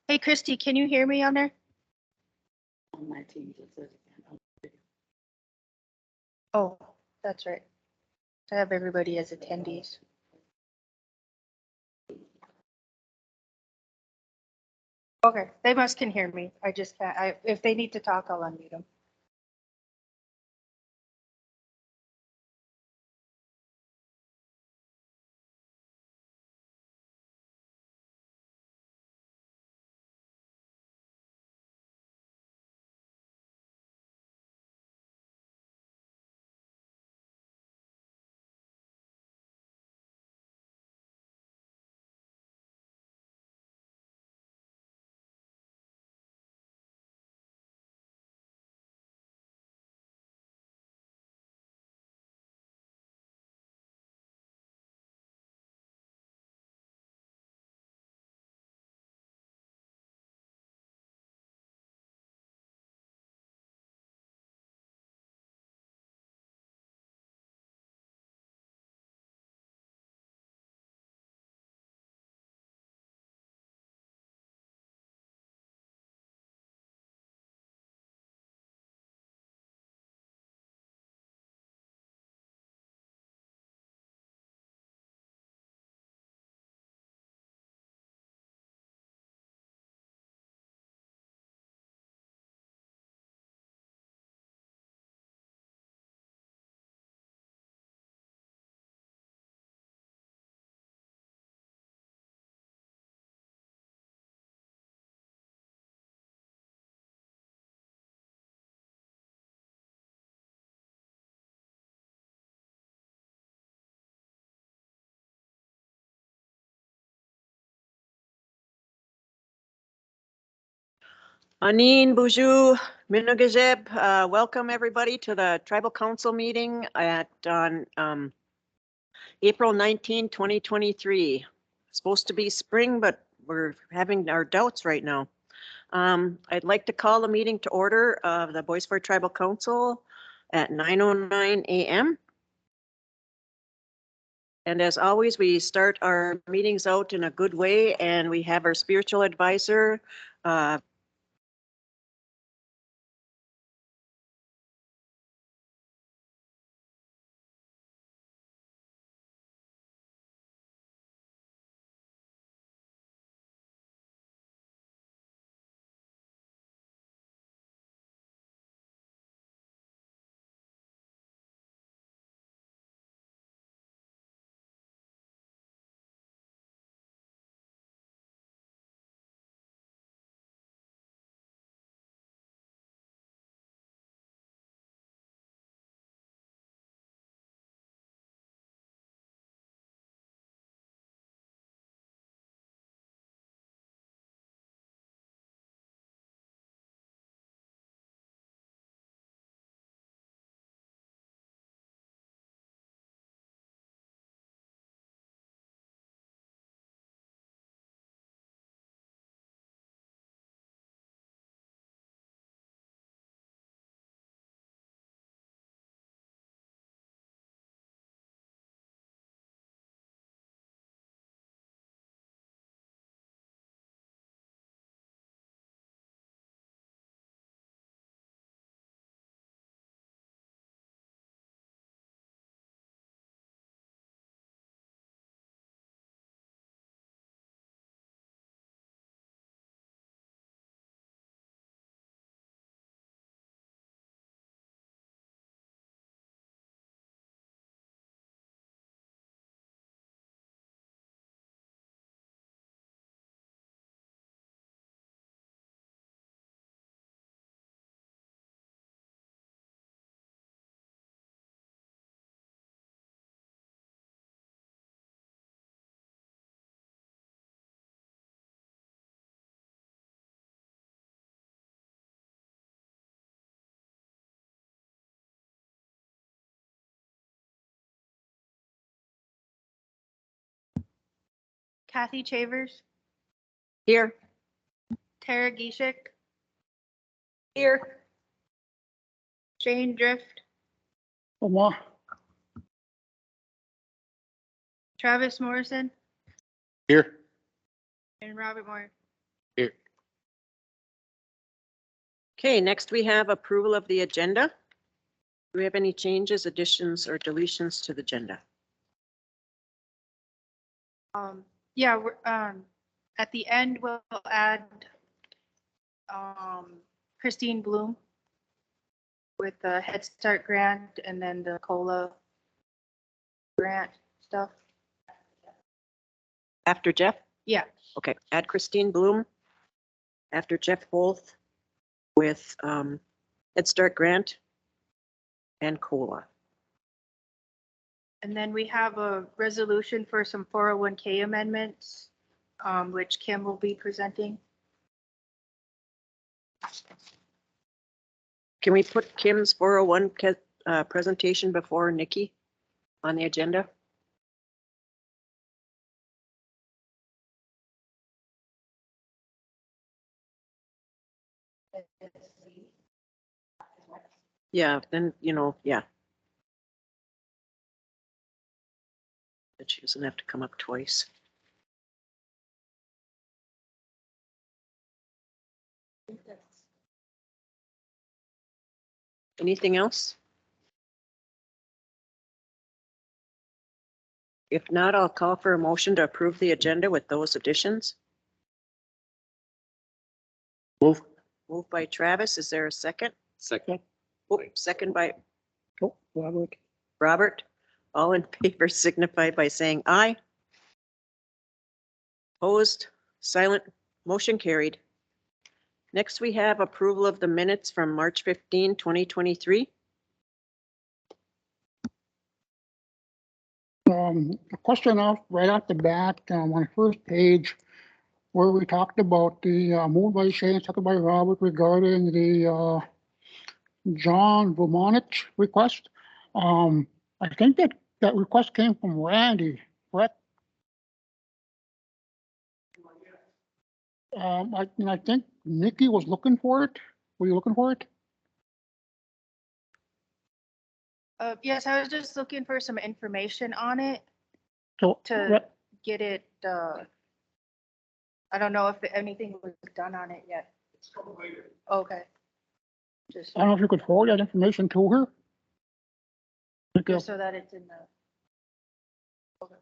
Hey, Christy, can you hear me on there? On my team, it says again. Oh, that's right. I have everybody as attendees. Okay, they must can hear me. I just can't, if they need to talk, I'll unmute them. Anin, bonjour, Minogazeb. Welcome everybody to the Tribal Council meeting on April 19, 2023. Supposed to be spring, but we're having our doubts right now. I'd like to call the meeting to order of the Bois Forte Tribal Council at 9:09 a.m. And as always, we start our meetings out in a good way, and we have our spiritual advisor, Kathy Chavers, here. Tara Gishik, Here. Jane Drift, Omar. Travis Morrison, Here. and Robert Moore. Here. Okay, next we have approval of the agenda. Do we have any changes, additions, or deletions to the agenda? Yeah, we're, at the end, we'll add, Christine Bloom with the Head Start grant and then the COLA grant stuff. After Jeff? Yeah, Okay, add Christine Bloom after Jeff Holth with Head Start Grant and COLA. and then we have a resolution for some 401k amendments, which Kim will be presenting. Can we put Kim's 401 presentation before Nikki on the agenda? Yeah, then, yeah. But she doesn't have to come up twice. Anything else? If not, I'll call for a motion to approve the agenda with those additions. Move. Moved by Travis. Is there a second? Second. Oh, second by Oh, Robert. Robert. All in favor signify by saying aye. Opposed, silent, motion carried. Next, we have approval of the minutes from March 15, 2023. A question off right off the bat, on the first page, where we talked about the, moved by Shane, second by Robert regarding the, John Vomonich request. I think that request came from Randy, correct? I think Nikki was looking for it. Were you looking for it? Yes, I was just looking for some information on it So, to get it, I don't know if anything was done on it yet. Okay. Just I don't know if you could forward that information to her. Thank you. just so that it's in the. Okay.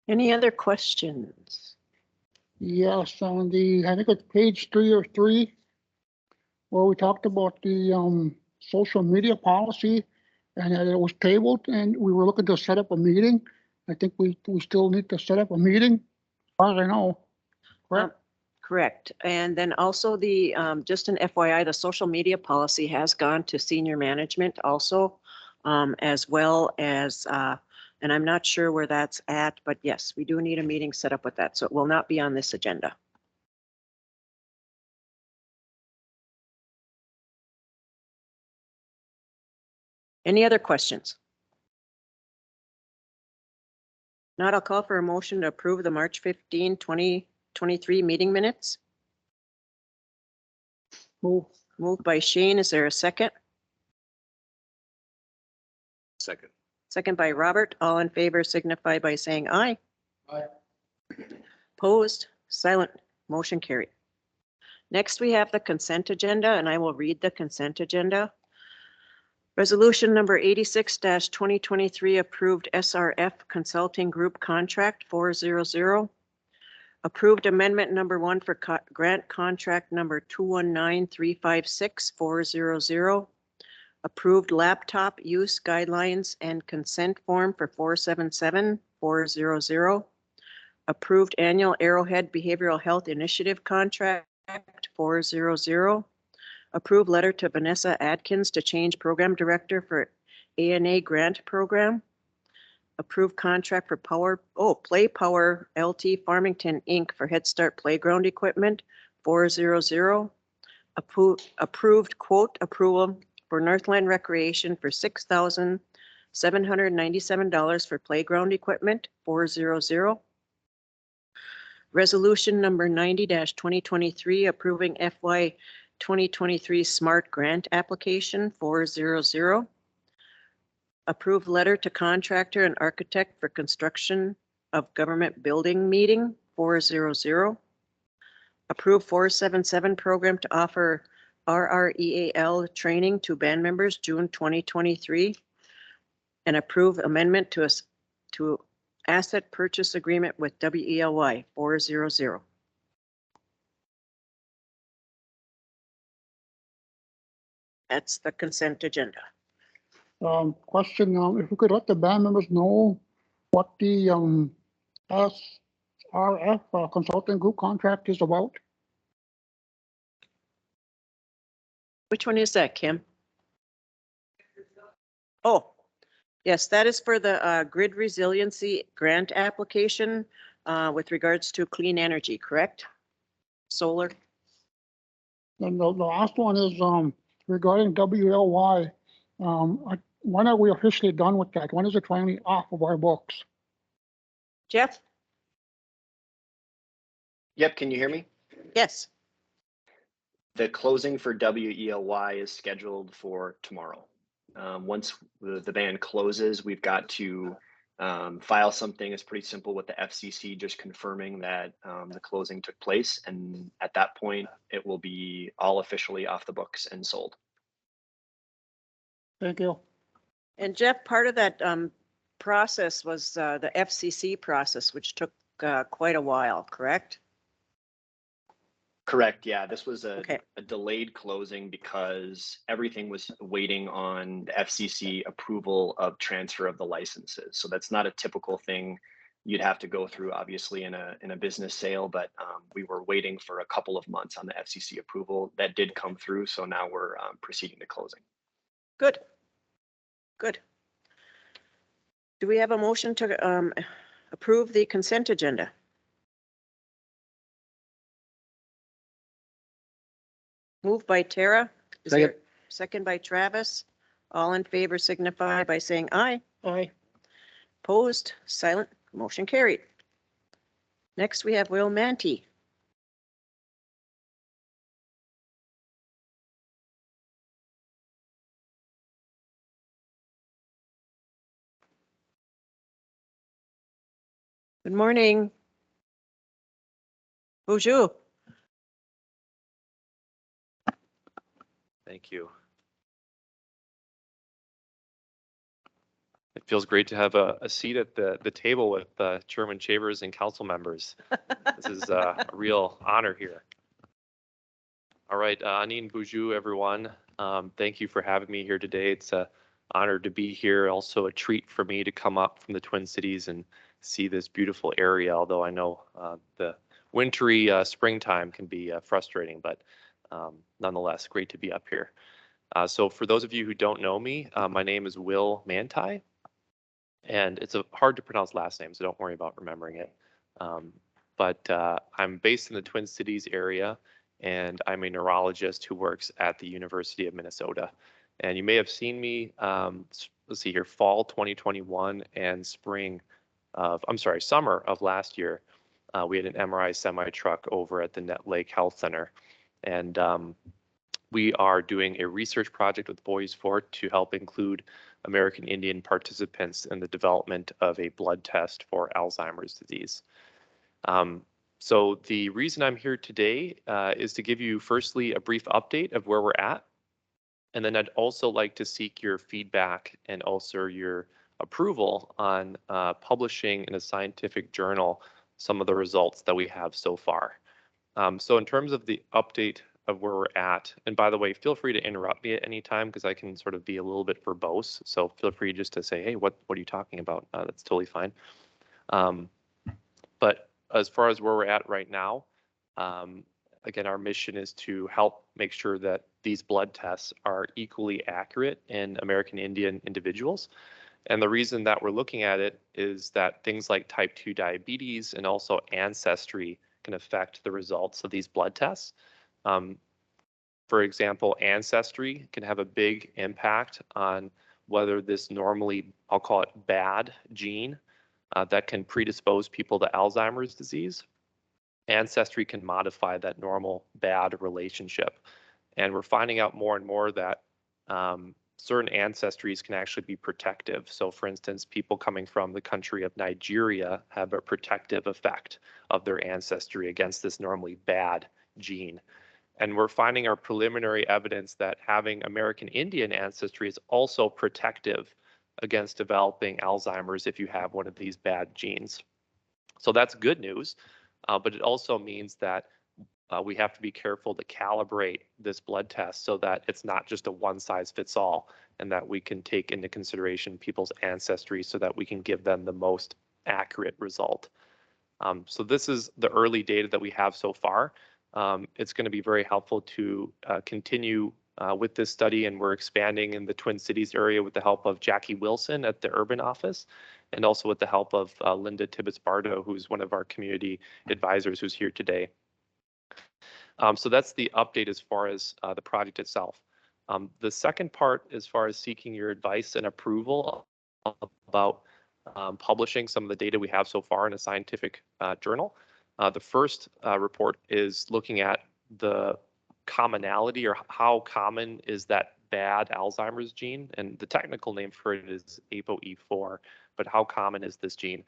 Any other questions? Yes, on the, I think it's page 3 or 3, where we talked about the social media policy and that it was tabled and we were looking to set up a meeting. I think we still need to set up a meeting, as far as I know. Correct? Correct. And then also the, just an FYI, the social media policy has gone to senior management also, as well as, and I'm not sure where that's at, but yes, we do need a meeting set up with that. So it will not be on this agenda. Any other questions? Not, I'll call for a motion to approve the March 15, 2023 meeting minutes. Move. Moved by Shane. Is there a second? Second. Second by Robert. All in favor signify by saying aye. Aye. Opposed, silent, motion carried. Next, we have the consent agenda, and I will read the consent agenda. Resolution number 86-2023 approved SRF Consulting Group Contract 400. Approved amendment number 1 for grant contract number 219356 400. Approved laptop use guidelines and consent form for 477-400. Approved annual Arrowhead Behavioral Health Initiative contract 400. Approved letter to Vanessa Atkins to change program director for ANA grant program. Approved contract for Play Power LT Farmington Inc. for Head Start playground equipment 400. Approved quote approval for Northland Recreation for $6,797 for playground equipment 400. Resolution number 90-2023 approving FY 2023 SMART grant application 400. Approved letter to contractor and architect for construction of government building meeting 400. Approved 477 program to offer RREAL training to band members June 2023. And approve amendment to asset purchase agreement with WELY 400. That's the consent agenda. Question, if we could let the band members know what the SRF consulting group contract is about? Which one is that, Kim? Oh, yes, that is for the grid resiliency grant application with regards to clean energy, correct? Solar. And the last one is regarding WLY. When are we officially done with that? When is it finally off of our books? Jeff? Yep, can you hear me? Yes. The closing for WELY is scheduled for tomorrow. Once the band closes, we've got to file something. It's pretty simple with the FCC, just confirming that the closing took place. And at that point, it will be all officially off the books and sold. Thank you. And Jeff, part of that process was the FCC process, which took quite a while, correct? Correct. Yeah, this was a Okay. delayed closing because everything was waiting on the FCC approval of transfer of the licenses. So that's not a typical thing you'd have to go through, obviously, in a business sale. But we were waiting for a couple of months on the FCC approval. That did come through. So now we're proceeding to closing. Good. Good. Do we have a motion to approve the consent agenda? Moved by Tara. Is Second. there- Second by Travis. All in favor signify by saying aye. Aye. Opposed, silent, motion carried. Next, we have Will Manty. Good morning. Bonjour. Thank you. It feels great to have a seat at the table with Chairman Chavers and council members. This is a real honor here. All right, Anin Boujou, everyone. Thank you for having me here today. It's an honor to be here. Also a treat for me to come up from the Twin Cities and see this beautiful area, although I know the wintry springtime can be frustrating, but nonetheless, great to be up here. So for those of you who don't know me, my name is Will Manty, and it's a hard to pronounce last name, so don't worry about remembering it. But I'm based in the Twin Cities area, and I'm a neurologist who works at the University of Minnesota. And you may have seen me, let's see here, fall 2021 and summer of last year. We had an MRI semi-truck over at the Net Lake Health Center. And we are doing a research project with Boys Fort to help include American Indian participants in the development of a blood test for Alzheimer's disease. So the reason I'm here today is to give you firstly a brief update of where we're at. And then I'd also like to seek your feedback and also your approval on publishing in a scientific journal some of the results that we have so far. So in terms of the update of where we're at. And by the way, feel free to interrupt me at any time because I can sort of be a little bit verbose. So feel free just to say, hey, what are you talking about? That's totally fine. But as far as where we're at right now, again, our mission is to help make sure that these blood tests are equally accurate in American Indian individuals. And the reason that we're looking at it is that things like type 2 diabetes and also ancestry can affect the results of these blood tests. For example, ancestry can have a big impact on whether this normally, I'll call it bad gene that can predispose people to Alzheimer's disease. Ancestry can modify that normal bad relationship. And we're finding out more and more that certain ancestries can actually be protective. So for instance, people coming from the country of Nigeria have a protective effect of their ancestry against this normally bad gene. And we're finding our preliminary evidence that having American Indian ancestry is also protective against developing Alzheimer's if you have one of these bad genes. So that's good news, but it also means that we have to be careful to calibrate this blood test so that it's not just a one size fits all and that we can take into consideration people's ancestry so that we can give them the most accurate result. So this is the early data that we have so far. It's going to be very helpful to continue with this study, and we're expanding in the Twin Cities area with the help of Jackie Wilson at the urban office and also with the help of Linda Tibbetts-Bardo, who's one of our community advisors who's here today. So that's the update as far as the project itself. The second part, as far as seeking your advice and approval about publishing some of the data we have so far in a scientific journal. The first report is looking at the commonality, or how common is that bad Alzheimer's gene, and the technical name for it is ApoE4, but how common is this gene?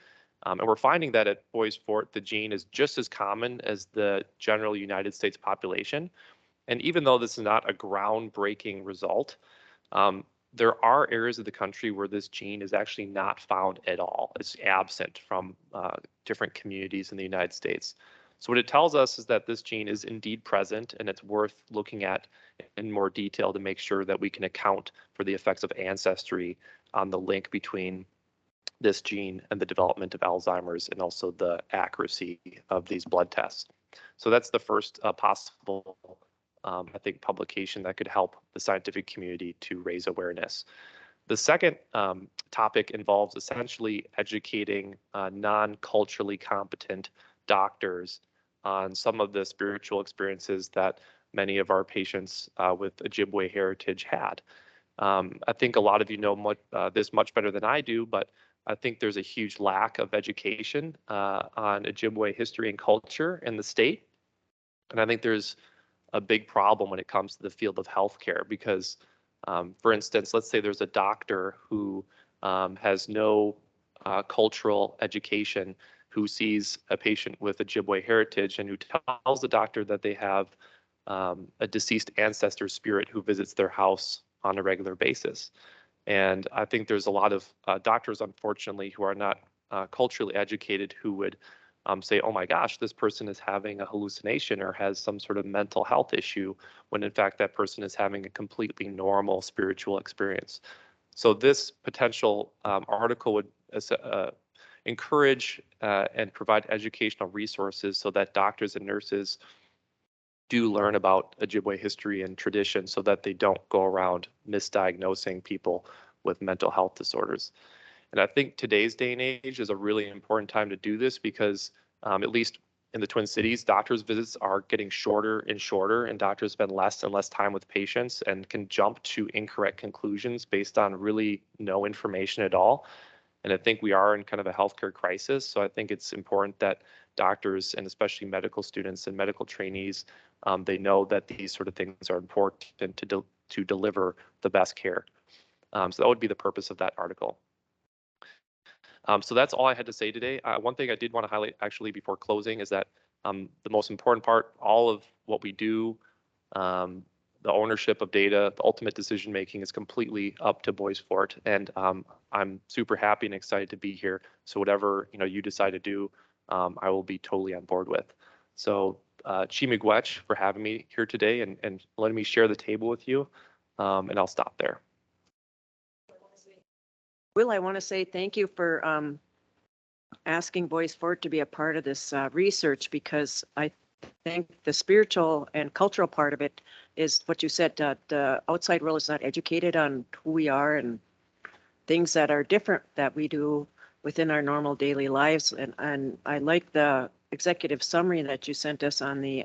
And we're finding that at Bois Forte, the gene is just as common as the general United States population. And even though this is not a groundbreaking result, there are areas of the country where this gene is actually not found at all. It's absent from different communities in the United States. So what it tells us is that this gene is indeed present, and it's worth looking at in more detail to make sure that we can account for the effects of ancestry on the link between this gene and the development of Alzheimer's, and also the accuracy of these blood tests. So that's the first possible, I think, publication that could help the scientific community to raise awareness. The second topic involves essentially educating non-culturally competent doctors on some of the spiritual experiences that many of our patients with Ojibwe heritage had. I think a lot of you know this much better than I do, but I think there's a huge lack of education on Ojibwe history and culture in the state. And I think there's a big problem when it comes to the field of healthcare because, for instance, let's say there's a doctor who has no cultural education who sees a patient with Ojibwe heritage and who tells the doctor that they have a deceased ancestor spirit who visits their house on a regular basis. And I think there's a lot of doctors, unfortunately, who are not culturally educated who would say, oh my gosh, this person is having a hallucination or has some sort of mental health issue, when in fact that person is having a completely normal spiritual experience. So this potential article would encourage and provide educational resources so that doctors and nurses do learn about Ojibwe history and tradition so that they don't go around misdiagnosing people with mental health disorders. And I think today's day and age is a really important time to do this because at least in the Twin Cities, doctors' visits are getting shorter and shorter, and doctors spend less and less time with patients and can jump to incorrect conclusions based on really no information at all. And I think we are in kind of a healthcare crisis. So I think it's important that doctors, and especially medical students and medical trainees, they know that these sort of things are important to deliver the best care. So that would be the purpose of that article. So that's all I had to say today. One thing I did want to highlight actually before closing is that the most important part, all of what we do, the ownership of data, the ultimate decision making is completely up to Bois Forte, and I'm super happy and excited to be here. So whatever you decide to do, I will be totally on board with. So Chi Miigwech for having me here today and letting me share the table with you. And I'll stop there. Will, I want to say thank you for asking Boys Fort to be a part of this research, because I think the spiritual and cultural part of it is what you said, the outside world is not educated on who we are and things that are different that we do within our normal daily lives. And I like the executive summary that you sent us on the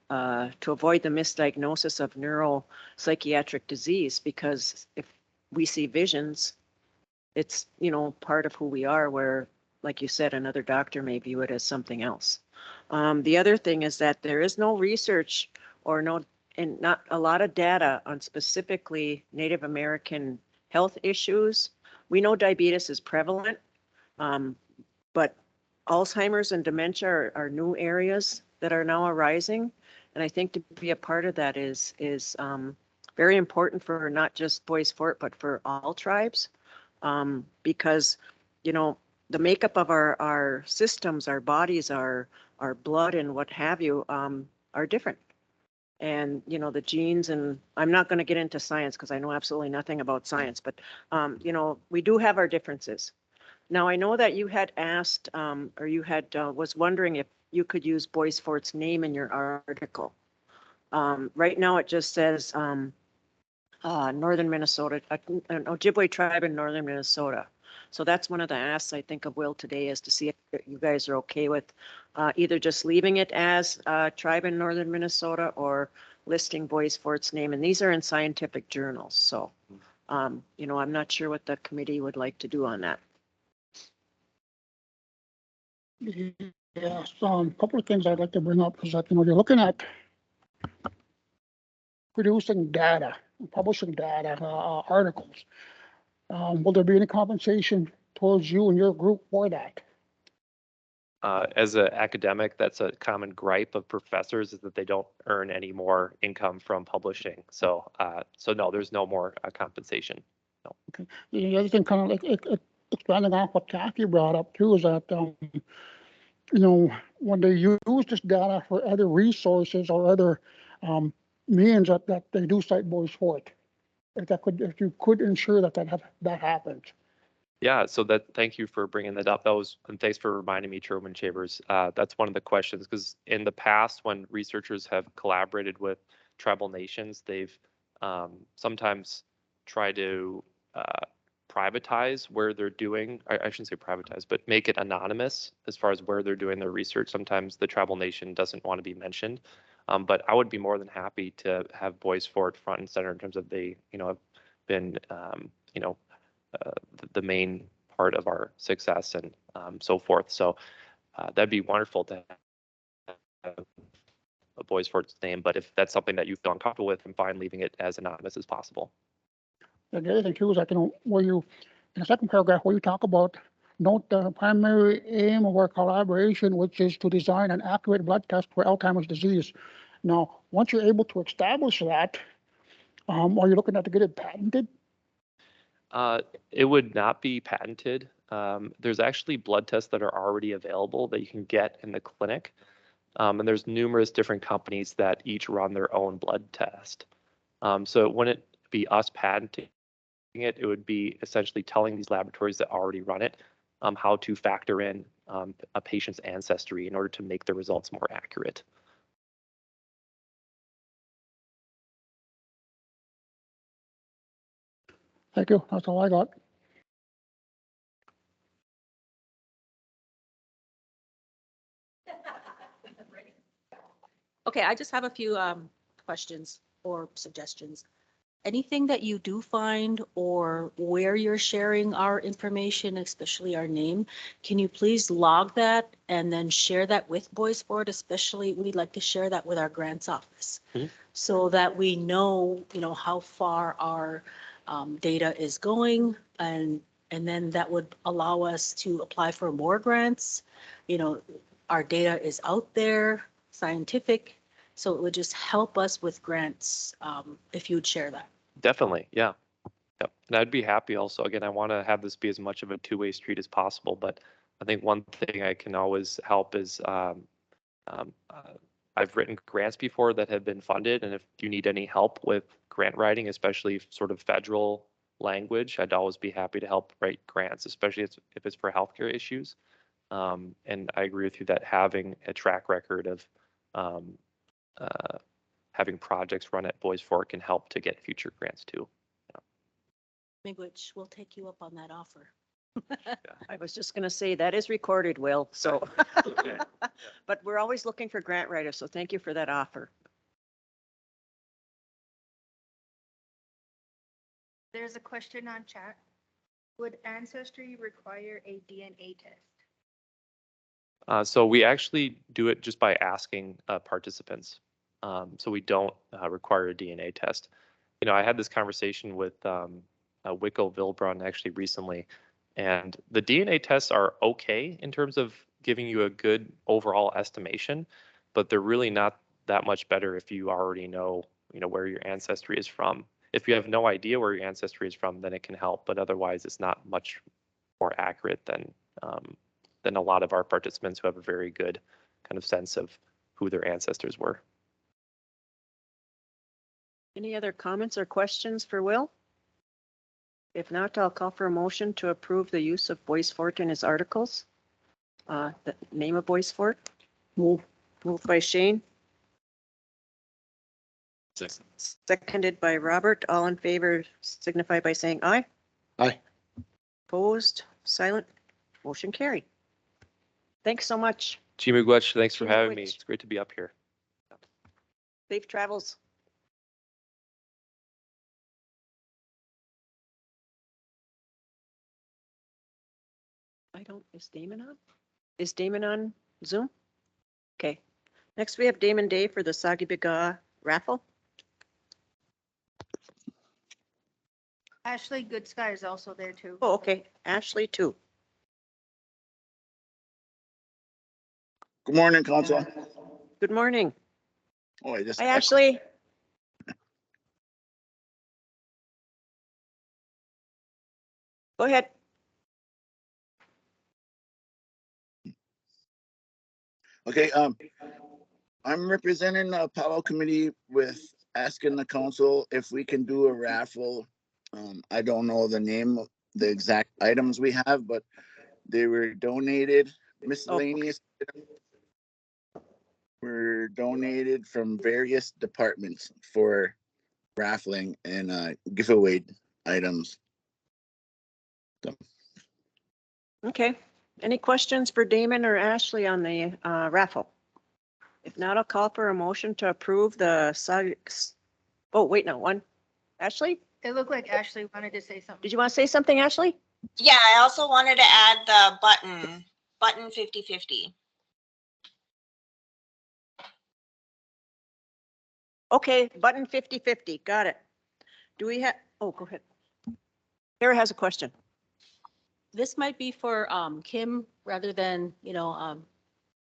to avoid the misdiagnosis of neuropsychiatric disease, because if we see visions, it's, you know, part of who we are, where, like you said, another doctor may view it as something else. The other thing is that there is no research or not a lot of data on specifically Native American health issues. We know diabetes is prevalent, but Alzheimer's and dementia are new areas that are now arising. And I think to be a part of that is very important for not just Boys Fort, but for all tribes. Because, you know, the makeup of our systems, our bodies, our blood and what have you, are different. And, you know, the genes, and I'm not going to get into science because I know absolutely nothing about science, but, you know, we do have our differences. Now, I know that you had asked, or you had was wondering if you could use Boys Fort's name in your article. Right now, it just says Northern Minnesota, an Ojibwe tribe in Northern Minnesota. So that's one of the asks I think of Will today, is to see if you guys are okay with either just leaving it as tribe in Northern Minnesota or listing Boys Fort's name. And these are in scientific journals. So, you know, I'm not sure what the committee would like to do on that. Yes, couple of things I'd like to bring up is that, you know, you're looking at producing data, publishing data, articles. Will there be any compensation towards you and your group for that? As an academic, that's a common gripe of professors, is that they don't earn any more income from publishing. So, so no, there's no more compensation. Okay. The other thing, kind of like expanding off what Kathy brought up too, is that, you know, when they use this data for other resources or other means that they do cite Boys Fort, if you could ensure that happens. Yeah, so thank you for bringing that up. And thanks for reminding me, Chairman Chambers. That's one of the questions, because in the past, when researchers have collaborated with tribal nations, they've sometimes tried to privatize where they're doing, I shouldn't say privatize, but make it anonymous as far as where they're doing their research. Sometimes the tribal nation doesn't want to be mentioned. But I would be more than happy to have Boys Fort front and center in terms of they, you know, have been, you know, the main part of our success and so forth. So that'd be wonderful to have a Boys Fort's name. But if that's something that you feel uncomfortable with, I'm fine leaving it as anonymous as possible. And the other thing too is that, you know, where you, in the second paragraph, where you talk about, note the primary aim of our collaboration, which is to design an accurate blood test for Alzheimer's disease. Now, once you're able to establish that, are you looking at to get it patented? It would not be patented. There's actually blood tests that are already available that you can get in the clinic. And there's numerous different companies that each run their own blood test. So it wouldn't be us patenting it. It would be essentially telling these laboratories that already run it how to factor in a patient's ancestry in order to make the results more accurate. Thank you. That's all I got. Okay, I just have a few questions or suggestions. Anything that you do find or where you're sharing our information, especially our name, can you please log that and then share that with Boys Fort? Especially, we'd like to share that with our grants office so that we know, you know, how far our data is going, and then that would allow us to apply for more grants. You know, our data is out there, scientific, so it would just help us with grants if you'd share that. Definitely, yeah. Yep. And I'd be happy also. Again, I want to have this be as much of a two-way street as possible, but I think one thing I can always help is I've written grants before that have been funded, and if you need any help with grant writing, especially sort of federal language, I'd always be happy to help write grants, especially if it's for healthcare issues. And I agree with you that having a track record of having projects run at Boys Fork can help to get future grants too. Miigwech, we'll take you up on that offer. I was just gonna say that is recorded, Will, so. But we're always looking for grant writers, so thank you for that offer. There's a question on chat. Would Ancestry require a DNA test? So we actually do it just by asking participants. So we don't require a DNA test. You know, I had this conversation with Wickel Vilbrun actually recently, and the DNA tests are okay in terms of giving you a good overall estimation, but they're really not that much better if you already know, where your ancestry is from. If you have no idea where your ancestry is from, then it can help, but otherwise it's not much more accurate than a lot of our participants who have a very good kind of sense of who their ancestors were. Any other comments or questions for Will? If not, I'll call for a motion to approve the use of Bois Forte in his articles. The name of Bois Forte. Moved by Shane. Seconded by Robert. All in favor signify by saying aye. Aye. Opposed, silent, motion carried. Thanks so much. Miigwech, thanks for having me. Miigwech. It's great to be up here. Safe travels. Is Damon on? Is Damon on Zoom? Okay. Next, we have Damon Day for the Sagibiga raffle. Ashley Good Sky is also there too. Oh, okay. Ashley too. Good morning, Council. Good morning. Oh, I just. Hi, Ashley. Go ahead. Okay, I'm representing the Powwow Committee with asking the council if we can do a raffle. I don't know the name of the exact items we have, but they were donated, miscellaneous. Were donated from various departments for raffling and giveaway items. So, Okay. Any questions for Damon or Ashley on the raffle? If not, I'll call for a motion to approve the oh, wait, no, one. Ashley, It looked like Ashley wanted to say something. did you want to say something, Ashley? Yeah, I also wanted to add the button 50/50. Okay, button 50/50. Got it. Do we have, oh, go ahead. Kara has a question. This might be for Kim rather than,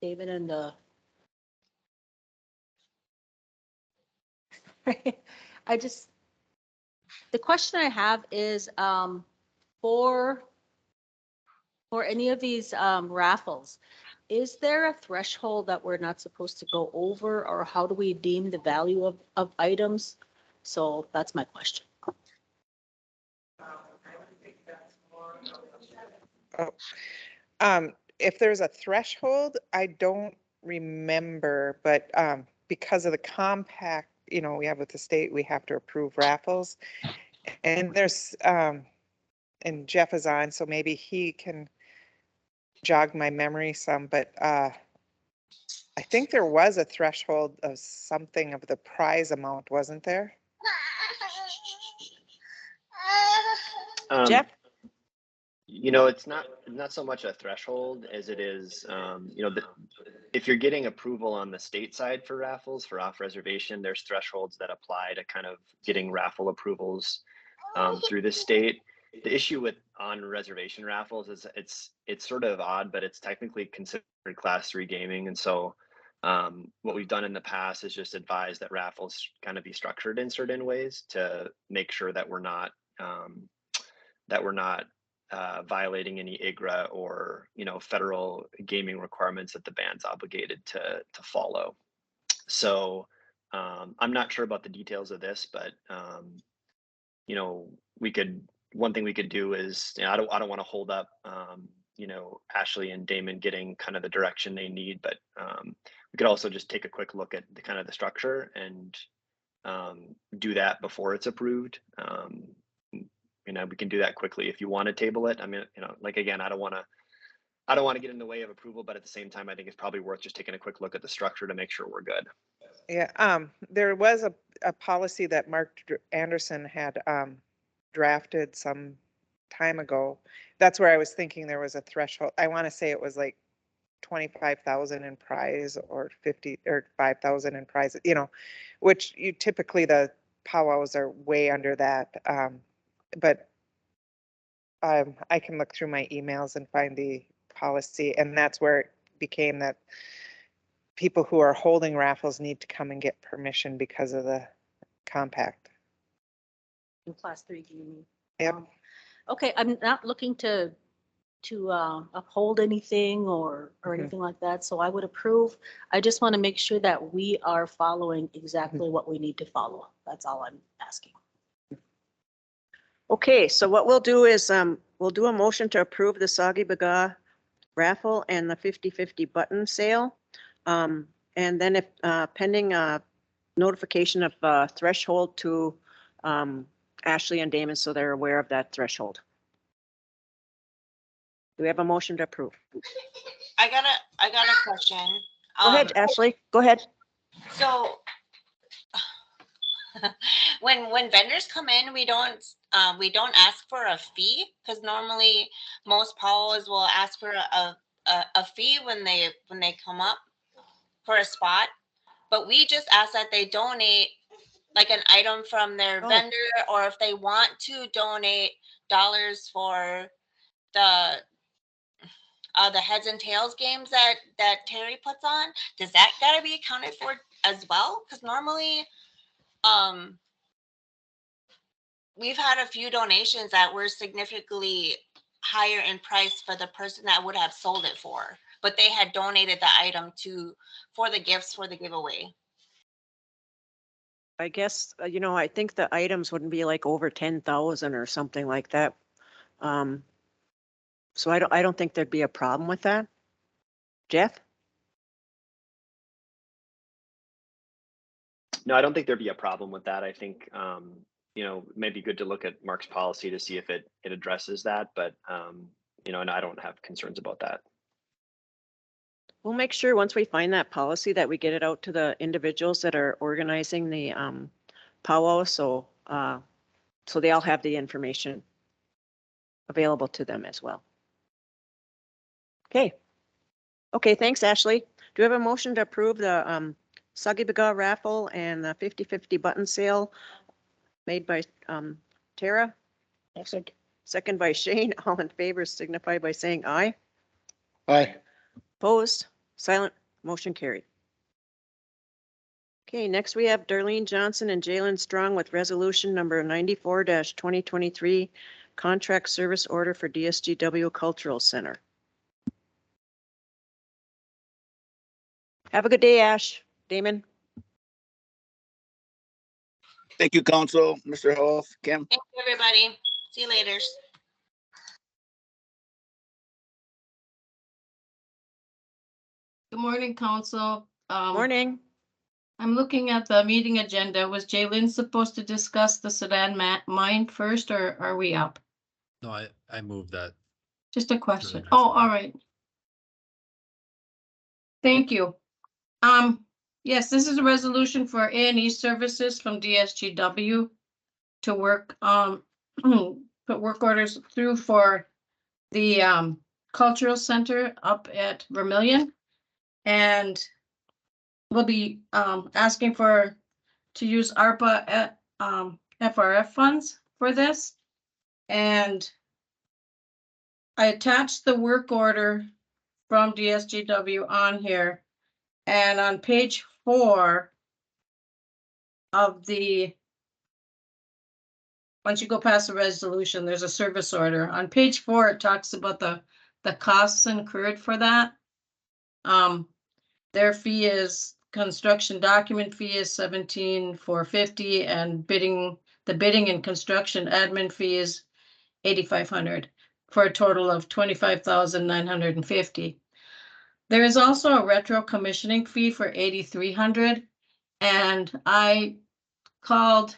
David and the. The question I have is for any of these raffles, is there a threshold that we're not supposed to go over, or how do we deem the value of items? So that's my question. If there's a threshold, I don't remember, but because of the compact, we have with the state, we have to approve raffles. And there's, and Jeff is on, so maybe he can jog my memory some, but I think there was a threshold of something of the prize amount, wasn't there? Jeff? It's not so much a threshold as it is, if you're getting approval on the state side for raffles for off reservation, there's thresholds that apply to kind of getting raffle approvals through the state. The issue with on reservation raffles is it's sort of odd, but it's technically considered class 3 gaming. And so what we've done in the past is just advise that raffles kind of be structured in certain ways to make sure that we're not violating any IGRA or, federal gaming requirements that the band's obligated to follow. So I'm not sure about the details of this, but one thing we could do is, I don't want to hold up, Ashley and Damon getting kind of the direction they need, but we could also just take a quick look at the kind of the structure and do that before it's approved. We can do that quickly if you want to table it. I mean, again, I don't want to get in the way of approval, but at the same time, I think it's probably worth just taking a quick look at the structure to make sure we're good. Yeah, there was a policy that Mark Anderson had drafted some time ago. That's where I was thinking there was a threshold. I want to say it was like 25,000 in prize or 50 or 5,000 in prize, which you typically the powwows are way under that. But I can look through my emails and find the policy, and that's where it became that people who are holding raffles need to come and get permission because of the compact. In class 3 gaming. Yep. Okay, I'm not looking to uphold anything or Mhm. anything like that, so I would approve. I just want to make sure that we are following exactly what we need to follow. That's all I'm asking. Okay, so what we'll do is we'll do a motion to approve the Soggy Baga raffle and the 50/50 button sale. And then if pending notification of threshold to Ashley and Damon, so they're aware of that threshold. Do we have a motion to approve? I got a question. Go ahead, Ashley. Go ahead. So when vendors come in, we don't ask for a fee, because normally most powwows will ask for a fee when they come up for a spot, but we just ask that they donate like an item from their vendor, or if they want to donate dollars for the heads and tails games that Terry puts on. Does that gotta be accounted for as well? Because normally, we've had a few donations that were significantly higher in price for the person that would have sold it for, but they had donated the item for the gifts for the giveaway. I guess, I think the items wouldn't be like over 10,000 or something like that. So I don't think there'd be a problem with that. Jeff? No, I don't think there'd be a problem with that. I think, it may be good to look at Mark's policy to see if it addresses that, but, and I don't have concerns about that. We'll make sure once we find that policy that we get it out to the individuals that are organizing the powwow, so they all have the information available to them as well. Okay, thanks, Ashley. Do we have a motion to approve the Soggy Baga raffle and the 50/50 button sale made by Tara? Second by Shane. All in favor signify by saying aye. Aye. Opposed? Silent? Motion carried. Okay, next we have Darlene Johnson and Jalen Strong with resolution number 94-2023, contract service order for DSGW Cultural Center. Have a good day, Ash. Damon? Thank you, Council, Mr. Hoff, Kim. Thank you, everybody. See you later. Good morning, Council. Morning. I'm looking at the meeting agenda. Was Jaylyn supposed to discuss the Sedan mine first, or are we up? No, I moved that. Just a question. next Oh, one. all right. Thank you. Yes, this is a resolution for A&E services from DSGW to work, put work orders through for the cultural center up at Vermillion. And we'll be asking to use ARPA at FRF funds for this. And I attached the work order from DSGW on here. And on page 4 of the once you go past the resolution, there's a service order. On page 4, it talks about the costs incurred for that. Their fee is, construction document fee is $17,450, and the bidding and construction admin fee is $8,500, for a total of $25,950. There is also a retro commissioning fee for $8,300, and I called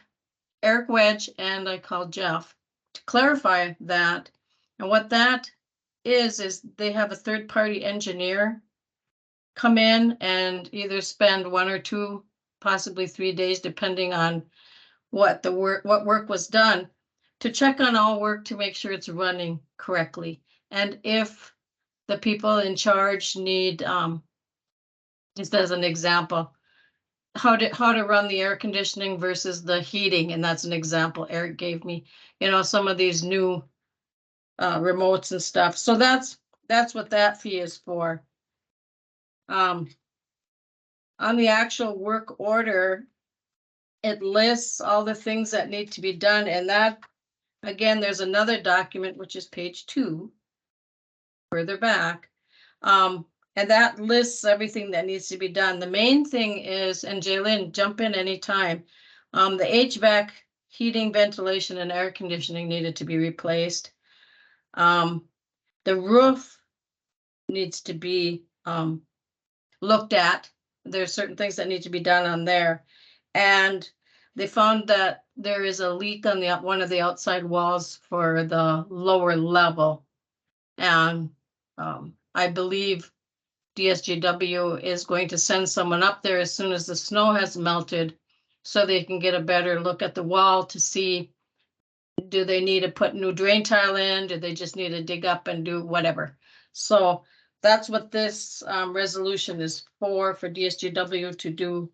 Eric Wedge and I called Jeff to clarify that. And what that is they have a third-party engineer come in and either spend 1 or 2, possibly 3 days, depending on what work was done, to check on all work to make sure it's running correctly. And if the people in charge need, just as an example, how to run the air conditioning versus the heating, and that's an example Eric gave me, some of these new remotes and stuff. So that's what that fee is for. On the actual work order, it lists all the things that need to be done, and that, again, there's another document, which is page 2, further back. And that lists everything that needs to be done. The main thing is, and Jaylyn, jump in anytime, the HVAC, heating, ventilation, and air conditioning needed to be replaced. The roof needs to be looked at. There's certain things that need to be done on there. And they found that there is a leak on one of the outside walls for the lower level. And I believe DSGW is going to send someone up there as soon as the snow has melted, so they can get a better look at the wall to see, do they need to put new drain tile in? Do they just need to dig up and do whatever? So that's what this resolution is for DSGW to do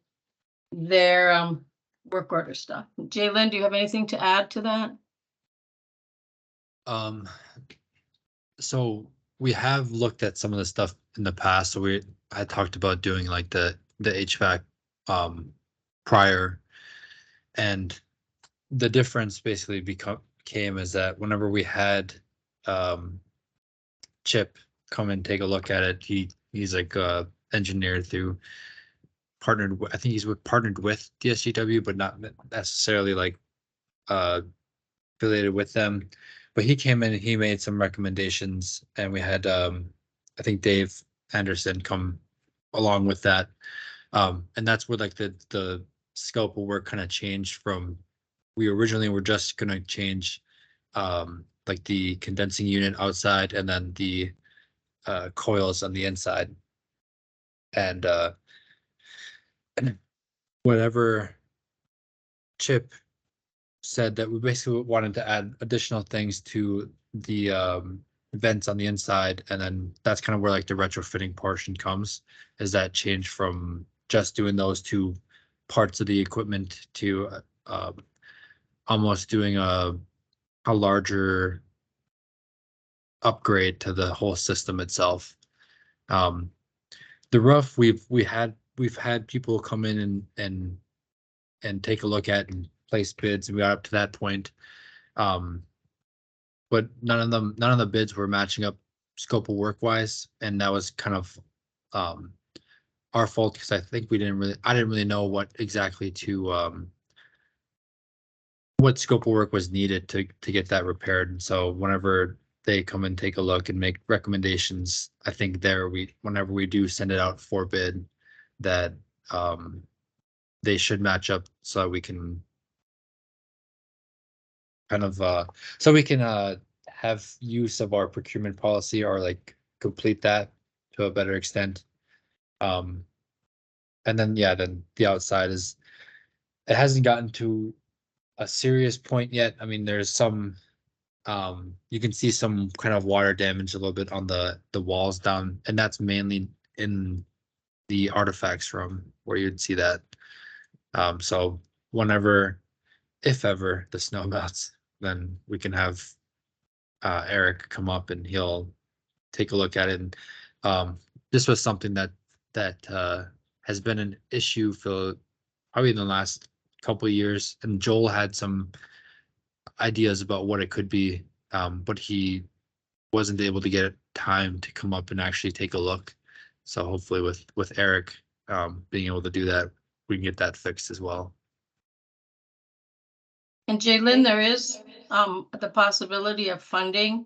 their work order stuff. Jaylyn, do you have anything to add to that? So we have looked at some of the stuff in the past. So I talked about doing like the HVAC prior, and the difference basically came is that whenever we had Chip come and take a look at it, he's like engineer through partnered with, I think he's partnered with DSGW, but not necessarily like affiliated with them. But he came in and he made some recommendations, and we had I think Dave Anderson come along with that. And that's where like the scope of work kind of changed from, we originally were just going to change like the condensing unit outside and then the coils on the inside. And whatever Chip said, that we basically wanted to add additional things to the vents on the inside, and then that's kind of where like the retrofitting portion comes, is that change from just doing those 2 parts of the equipment to almost doing a larger upgrade to the whole system itself. The roof, we've had people come in and take a look at and place bids, and we got up to that point. But none of the bids were matching up scope of work wise, and that was kind of our fault, because I think I didn't really know what exactly what scope of work was needed to get that repaired. And so whenever they come and take a look and make recommendations, I think whenever we do send it out for bid, that they should match up, so that we can kind of have use of our procurement policy, or like complete that to a better extent. And then then the outside it hasn't gotten to a serious point yet. I mean, there's some you can see some kind of water damage a little bit on the walls down, and that's mainly in the artifacts room where you'd see that. So whenever, if ever, the snow melts, then we can have Eric come up and he'll take a look at it. And this was something that has been an issue for probably in the last couple of years. And Joel had some ideas about what it could be, but he wasn't able to get time to come up and actually take a look. So hopefully with Eric being able to do that, we can get that fixed as well. And Jalen, there is the possibility of funding.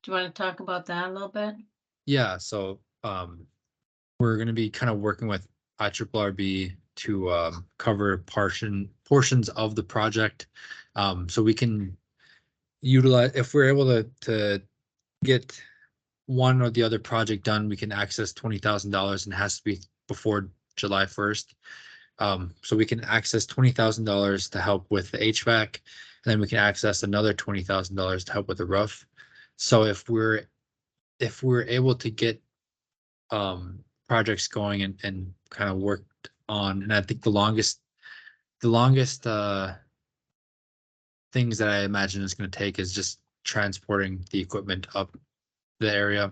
Do you want to talk about that a little bit? Yeah, so we're going to be kind of working with IRRB to cover portions of the project, so we can utilize, if we're able to get one or the other project done, we can access $20,000, and it has to be before July 1st. So we can access $20,000 to help with the HVAC, and then we can access another $20,000 to help with the roof. So if we're able to get projects going and kind of worked on, and I think the longest things that I imagine it's going to take is just transporting the equipment up the area.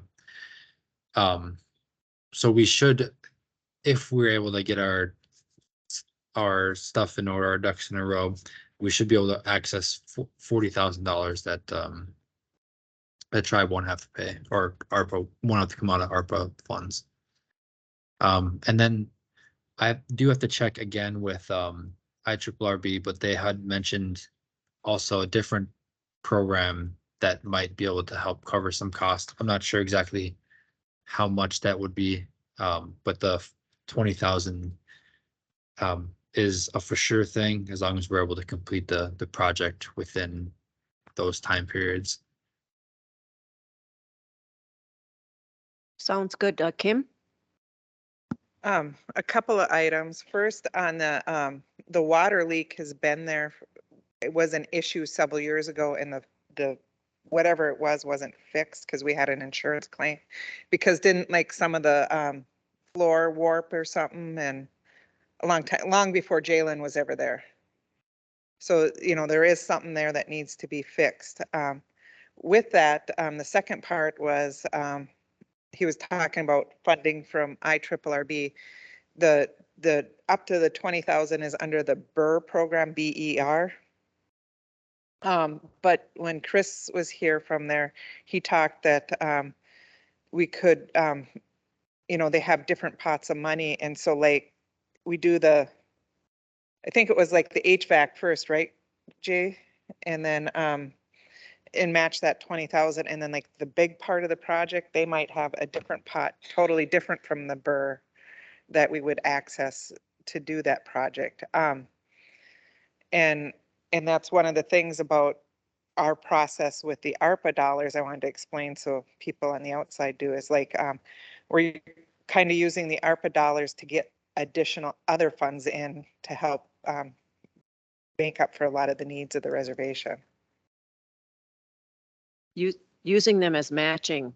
So we should, if we're able to get our stuff in order, our ducks in a row, we should be able to access $40,000 that tribe won't have to pay, or ARPA won't have to come out of ARPA funds. And then I do have to check again with IRRB, but they had mentioned also a different program that might be able to help cover some cost. I'm not sure exactly how much that would be, but the 20,000 is a for sure thing, as long as we're able to complete the project within those time periods. Sounds good. Kim? A couple of items. First, on the water leak has been there. It was an issue several years ago, and the whatever it was wasn't fixed because we had an insurance claim, because didn't like some of the floor warp or something, and long before Jalen was ever there. So, there is something there that needs to be fixed. With that, the second part was he was talking about funding from IRRB. The up to the 20,000 is under the BER program, BER. But when Chris was here from there, he talked that we could, they have different pots of money, and so like we do I think it was like the HVAC first, right, Jay? And then and match that 20,000, and then like the big part of the project, they might have a different pot, totally different from the BER, that we would access to do that project. And that's one of the things about our process with the ARPA dollars I wanted to explain, so people on the outside do, is like we're kind of using the ARPA dollars to get additional other funds in to help make up for a lot of the needs of the reservation. Using them as matching.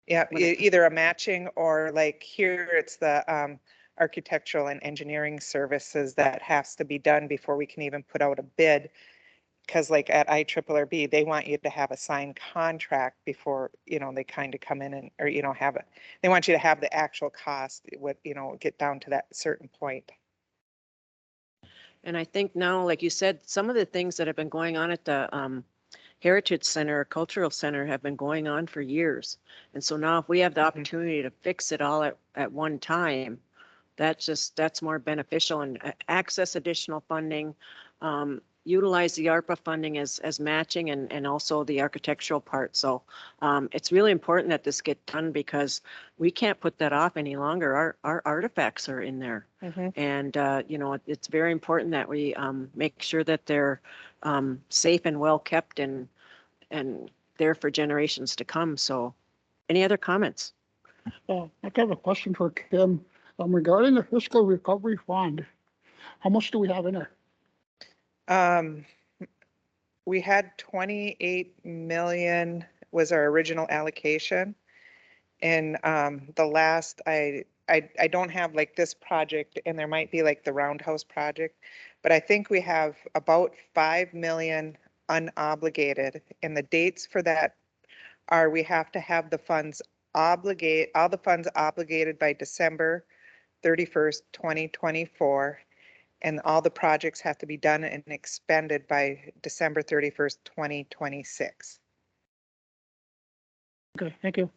Yeah, either a matching, or like here it's the architectural and engineering services that has to be done before we can even put out a bid. Because like at IRRB, they want you to have a signed contract before, they kind of come in and, or, have it. They want you to have the actual cost, get down to that certain point. And I think now, like you said, some of the things that have been going on at the Heritage Center, Cultural Center, have been going on for years. And so now if we have the opportunity to fix it all at one time, that's more beneficial, and access additional funding, utilize the ARPA funding as matching, and also the architectural part. So it's really important that this get done, because we can't put that off any longer. Our artifacts are in there. And, it's very important that we make sure that they're safe and well kept and there for generations to come. So any other comments? I have a question for Kim. Regarding the fiscal recovery fund, how much do we have in it? We had 28 million was our original allocation. And the last, I don't have like this project, and there might be like the Roundhouse project, but I think we have about 5 million unobligated. And the dates for that are, we have to have the funds all the funds obligated by December 31st, 2024. And all the projects have to be done and expended by December 31st, 2026. Okay, thank you.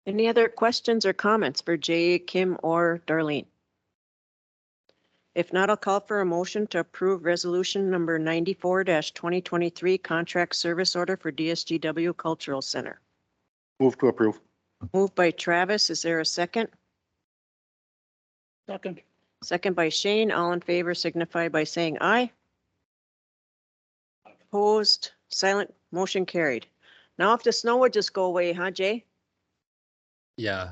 Any other questions or comments for Jay, Kim, or Darlene? If not, I'll call for a motion to approve resolution number 94-2023 contract service order for DSGW Cultural Center. Move to approve. Moved by Travis. Is there a second? Second. Second by Shane. All in favor signify by saying aye. Opposed, silent, motion carried. Now if the snow would just go away, huh, Jay? Yeah,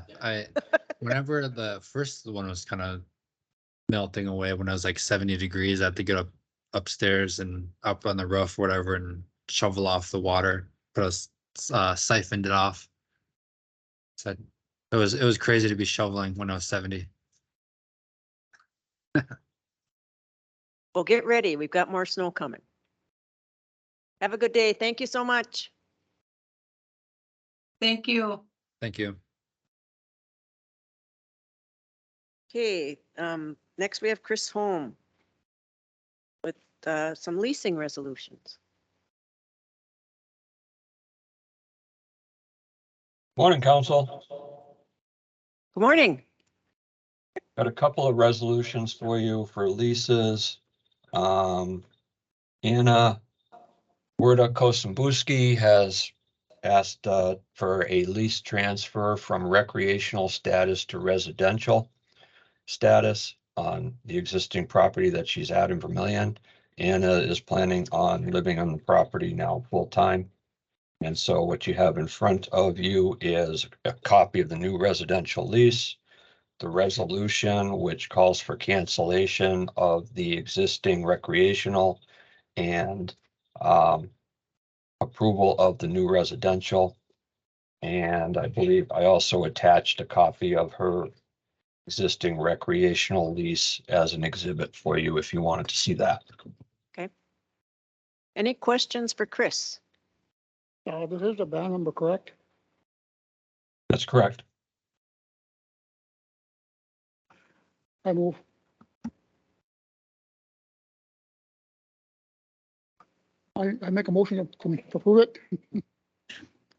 whenever the first one was kind of melting away when I was like 70 degrees, I had to get upstairs and up on the roof, whatever, and shovel off the water, siphoned it off. So it was crazy to be shoveling when I was 70. Well, get ready. We've got more snow coming. Have a good day. Thank you so much. Thank you. Thank you. Okay, next we have Chris Holm with some leasing resolutions. Morning, Council. Good morning. Got a couple of resolutions for you for leases. Anna Werda Kosimbuski has asked for a lease transfer from recreational status to residential status on the existing property that she's at in Vermillion. Anna is planning on living on the property now full-time. And so what you have in front of you is a copy of the new residential lease, the resolution, which calls for cancellation of the existing recreational and approval of the new residential. And I believe I also attached a copy of her existing recreational lease as an exhibit for you if you wanted to see that. Okay. Any questions for Chris? This is the band number, correct? That's correct. I move. I make a motion to approve it.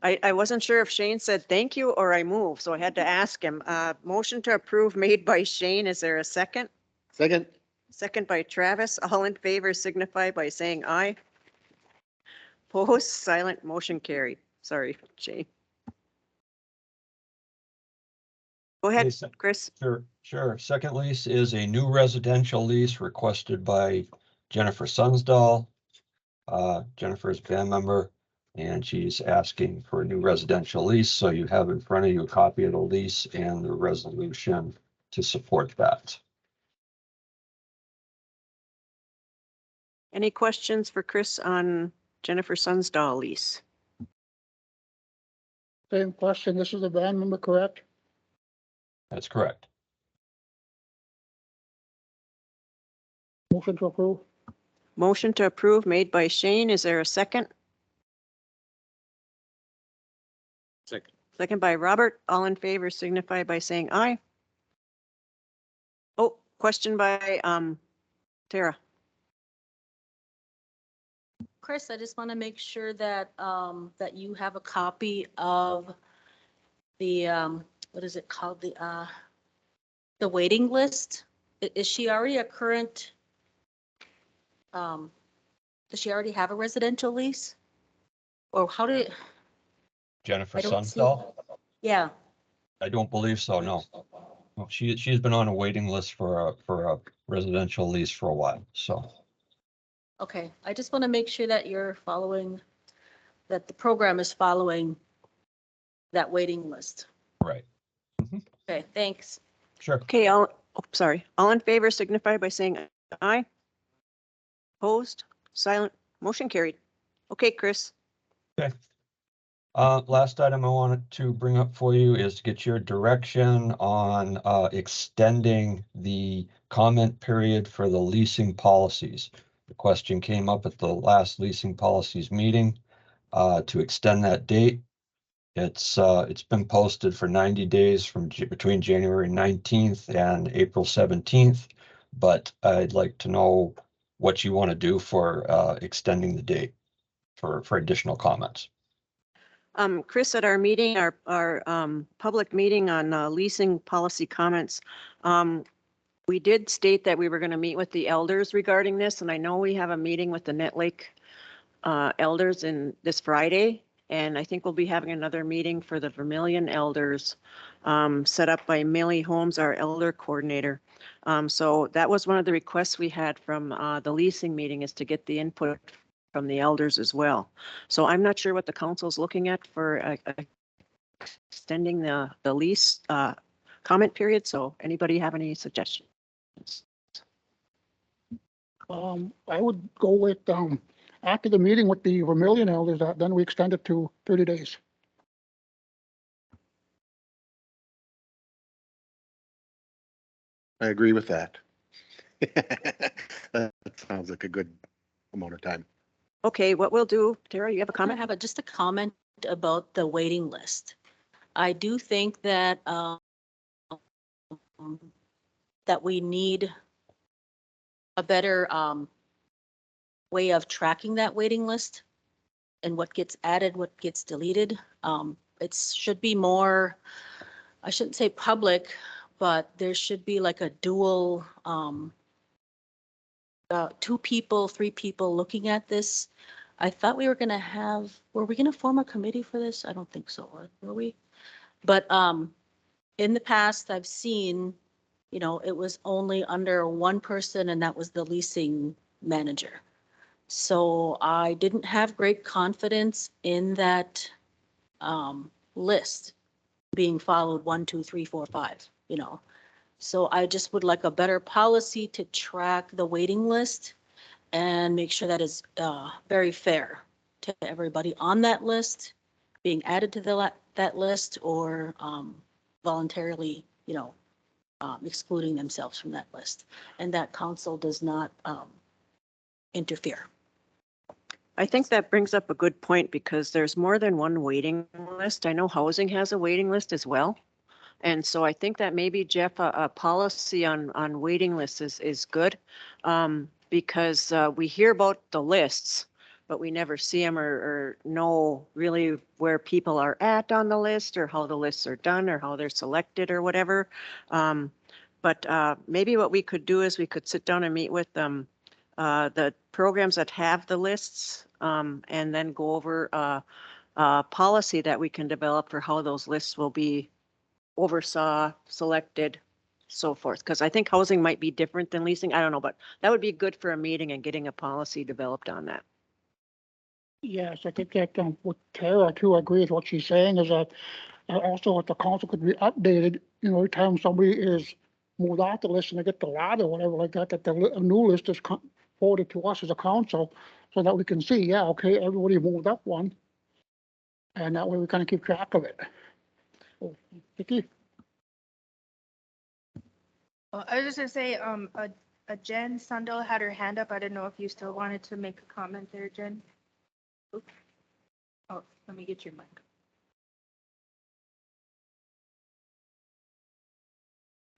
I wasn't sure if Shane said thank you or I move, so I had to ask him. Motion to approve made by Shane. Is there a second? Second. Second by Travis. All in favor signify by saying aye. Opposed, silent, motion carried. Sorry, Shane. Go ahead, Yes, Chris. Sure. Second lease is a new residential lease requested by Jennifer Sunsdahl. Jennifer is a band member and she's asking for a new residential lease. So you have in front of you a copy of the lease and the resolution to support that. Any questions for Chris on Jennifer Sunsdahl lease? Same question. This is the band number, correct? That's correct. Motion to approve. Motion to approve made by Shane. Is there a second? Second. Second by Robert. All in favor signify by saying aye. Oh, question by Tara. Chris, I just want to make sure that, that you have a copy of the, what is it called? The waiting list. Is she already a current, does she already have a residential lease? Or how did, Jennifer I don't see- Sunsdahl? yeah, I don't believe so, no. No, she's been on a waiting list for a residential lease for a while, so. okay. I just want to make sure that you're following, that the program is following that waiting list. Right. Okay, thanks. Sure. Okay, sorry. All in favor signify by saying aye. Opposed, silent, motion carried. Okay, Chris. Okay. Last item I wanted to bring up for you is to get your direction on extending the comment period for the leasing policies. The question came up at the last leasing policies meeting to extend that date. It's been posted for 90 days from between January 19th and April 17th. But I'd like to know what you want to do for extending the date for additional comments. Chris, at our meeting, our public meeting on leasing policy comments, we did state that we were going to meet with the elders regarding this, and I know we have a meeting with the Net Lake elders in this Friday, and I think we'll be having another meeting for the Vermilion elders set up by Millie Holmes, our elder coordinator. So that was one of the requests we had from the leasing meeting, is to get the input from the elders as well. So I'm not sure what the council's looking at for extending the lease comment period. So anybody have any suggestions? I would go with, after the meeting with the Vermilion elders, then we extend it to 30 days. I agree with that. That sounds like a good amount of time. Okay, what we'll do, Tara, you have a I comment? have just a comment about the waiting list. I do think that that we need a better way of tracking that waiting list and what gets added, what gets deleted. It should be more, I shouldn't say public, but there should be like a dual, 2 people, 3 people looking at this. I thought we were gonna have, were we gonna form a committee for this? I don't think so, were we? But in the past, I've seen, it was only under one person, and that was the leasing manager. So I didn't have great confidence in that list being followed 1, 2, 3, 4, 5, So I just would like a better policy to track the waiting list and make sure that is very fair to everybody on that list, being added to that list, or voluntarily, excluding themselves from that list, and that council does not interfere. I think that brings up a good point, because there's more than one waiting list. I know housing has a waiting list as well. And so I think that maybe, Jeff, a policy on waiting lists is good, because we hear about the lists, but we never see them or know really where people are at on the list, or how the lists are done, or how they're selected, or whatever. But maybe what we could do is we could sit down and meet with them, the programs that have the lists, and then go over a policy that we can develop for how those lists will be oversaw, selected, so forth. Because I think housing might be different than leasing. I don't know, but that would be good for a meeting and getting a policy developed on that. Yes, I think that with Tara too, I agree with what she's saying, is that also if the council could be updated, every time somebody is moved off the list and they get the lot or whatever like that, that a new list is forwarded to us as a council, so that we can see, yeah, okay, everybody moved up one. And that way we kind of keep track of it. Oh, Vicky? I was just gonna say, a Jen Sundell had her hand up. I didn't know if you still wanted to make a comment there, Jen. Oops. Oh, let me get your mic.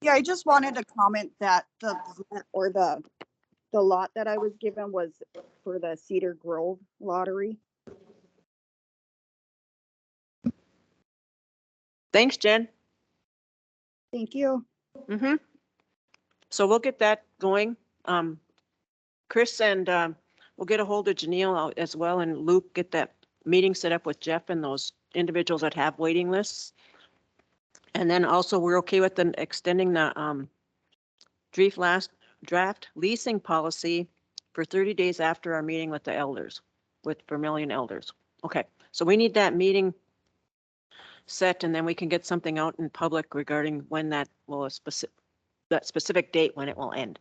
Yeah, I just wanted to comment that the lot that I was given was for the Cedar Grove lottery. Thanks, Jen. Thank you. Mm-hmm. So we'll get that going. Chris, and we'll get a hold of Janelle as well, and Luke, get that meeting set up with Jeff and those individuals that have waiting lists. And then also we're okay with them extending the draft leasing policy for 30 days after our meeting with the elders, with Vermilion elders. Okay, so we need that meeting set, and then we can get something out in public regarding when that will, that specific date when it will end.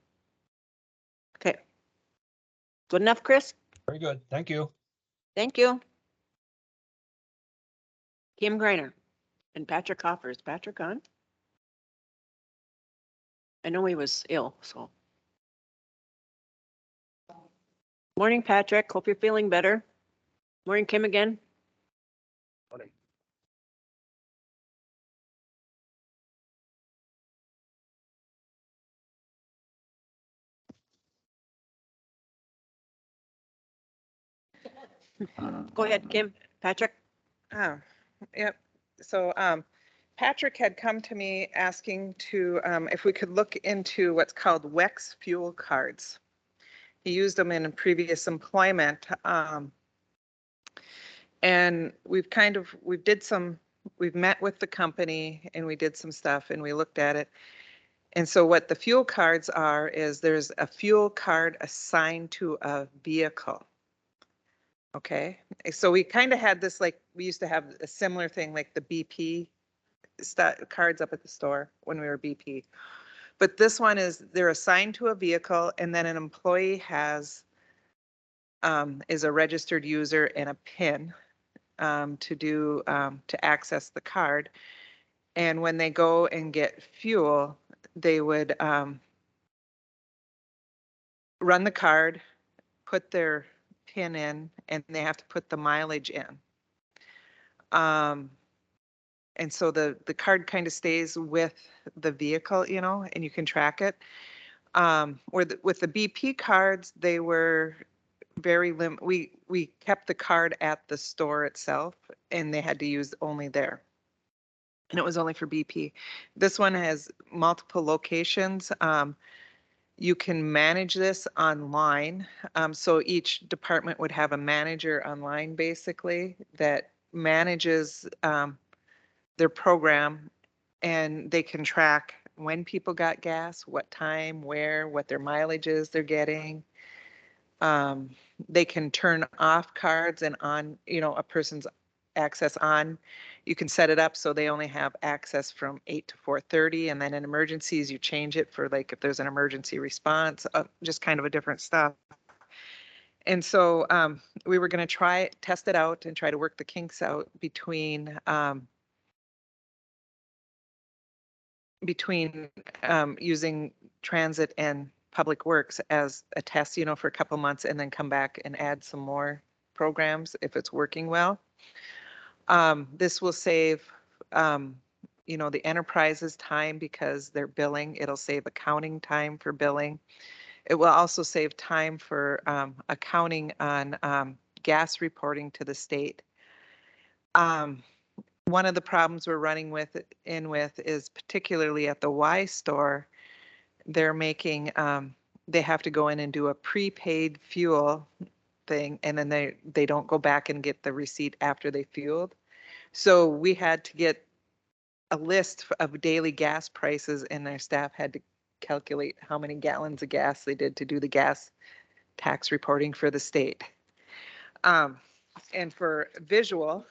Okay. Good enough, Chris? Very good. Thank you. Thank you. Kim Greiner and Patrick Hoffer. Is Patrick on? I know he was ill, so. Morning, Patrick. Hope you're feeling better. Morning, Kim again. Go ahead, Kim. Patrick? Oh, yep. So Patrick had come to me asking to, if we could look into what's called WEX fuel cards. He used them in previous employment. And we've met with the company and we did some stuff and we looked at it. And so what the fuel cards are is there's a fuel card assigned to a vehicle. Okay, so we kind of had this, like, we used to have a similar thing like the BP cards up at the store when we were BP. But this one is they're assigned to a vehicle and then an employee has is a registered user and a PIN to access the card. And when they go and get fuel, they would run the card, put their PIN in, and they have to put the mileage in. And so the card kind of stays with the vehicle, you know, and you can track it. With the BP cards, they were very we kept the card at the store itself and they had to use only there. And it was only for BP. This one has multiple locations. You can manage this online. So each department would have a manager online basically that manages their program, and they can track when people got gas, what time, where, what their mileage is they're getting. They can turn off cards and on, you know, a person's access on. You can set it up so they only have access from 8 to 4:30, and then in emergencies you change it for, like, if there's an emergency response, just kind of a different stuff. And so we were going to test it out and try to work the kinks out between using transit and public works as a test, you know, for a couple months and then come back and add some more programs if it's working well. This will save, you know, the enterprise's time because they're billing. It'll save accounting time for billing. It will also save time for accounting on gas reporting to the state. One of the problems we're running with is particularly at the Y store, they're making, they have to go in and do a prepaid fuel thing, and then they don't go back and get the receipt after they fueled. So we had to get a list of daily gas prices, and their staff had to calculate how many gallons of gas they did to do the gas tax reporting for the state. And for visual,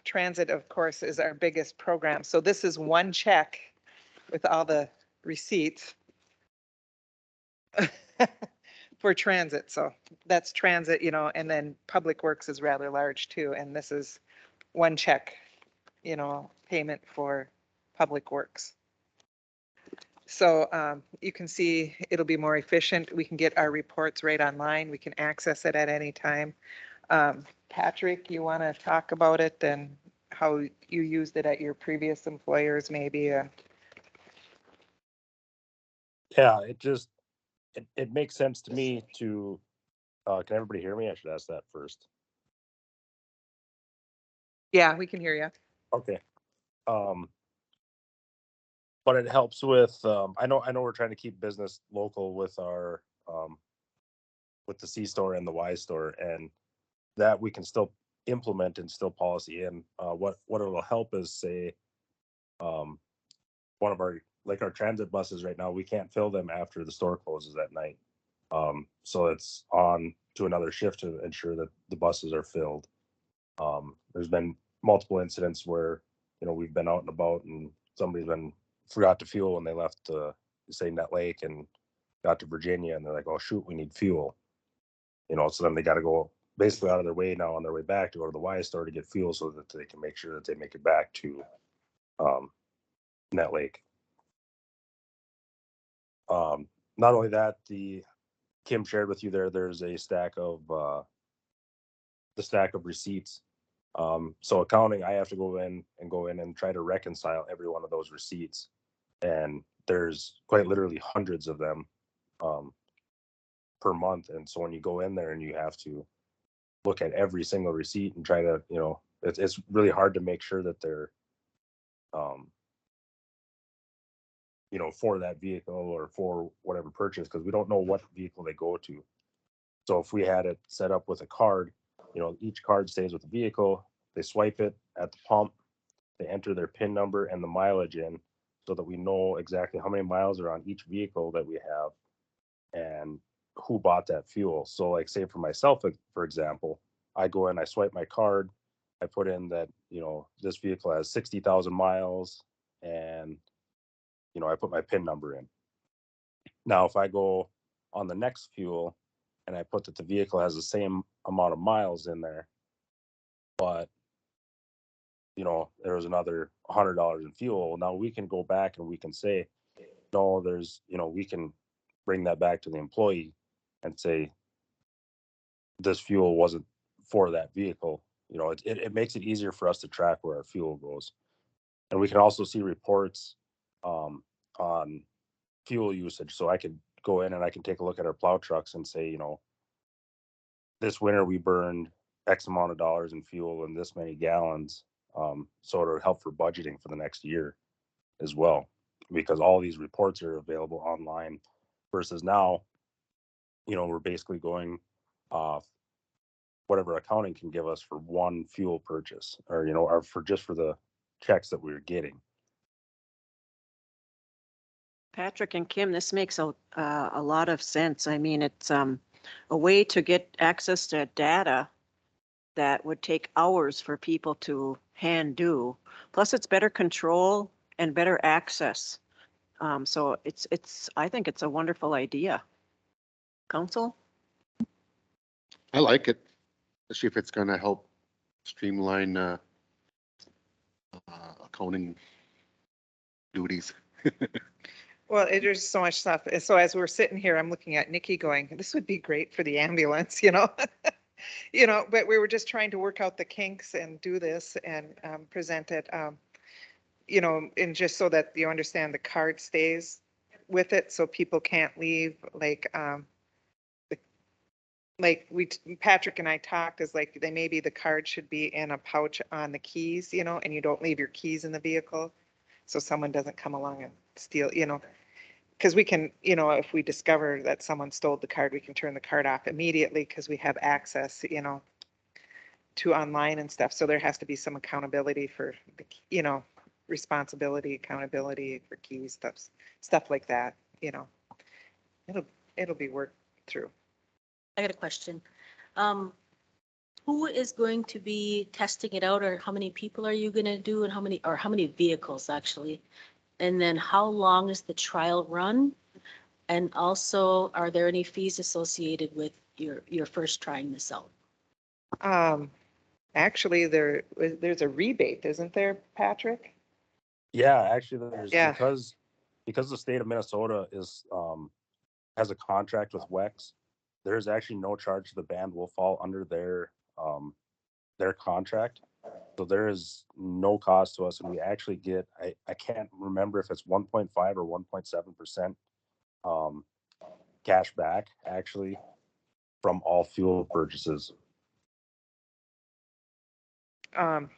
transit, of course, is our biggest program. So this is one check with all the receipts for transit. So that's transit, you know, and then public works is rather large too. And this is one check, you know, payment for public works. So you can see it'll be more efficient. We can get our reports right online. We can access it at any time. Patrick, you want to talk about it and how you used it at your previous employers maybe? Yeah, it makes sense to me to, can everybody hear me? I should ask that first. Yeah, we can hear you. Okay. But it helps with, I know we're trying to keep business local with our, with the C store and the Y store, and that we can still implement and still policy in. What it will help is, say, one of our, like our transit buses right now, we can't fill them after the store closes at night. So it's on to another shift to ensure that the buses are filled. There's been multiple incidents where, you know, we've been out and about and somebody's forgot to fuel when they left, say, Net Lake and got to Virginia, and they're like, oh shoot, we need fuel. You know, so then they got to go basically out of their way now on their way back to go to the Y store to get fuel so that they can make sure that they make it back to Net Lake. Not only that, Kim shared with you there's a stack of receipts. So accounting, I have to go in and try to reconcile every one of those receipts, and there's quite literally hundreds of them per month. And so when you go in there and you have to look at every single receipt and try to, you know, it's really hard to make sure that they're, you know, for that vehicle or for whatever purchase, because we don't know what vehicle they go to. So if we had it set up with a card, you know, each card stays with the vehicle, they swipe it at the pump, they enter their PIN number and the mileage in so that we know exactly how many miles are on each vehicle that we have and who bought that fuel. So like say for myself, for example, I go in, I swipe my card, I put in that, you know, this vehicle has 60,000 miles and, you know, I put my PIN number in. Now, if I go on the next fuel and I put that the vehicle has the same amount of miles in there, but you know, there was another $100 in fuel. Now we can go back and we can say, no, there's, you know, we can bring that back to the employee and say, this fuel wasn't for that vehicle. You know, it makes it easier for us to track where our fuel goes. And we can also see reports on fuel usage. So I could go in and I can take a look at our plow trucks and say, you know, this winter we burned X amount of dollars in fuel and this many gallons. So it'll help for budgeting for the next year as well, because all these reports are available online versus now, you know, we're basically going off whatever accounting can give us for one fuel purchase or, you know, or for just for the checks that we're getting. Patrick and Kim, this makes a lot of sense. I mean, it's a way to get access to data that would take hours for people to hand do. Plus, it's better control and better access. So I think it's a wonderful idea. Council? I like it, especially if it's going to help streamline accounting duties. Well, there's so much stuff. And so as we're sitting here, I'm looking at Nikki going, this would be great for the ambulance, you know? You know, but we were just trying to work out the kinks and do this and present it, you know, and just so that you understand the card stays with it so people can't leave. Like Patrick and I talked is like maybe the card should be in a pouch on the keys, you know, and you don't leave your keys in the vehicle. So someone doesn't come along and steal, you know, because we can, you know, if we discover that someone stole the card, we can turn the card off immediately because we have access, you know, to online and stuff. So there has to be some accountability for, you know, responsibility, accountability for keys, stuff like that, you know. It'll be worked through. I got a question. Who is going to be testing it out, or how many people are you going to do, and how many vehicles actually? And then how long is the trial run? And also, are there any fees associated with your first trying this out? Actually, there's a rebate, isn't there, Patrick? Yeah, actually there's, Yeah. because the state of Minnesota is, has a contract with WEX, there's actually no charge to the band will fall under their contract. So there is no cost to us, and we actually get, I can't remember if it's 1.5 or 1.7% cash back actually from all fuel purchases. And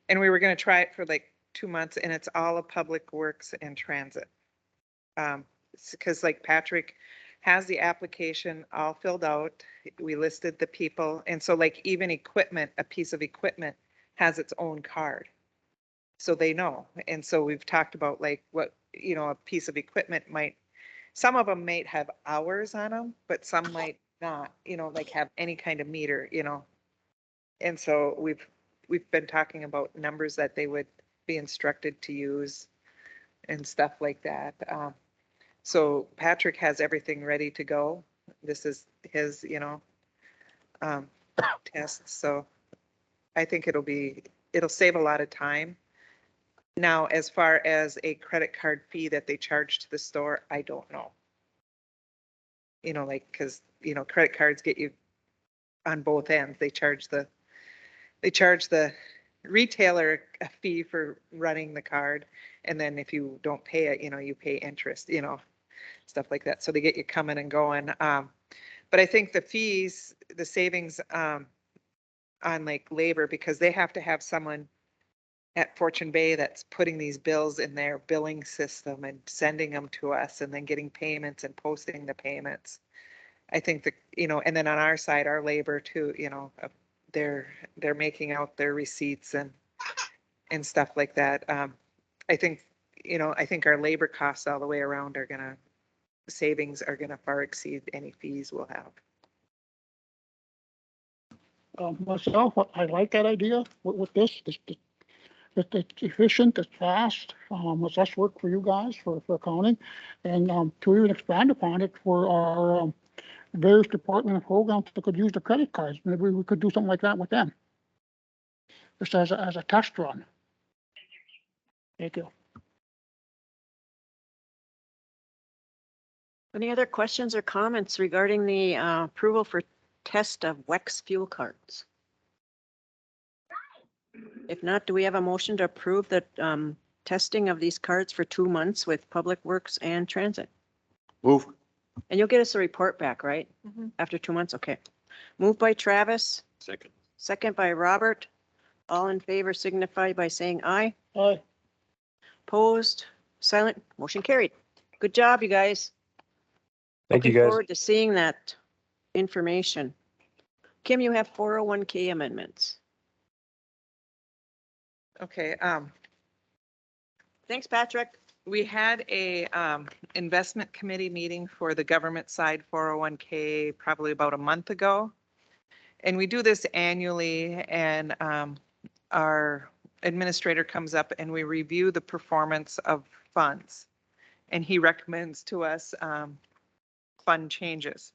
we were going to try it for like 2 months, and it's all of Public Works and Transit. Because like Patrick has the application all filled out. We listed the people. And so like even equipment, a piece of equipment has its own card. So they know. And so we've talked about like what, you know, a piece of equipment might, some of them might have hours on them, but some might not, you know, like have any kind of meter, you know. And so we've been talking about numbers that they would be instructed to use and stuff like that. So Patrick has everything ready to go. This is his, you know, test. So I think it'll save a lot of time. Now, as far as a credit card fee that they charge to the store, I don't know. You know, like, cause you know, credit cards get you on both ends. They charge the retailer a fee for running the card. And then if you don't pay it, you know, you pay interest, you know, stuff like that. So they get you coming and going. But I think the fees, the savings, on like labor because they have to have someone at Fortune Bay that's putting these bills in their billing system and sending them to us and then getting payments and posting the payments. I think that, you know, and then on our side, our labor too, you know, they're making out their receipts and stuff like that. I think, you know, I think our labor costs all the way around are gonna, savings are gonna far exceed any fees we'll have. Myself, I like that idea with this. It's efficient, it's fast, it's less work for you guys for accounting. And to even expand upon it for our various department and programs that could use the credit cards, maybe we could do something like that with them. Just as a test run. Thank you. Any other questions or comments regarding the approval for test of WEX fuel cards? If not, do we have a motion to approve the testing of these cards for 2 months with Public Works and Transit? Move. And you'll get us a report back, right? After 2 months? Okay. Moved by Travis, Second. second by Robert. All in favor signify by saying aye. Aye. Opposed, silent, motion carried. Good job, you guys. Thank you, Looking guys. forward to seeing that information. Kim, you have 401k amendments. Okay, Thanks, Patrick. we had a investment committee meeting for the government side 401k probably about a month ago. And we do this annually, and our administrator comes up and we review the performance of funds. And he recommends to us fund changes.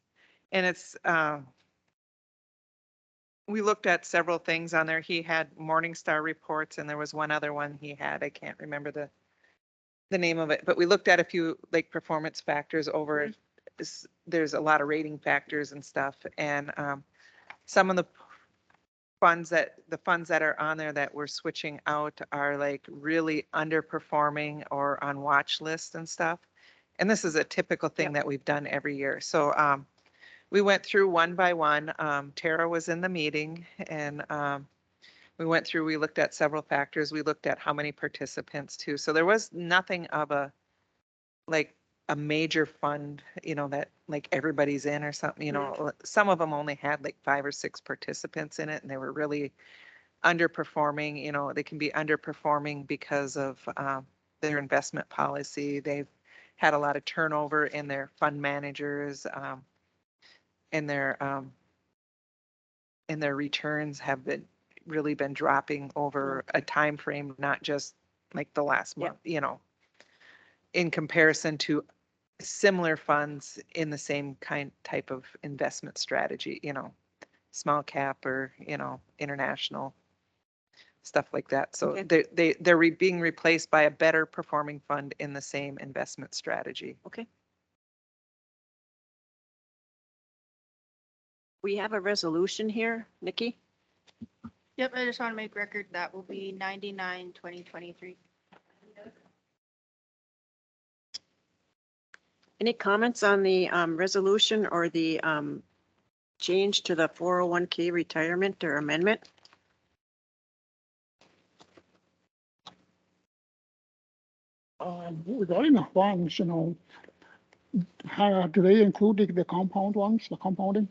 And it's, we looked at several things on there. He had Morningstar reports and there was one other one he had. I can't remember the name of it, but we looked at a few like performance factors over. There's a lot of rating factors and stuff. And some of the funds that are on there that we're switching out are like really underperforming or on watch lists and stuff. And this is a typical thing that we've done every year. So we went through one by one. Tara was in the meeting and we went through, we looked at several factors. We looked at how many participants too. So there was nothing of a, like a major fund, you know, that like everybody's in or something, you know, some of them only had like 5 or 6 participants in it and they were really underperforming. You know, they can be underperforming because of their investment policy. They've had a lot of turnover in their fund managers, and their returns have really been dropping over a time frame, not just like the last month, you know, in comparison to similar funds in the same type of investment strategy, you know, small cap or, you know, international stuff like that. So they're being replaced by a better performing fund in the same investment strategy. Okay. We have a resolution here, Nikki. Yep, I just want to make record that will be 99/2023. Any comments on the resolution or the change to the 401k retirement or amendment? Regarding the funds, you know, do they include the compound ones, the compounding?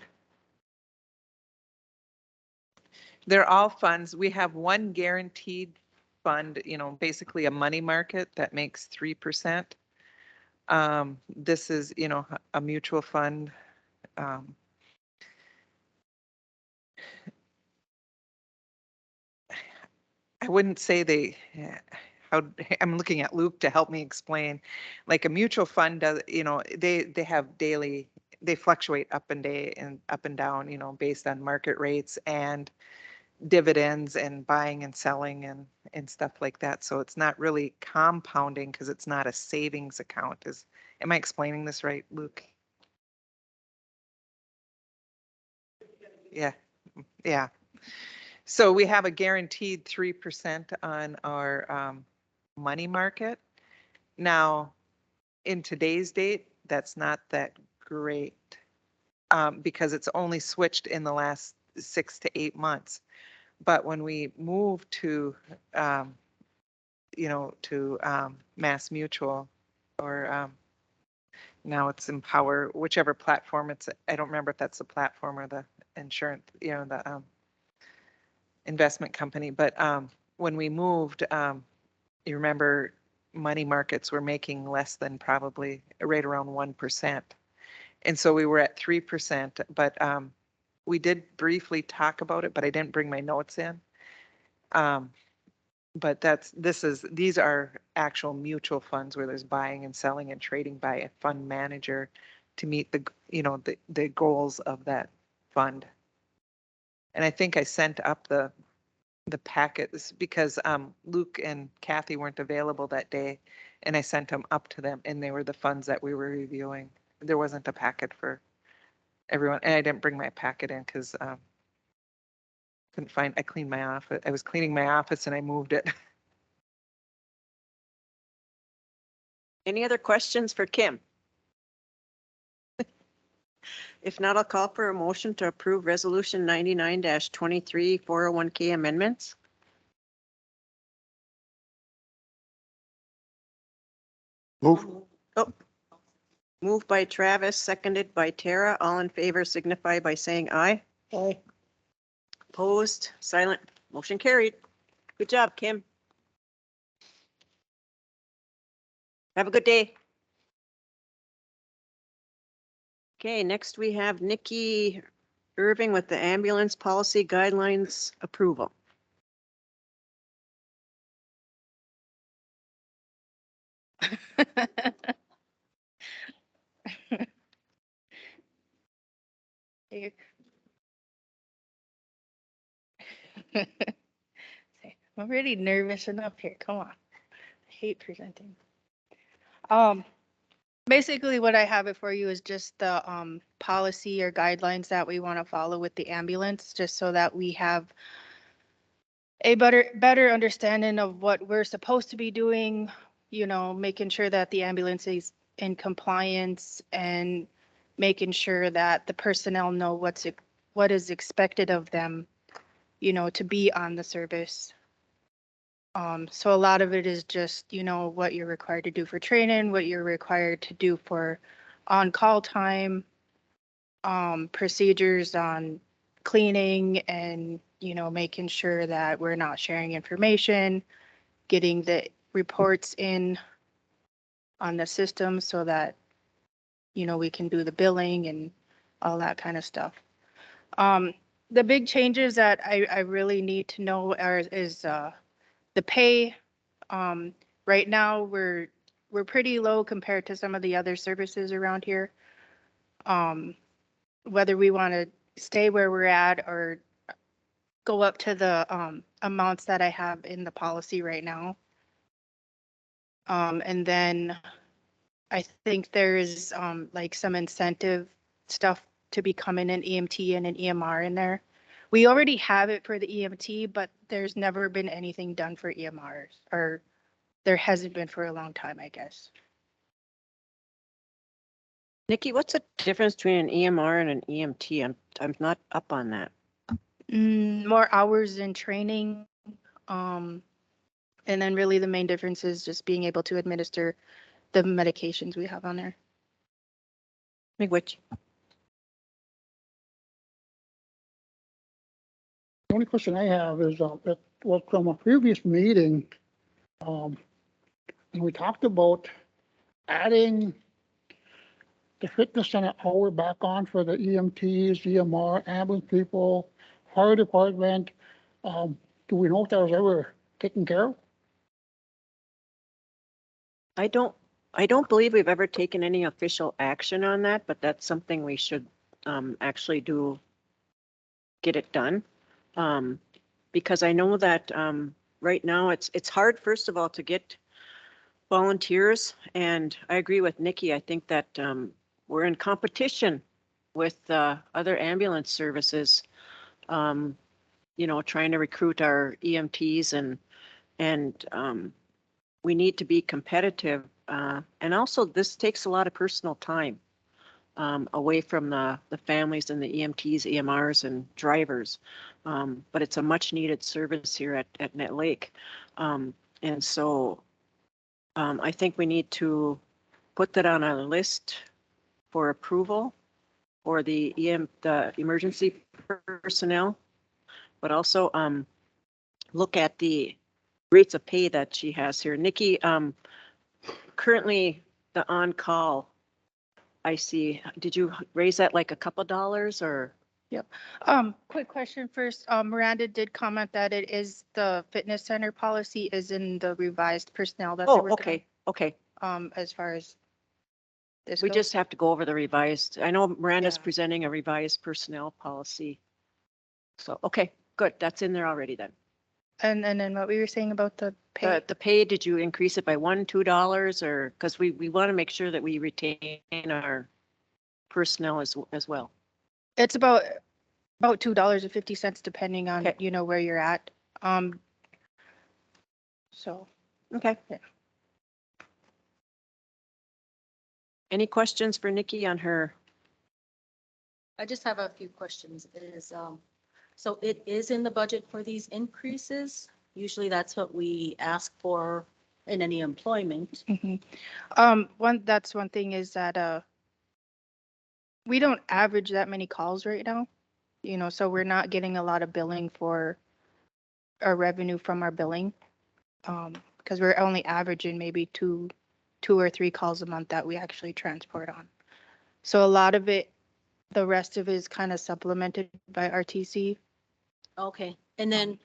They're all funds. We have one guaranteed fund, you know, basically a money market that makes 3%. This is, you know, a mutual fund. I wouldn't say I'm looking at Luke to help me explain. Like a mutual fund does, you know, they have daily, they fluctuate up and down, you know, based on market rates and dividends and buying and selling and stuff like that. So it's not really compounding because it's not a savings account. Am I explaining this right, Luke? Yeah, yeah. So we have a guaranteed 3% on our money market. Now, in today's date, that's not that great because it's only switched in the last 6 to 8 months. But when we moved to, Mass Mutual or now it's Empower, whichever platform it's, I don't remember if that's the platform or the insurance, the investment company. But when we moved, you remember money markets were making less than probably right around 1%. And so we were at 3%, but we did briefly talk about it, but I didn't bring my notes in. But these are actual mutual funds where there's buying and selling and trading by a fund manager to meet the goals of that fund. And I think I sent up the packets because Luke and Kathy weren't available that day, and I sent them up to them, and they were the funds that we were reviewing. There wasn't a packet for everyone, and I didn't bring my packet in because couldn't find. I cleaned my office. I was cleaning my office and I moved it. Any other questions for Kim? If not, I'll call for a motion to approve resolution 99-23 401k amendments. Move. Oh, moved by Travis, seconded by Tara. All in favor signify by saying aye. Aye. Opposed, silent, motion carried. Good job, Kim. Have a good day. Okay, next we have Nikki Irving with the ambulance policy guidelines approval. You- I'm already nervous enough here. Come on. I hate presenting. Basically what I have before you is just the policy or guidelines that we want to follow with the ambulance, just so that we have a better understanding of what we're supposed to be doing, making sure that the ambulance is in compliance and making sure that the personnel know what is expected of them, to be on the service. So a lot of it is just, what you're required to do for training, what you're required to do for on-call time, procedures on cleaning and, making sure that we're not sharing information, getting the reports in on the system so that, we can do the billing and all that kind of stuff. The big changes that I really need to know is the pay. Right now we're pretty low compared to some of the other services around here. Whether we want to stay where we're at or go up to the amounts that I have in the policy right now. And then I think there is like some incentive stuff to becoming an EMT and an EMR in there. We already have it for the EMT, but there's never been anything done for EMRs, or there hasn't been for a long time, I guess. Nikki, what's the difference between an EMR and an EMT? I'm not up on that. More hours in training. And then really the main difference is just being able to administer the medications we have on there. Miigwech. The only question I have is, it was from a previous meeting. And we talked about adding the fitness center hour back on for the EMTs, EMR, ambulance people, fire department. Do we know if that was ever taken care of? I don't believe we've ever taken any official action on that, but that's something we should actually get it done. Because I know that right now it's hard, first of all, to get volunteers. And I agree with Nikki. I think that we're in competition with other ambulance services, trying to recruit our EMTs and we need to be competitive. And also this takes a lot of personal time. away from the families and the EMTs, EMRs and drivers. But it's a much needed service here at Net Lake. And so I think we need to put that on a list for approval for the emergency personnel, but also look at the rates of pay that she has here. Nikki, currently the on-call, I see, did you raise that like a couple dollars or? Yep. Quick question first. Miranda did comment that it is the fitness center policy is in the revised personnel that they're Oh, working okay, okay. on. As far as this We goes. just have to go over the revised. I know Miranda's Yeah. presenting a revised personnel policy. So, okay, good. That's in there already then. And then what we were saying about the pay. The pay, did you increase it by $1, $2 or, because we want to make sure that we retain our personnel as well. It's about $2.50 depending on, Okay. you know, where you're at. So. Okay. Yeah. Any questions for Nikki on her? I just have a few questions. It is, so it is in the budget for these increases. Usually that's what we ask for in any employment. That's one thing is that, we don't average that many calls right now, you know, so we're not getting a lot of billing for our revenue from our billing. Because we're only averaging maybe two or three calls a month that we actually transport on. So a lot of it, the rest of it is kind of supplemented by RTC. Okay, and then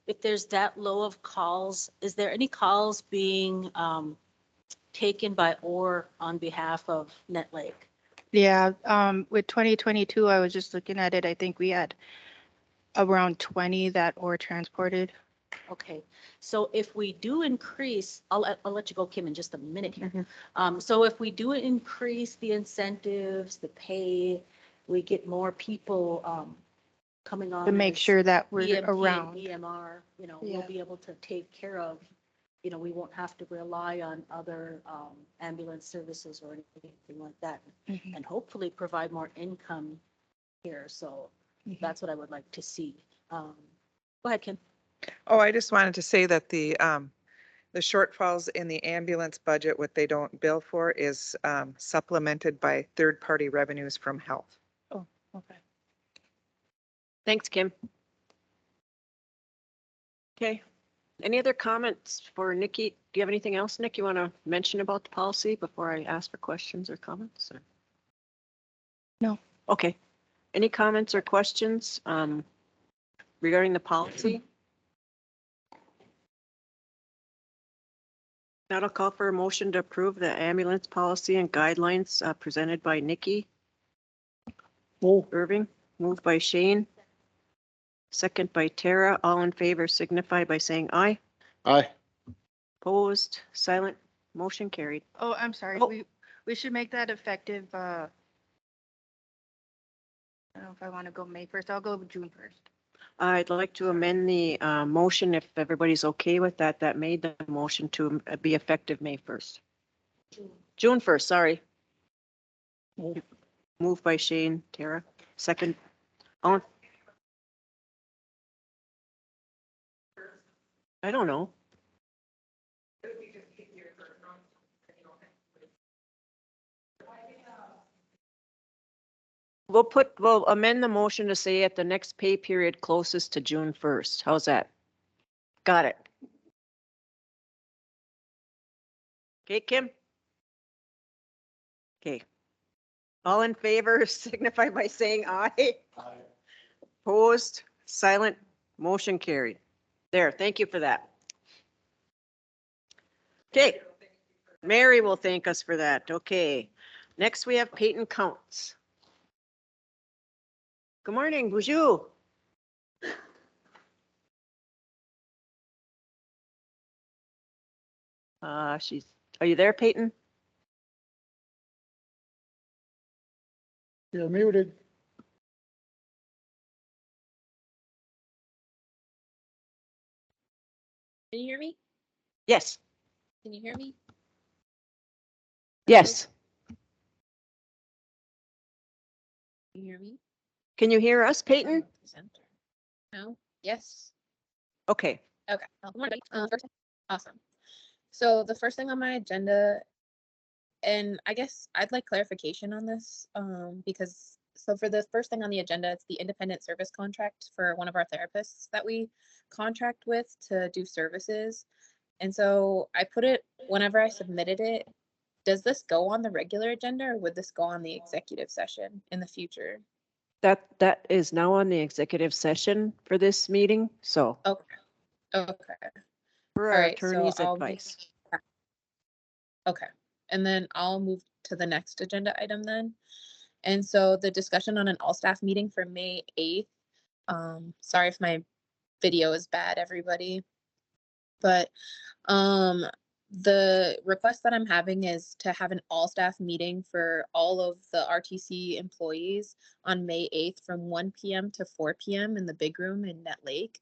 if there's that low of calls, is there any calls being taken by or on behalf of Net Lake? Yeah, with 2022, I was just looking at it. I think we had around 20 that were transported. Okay, so if we do increase, I'll let you go, Kim, in just a minute here. So if we do increase the incentives, the pay, we get more people coming on. To make as sure that we're EMT and around. EMR, you know, Yeah. we'll be able to take care of, you know, we won't have to rely on other ambulance services or anything like that. Mhm. And hopefully provide more income here. So that's what I would like to see. Go ahead, Kim. Oh, I just wanted to say that the shortfalls in the ambulance budget, what they don't bill for is supplemented by third-party revenues from health. Oh, okay. Thanks, Kim. Okay. Any other comments for Nikki? Do you have anything else, Nick, you want to mention about the policy before I ask for questions or comments? Or? No. Okay. Any comments or questions regarding the policy? That'll call for a motion to approve the ambulance policy and guidelines presented by Nikki Irving, moved by Shane. Second by Tara. All in favor signify by saying aye. Aye. Opposed, silent, motion carried. Oh, I'm sorry. Oh. We should make that effective. I don't know if I want to go May 1st. I'll go June 1st. I'd like to amend the motion if everybody's okay with that. That made the motion to be effective May 1st. June 1st, sorry. Moved by Shane, Tara. Second. On. I don't know. We'll amend the motion to say at the next pay period closest to June 1st. How's that? Got it. Okay, Kim? Okay. All in favor signify by saying aye. Aye. Opposed, silent, motion carried. There, thank you for that. Okay. Mary will thank us for that. Okay. Next we have Peyton Counts. Good morning, bonjour. Are you there, Peyton? You're muted. Can you hear me? Yes. Can you hear me? Yes. Can you hear me? Can you hear us, Peyton? No? Yes. Okay. Okay. Awesome. So the first thing on my agenda, and I guess I'd like clarification on this, because so for the first thing on the agenda, it's the independent service contract for one of our therapists that we contract with to do services. And so I put it, whenever I submitted it, does this go on the regular agenda or would this go on the executive session in the future? That is now on the executive session for this meeting, so Okay. Okay. for All our right, so attorney's I'll advice. Okay, and then I'll move to the next agenda item then. And so the discussion on an all-staff meeting for May 8th. Sorry if my video is bad, everybody. But the request that I'm having is to have an all-staff meeting for all of the RTC employees on May 8th from 1 p.m. to 4 p.m. in the big room in Net Lake.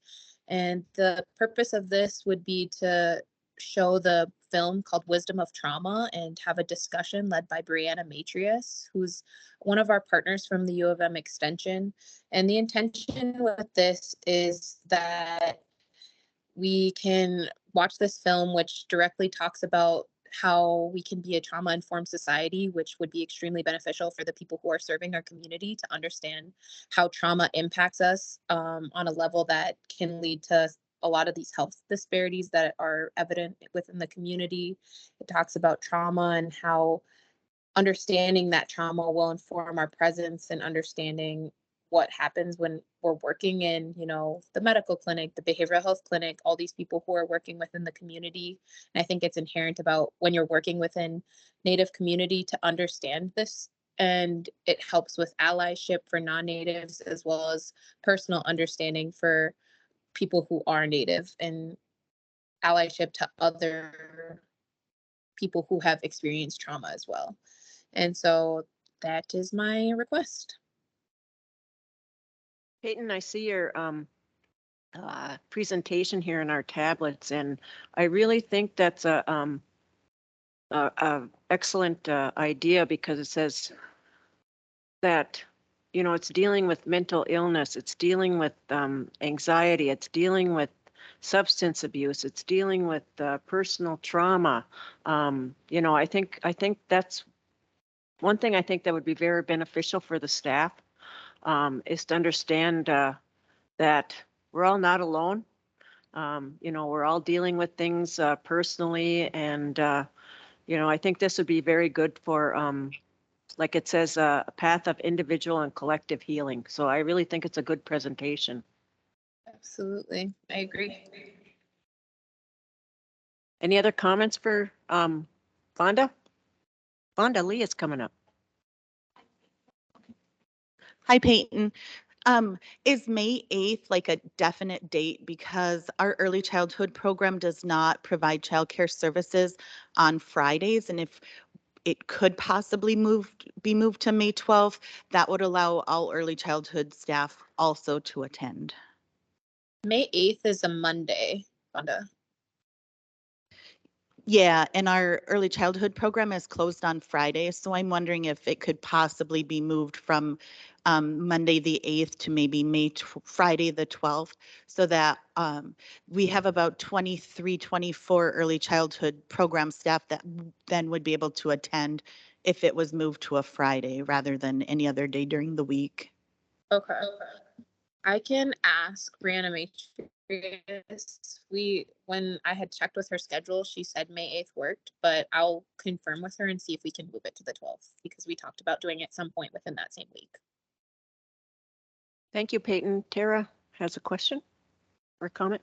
And the purpose of this would be to show the film called Wisdom of Trauma and have a discussion led by Brianna Matrius, who's one of our partners from the U of M Extension. And the intention with this is that we can watch this film, which directly talks about how we can be a trauma-informed society, which would be extremely beneficial for the people who are serving our community to understand how trauma impacts us on a level that can lead to a lot of these health disparities that are evident within the community. It talks about trauma and how understanding that trauma will inform our presence and understanding what happens when we're working in, the medical clinic, the behavioral health clinic, all these people who are working within the community. And I think it's inherent about when you're working within Native community to understand this. And it helps with allyship for non-natives as well as personal understanding for people who are Native and allyship to other people who have experienced trauma as well. And so that is my request. Peyton, I see your presentation here in our tablets, and I really think that's a excellent idea because it says that, it's dealing with mental illness, it's dealing with anxiety, it's dealing with substance abuse, it's dealing with personal trauma. I think that's one thing I think that would be very beneficial for the staff is to understand that we're all not alone. We're all dealing with things personally, and I think this would be very good for, like it says, a path of individual and collective healing. So I really think it's a good presentation. Absolutely, I agree. Any other comments for Vonda? Vonda Lee is coming up. Hi, Peyton. Is May 8th like a definite date? Because our early childhood program does not provide childcare services on Fridays. And if it could possibly be moved to May 12th, that would allow all early childhood staff also to attend. May 8th is a Monday, Vonda. Yeah, and our early childhood program is closed on Friday, so I'm wondering if it could possibly be moved from Monday the 8th to maybe Friday the 12th, so that we have about 23, 24 early childhood program staff that then would be able to attend if it was moved to a Friday rather than any other day during the week. Okay. I can ask Brianna Matrius. When I had checked with her schedule, she said May 8th worked, but I'll confirm with her and see if we can move it to the 12th because we talked about doing it at some point within that same week. Thank you, Peyton. Tara has a question or comment.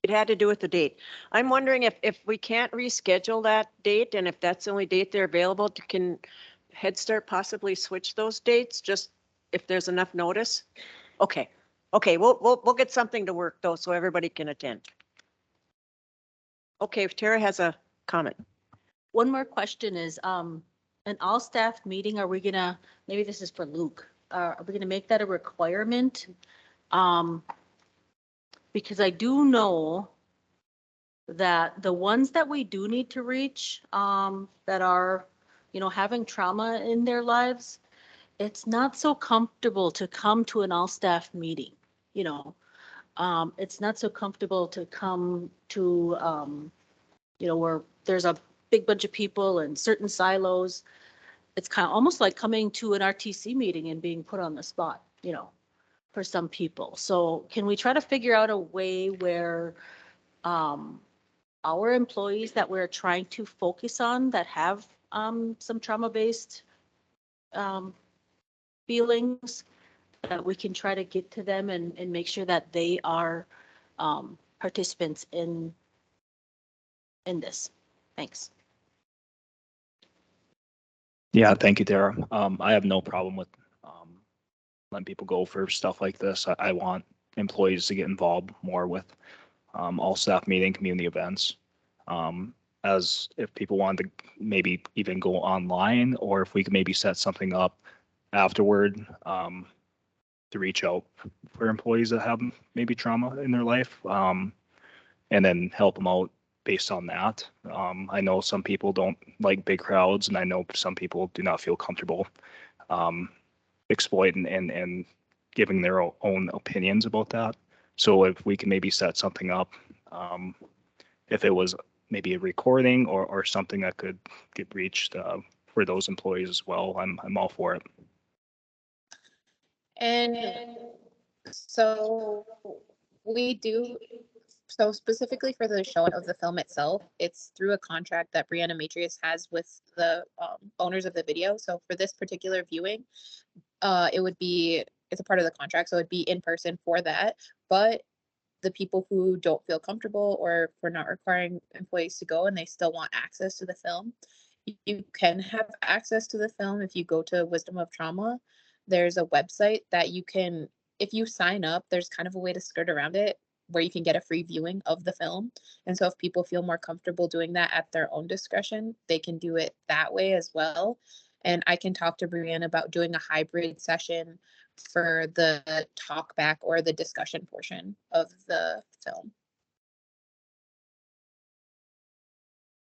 It had to do with the date. I'm wondering if we can't reschedule that date, and if that's the only date they're available, can Head Start possibly switch those dates just if there's enough notice? Okay, we'll get something to work though, so everybody can attend. Okay, if Tara has a comment. One more question is, an all staff meeting, are we gonna, maybe this is for Luke, are we gonna make that a requirement? Because I do know that the ones that we do need to reach, that are, having trauma in their lives, it's not so comfortable to come to an all-staff meeting, you know. It's not so comfortable to come to, where there's a big bunch of people and certain silos. It's kind of almost like coming to an RTC meeting and being put on the spot, for some people. So can we try to figure out a way where our employees that we're trying to focus on that have some trauma-based feelings, that we can try to get to them and make sure that they are participants in this. Thanks. Yeah, thank you, Tara. I have no problem with letting people go for stuff like this. I want employees to get involved more with all staff meeting, community events. As if people wanted to maybe even go online, or if we could maybe set something up afterward to reach out for employees that have maybe trauma in their life, and then help them out based on that. I know some people don't like big crowds, and I know some people do not feel comfortable exploiting and giving their own opinions about that. So if we can maybe set something up, if it was maybe a recording or something that could get reached for those employees as well, I'm all for it. And so we do, so specifically for the showing of the film itself, it's through a contract that Brianna Matrius has with the owners of the video. So for this particular viewing, it's a part of the contract, so it'd be in person for that. But the people who don't feel comfortable, or if we're not requiring employees to go and they still want access to the film, you can have access to the film if you go to Wisdom of Trauma. There's a website that you can, if you sign up, there's kind of a way to skirt around it where you can get a free viewing of the film. And so if people feel more comfortable doing that at their own discretion, they can do it that way as well. And I can talk to Brianna about doing a hybrid session for the talk back or the discussion portion of the film.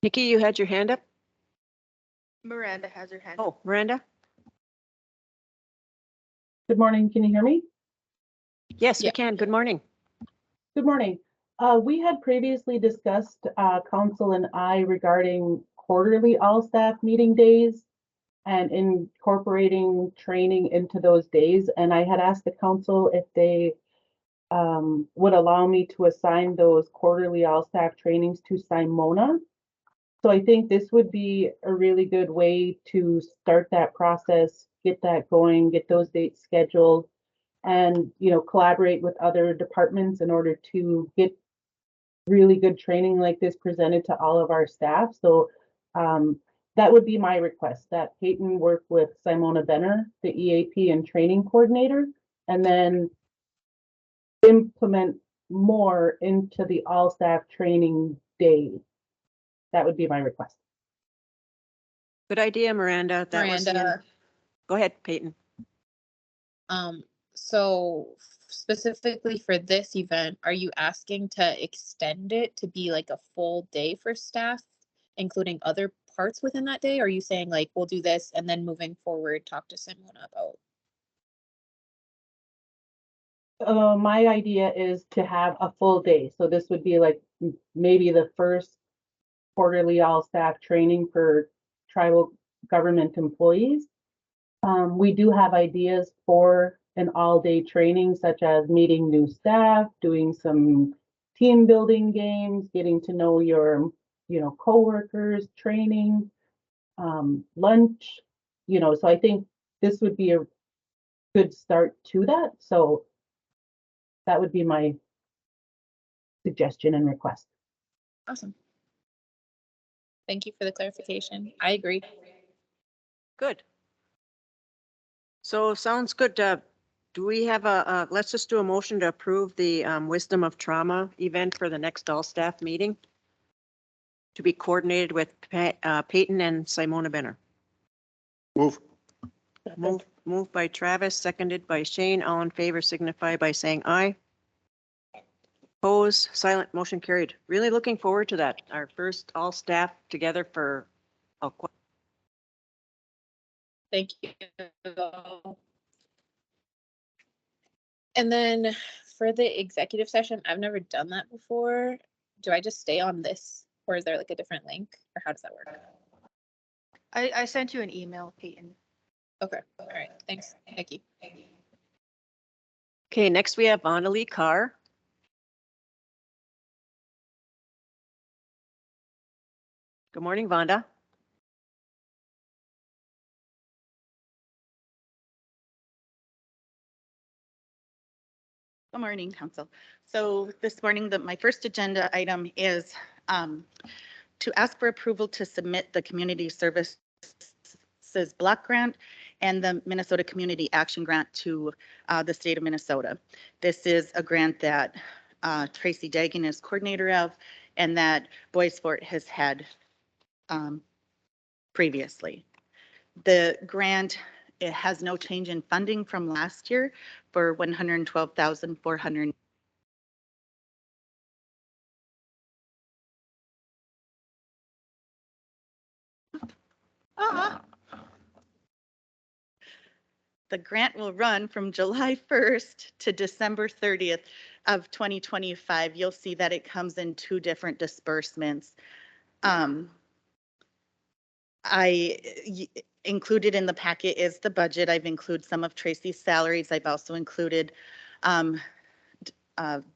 Nikki, you had your hand up? Miranda has her hand. Oh, Miranda? Good morning. Can you hear me? Yes, we can. Good morning. Good morning. We had previously discussed, council and I, regarding quarterly all-staff meeting days and incorporating training into those days. And I had asked the council if they would allow me to assign those quarterly all-staff trainings to Simona. So I think this would be a really good way to start that process, get that going, get those dates scheduled, and collaborate with other departments in order to get really good training like this presented to all of our staff. So that would be my request, that Peyton work with Simona Benner, the EAP and training coordinator, and then implement more into the all staff training day. That would be my request. Good idea, Miranda. That was Miranda. Go ahead, Peyton. So specifically for this event, are you asking to extend it to be like a full day for staff, including other parts within that day? Or are you saying like, we'll do this and then moving forward, talk to Simona about? My idea is to have a full day. So this would be like maybe the first quarterly all staff training for tribal government employees. We do have ideas for an all-day training, such as meeting new staff, doing some team building games, getting to know your, coworkers, training, lunch, so I think this would be a good start to that. So that would be my suggestion and request. Awesome. Thank you for the clarification. I agree. Good. So sounds good. Do we have let's just do a motion to approve the Wisdom of Trauma event for the next all staff meeting to be coordinated with Peyton and Simona Benner. Moved by Travis, seconded by Shane. All in favor signify by saying aye. Opposed, silent, motion carried. Really looking forward to that. Our first all staff together for, oh, Thank you. And then for the executive session, I've never done that before. Do I just stay on this or is there like a different link or how does that work? I sent you an email, Peyton. Okay, all right, thanks, Nikki. okay, next we have Annalee Carr. Good morning, Vonda. Good morning, Council. So this morning, my first agenda item is to ask for approval to submit the Community Services Block Grant and the Minnesota Community Action Grant to the state of Minnesota. This is a grant that Tracy Dagan is coordinator of and that Boys Fort has had previously. The grant, it has no change in funding from last year for $112,400. The grant will run from July 1st to December 30th of 2025. You'll see that it comes in two different disbursements. Included in the packet is the budget. I've included some of Tracy's salaries. I've also included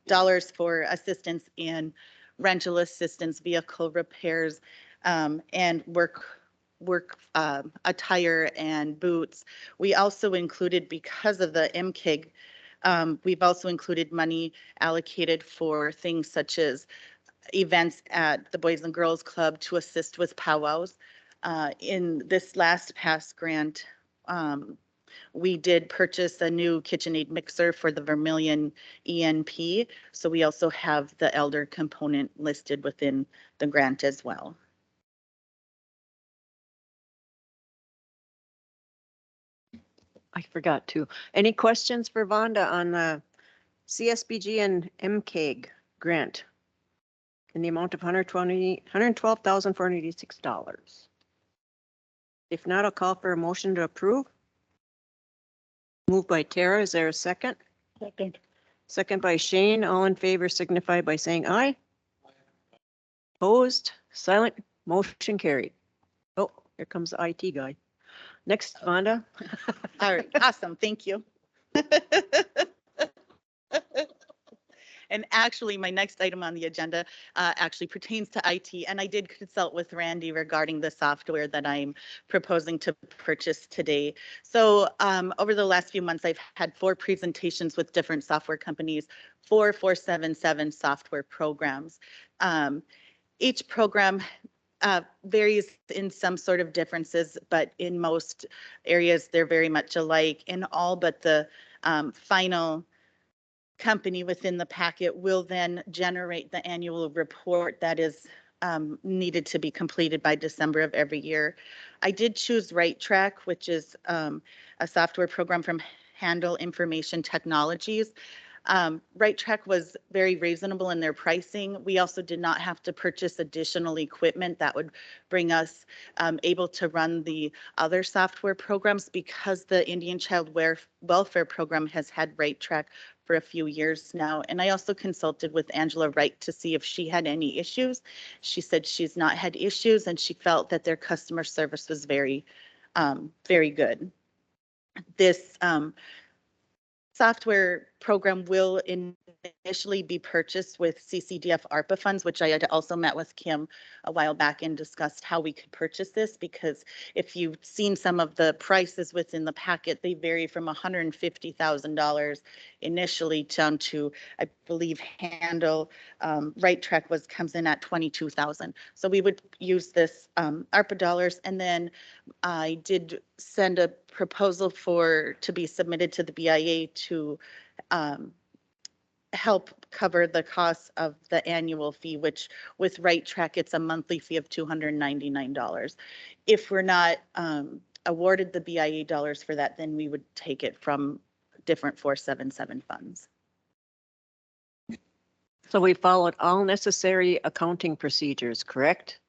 dollars for assistance in rental assistance, vehicle repairs, and work attire and boots. We also included, because of the MKIG, we've also included money allocated for things such as events at the Boys and Girls Club to assist with powwows. In this last past grant, we did purchase a new KitchenAid mixer for the Vermilion ENP. So we also have the elder component listed within the grant as well. I forgot to. Any questions for Vonda on the CSBG and MKG grant in the amount of $112,486? If not, I'll call for a motion to approve. Moved by Tara. Is there a second? Second. Second by Shane. All in favor signify by saying aye. Opposed, silent, motion carried. Oh, here comes the IT guy. Next, Vonda. All right, awesome, thank you. And actually, my next item on the agenda actually pertains to IT, and I did consult with Randy regarding the software that I'm proposing to purchase today. So over the last few months, I've had 4 presentations with different software companies, 477 software programs. Each program varies in some sort of differences, but in most areas, they're very much alike. In all but the final company within the packet will then generate the annual report that is needed to be completed by December of every year. I did choose RightTrack, which is a software program from Handle Information Technologies. RightTrack was very reasonable in their pricing. We also did not have to purchase additional equipment that would bring us able to run the other software programs because the Indian Child Welfare Program has had RightTrack for a few years now. And I also consulted with Angela Wright to see if she had any issues. She said she's not had issues and she felt that their customer service was very, very good. This software program will initially be purchased with CCDF ARPA funds, which I had also met with Kim a while back and discussed how we could purchase this, because if you've seen some of the prices within the packet, they vary from $150,000 initially down to, I believe, Handle RightTrack comes in at $22,000. So we would use this ARPA dollars, and then I did send a proposal to be submitted to the BIA to help cover the cost of the annual fee, which with RightTrack, it's a monthly fee of $299. If we're not awarded the BIA dollars for that, then we would take it from different 477 funds. So we followed all necessary accounting procedures, correct?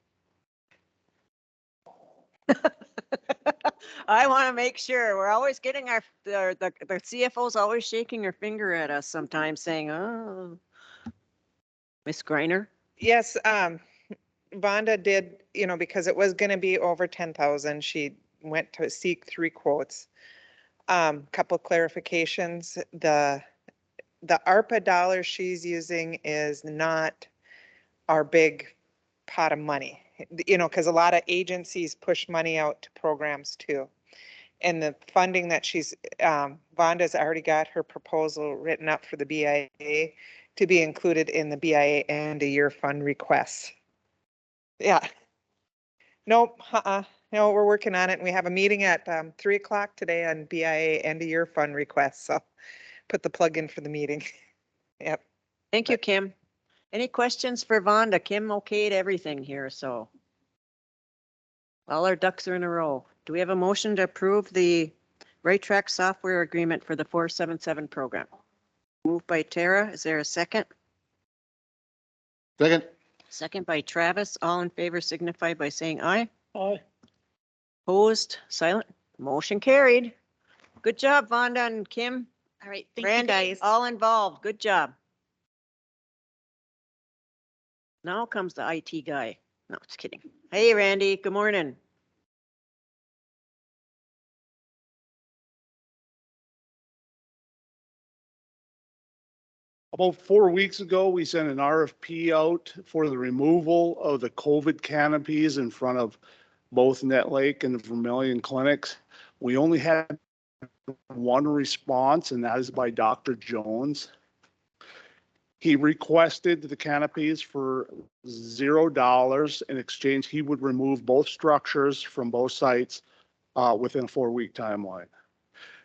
I want to make sure. We're always getting the CFO's always shaking her finger at us sometimes saying, oh. Miss Griner? Yes, Vonda did, because it was gonna be over 10,000, she went to seek 3 quotes. Couple clarifications, the ARPA dollars she's using is not our big pot of money, because a lot of agencies push money out to programs too. And the funding that Vonda's already got her proposal written up for the BIA to be included in the BIA end of year fund requests. Yeah. Nope, no, we're working on it. And we have a meeting at 3:00 today on BIA end of year fund requests. So put the plug in for the meeting. Yep. Thank you, Kim. Any questions for Vonda? Kim okayed everything here, so. All our ducks are in a row. Do we have a motion to approve the Right Track software agreement for the 477 program? Moved by Tara. Is there a second? Second. Second by Travis. All in favor signify by saying aye. Aye. Opposed, silent, motion carried. Good job, Vonda and Kim. All right, thank Randy, you guys. all involved. Good job. Now comes the IT guy. No, just kidding. Hey, Randy, good morning. About 4 weeks ago, we sent an RFP out for the removal of the COVID canopies in front of both Net Lake and the Vermilion clinics. We only had one response, and that is by Dr. Jones. He requested the canopies for $0. In exchange, he would remove both structures from both sites within a 4-week timeline.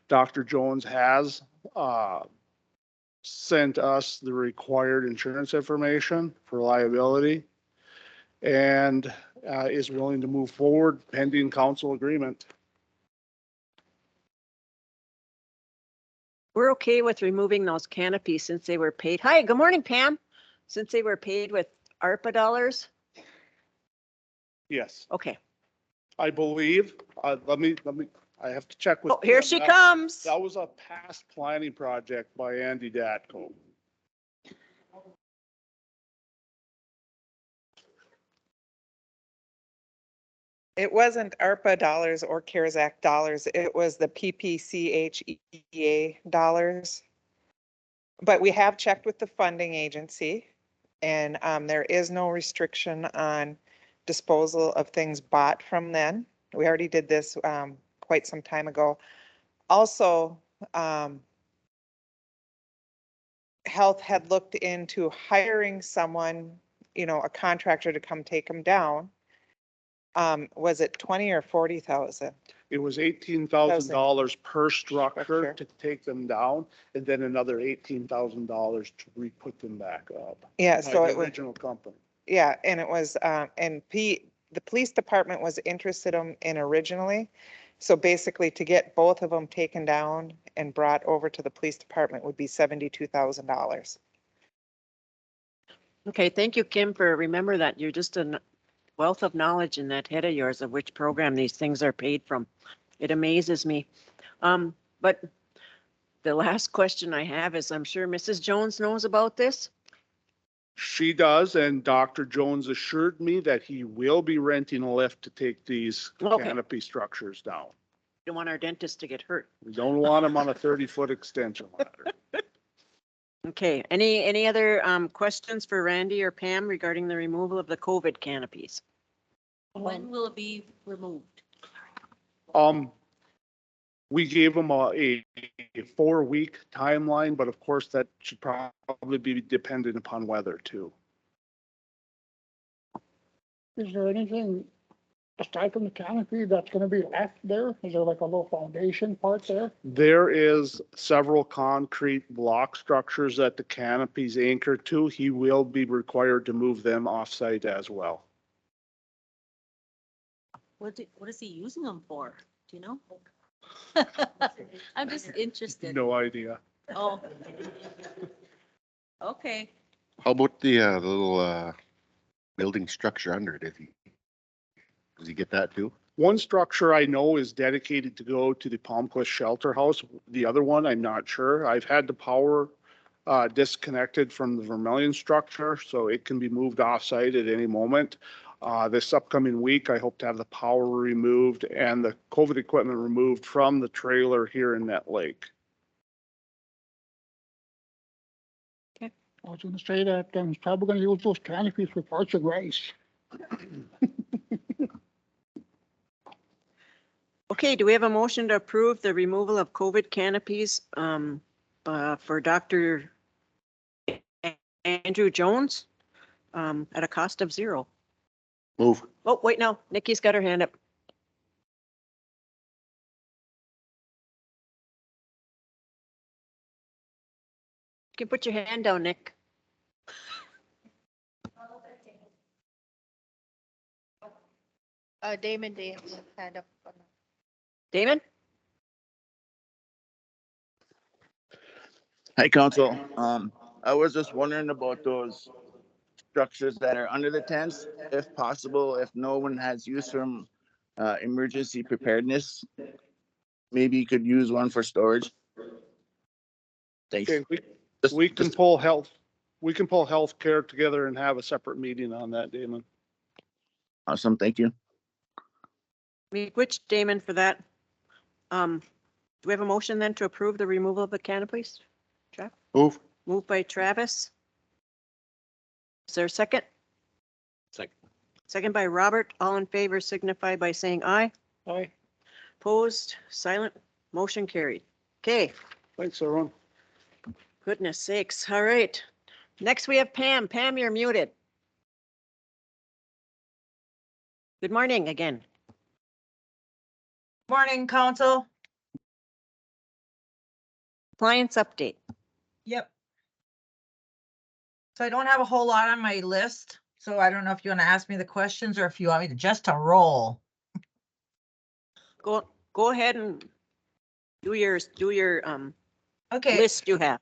Dr. Jones has sent us the required insurance information for liability and is willing to move forward pending council agreement. We're okay with removing those canopies since they were paid. Hi, good morning, Pam. Since they were paid with ARPA dollars? Yes, Okay. I believe, I have to check with. Oh, here Pam. she comes. That was a past planning project by Andy Datko. It wasn't ARPA dollars or CARES Act dollars. It was the PPCHEA dollars. But we have checked with the funding agency and there is no restriction on disposal of things bought from them. We already did this quite some time ago. Also, Health had looked into hiring someone, a contractor to come take them down. Was it 20 or 40,000? It was $18,000 per structure to take them down, and then another $18,000 to re-put them back up. Yeah, By so the it was, original company. yeah, and it was, the police department was interested in originally. So basically to get both of them taken down and brought over to the police department would be $72,000. Okay, thank you, Kim, for remember that. You're just a wealth of knowledge in that head of yours of which program these things are paid from. It amazes me. But the last question I have is, I'm sure Mrs. Jones knows about this. She does, and Dr. Jones assured me that he will be renting a lift to take these canopy structures down. We don't want our dentist to get hurt. We don't want him on a 30-foot extension ladder. Okay, any other questions for Randy or Pam regarding the removal of the COVID canopies? When will it be removed? We gave them a 4-week timeline, but of course that should probably be dependent upon weather too. Is there anything aside from the canopy that's gonna be left there? Is there like a little foundation part there? There is several concrete block structures that the canopies anchor to. He will be required to move them off-site as well. What is he using them for? Do you know? I'm just interested. No idea. Oh. Okay. How about the little building structure under it? Does he get that too? One structure I know is dedicated to go to the Palmquist Shelter House. The other one, I'm not sure. I've had the power disconnected from the Vermilion structure, so it can be moved off-site at any moment. This upcoming week, I hope to have the power removed and the COVID equipment removed from the trailer here in Net Lake. I was gonna say that he's probably gonna use those canopies for parts and rice. Okay, do we have a motion to approve the removal of COVID canopies for Dr. Andrew Jones at a cost of $0? Move. Oh, wait, no, Nikki's got her hand up. You can put your hand down, Nick. Damon hand up. Damon? Hi, Council. I was just wondering about those structures that are under the tents, if possible, if no one has use from emergency preparedness, maybe you could use one for storage. Thanks. Okay, we can pull healthcare together and have a separate meeting on that, Damon. Awesome, thank you. Which Damon for that? Do we have a motion then to approve the removal of the canopies? Jeff? Move. Moved by Travis. Is there a second? Second. Second by Robert. All in favor signify by saying aye. Aye. Opposed, silent, motion carried. Okay. Thanks, everyone. Goodness sakes. All right. Next we have Pam. Pam, you're muted. Good morning again. Morning, Council. Clients update. Yep. So I don't have a whole lot on my list, so I don't know if you want to ask me the questions or if you want me to just to roll. Go ahead and do your okay list you have.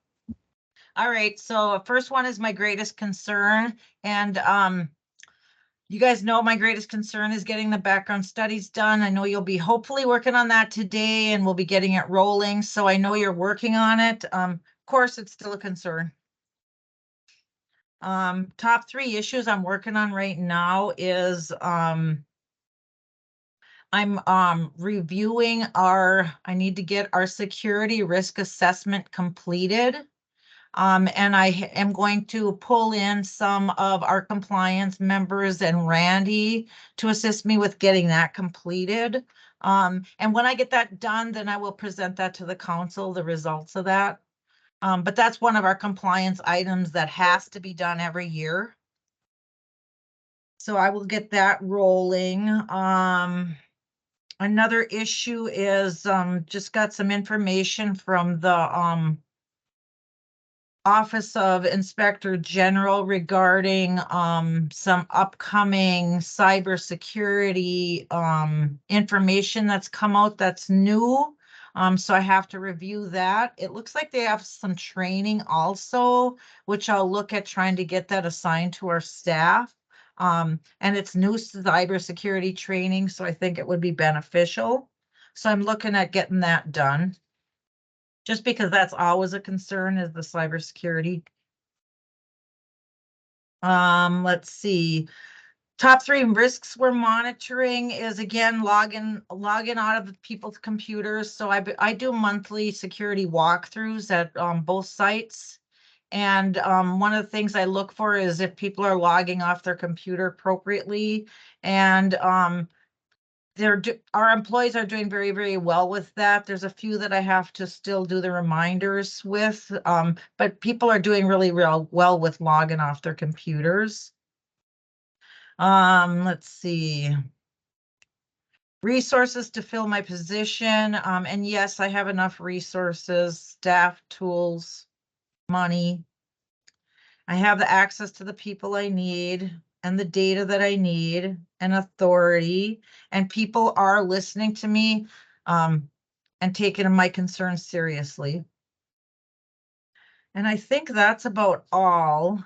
All right, so first one is my greatest concern, and you guys know my greatest concern is getting the background studies done. I know you'll be hopefully working on that today, and we'll be getting it rolling, so I know you're working on it. Of course, it's still a concern. Top 3 issues I'm working on right now is I'm reviewing I need to get our security risk assessment completed. And I am going to pull in some of our compliance members and Randy to assist me with getting that completed. And when I get that done, then I will present that to the council, the results of that. But that's one of our compliance items that has to be done every year. So I will get that rolling. Another issue is just got some information from the Office of Inspector General regarding some upcoming cybersecurity information that's come out that's new. So I have to review that. It looks like they have some training also, which I'll look at trying to get that assigned to our staff. And it's new cybersecurity training, so I think it would be beneficial. So I'm looking at getting that done. Just because that's always a concern is the cybersecurity. Let's see. Top 3 risks we're monitoring is, again, logging out of people's computers. So I do monthly security walkthroughs at both sites. And one of the things I look for is if people are logging off their computer appropriately. And our employees are doing very, very well with that. There's a few that I have to still do the reminders with, but people are doing really real well with logging off their computers. Let's see. Resources to fill my position. And yes, I have enough resources, staff, tools, money. I have the access to the people I need and the data that I need and authority, and people are listening to me and taking my concerns seriously. And I think that's about all.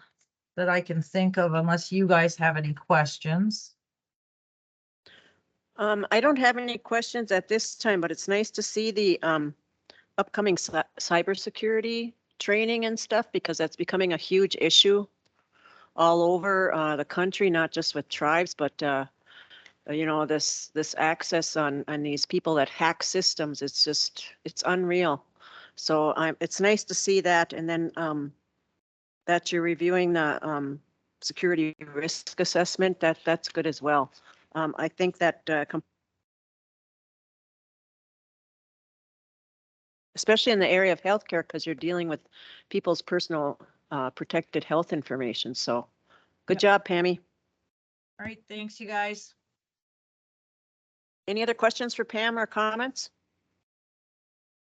that I can think of unless you guys have any questions. I don't have any questions at this time, but it's nice to see the upcoming cybersecurity training and stuff, because that's becoming a huge issue all over the country, not just with tribes, but you know, this access on these people that hack systems. It's unreal. So it's nice to see that, and then that you're reviewing the security risk assessment. That's good as well. I think that especially in the area of healthcare, because you're dealing with people's personal protected health information. So good job, Pammy. All right, thanks, you guys. Any other questions for Pam or comments?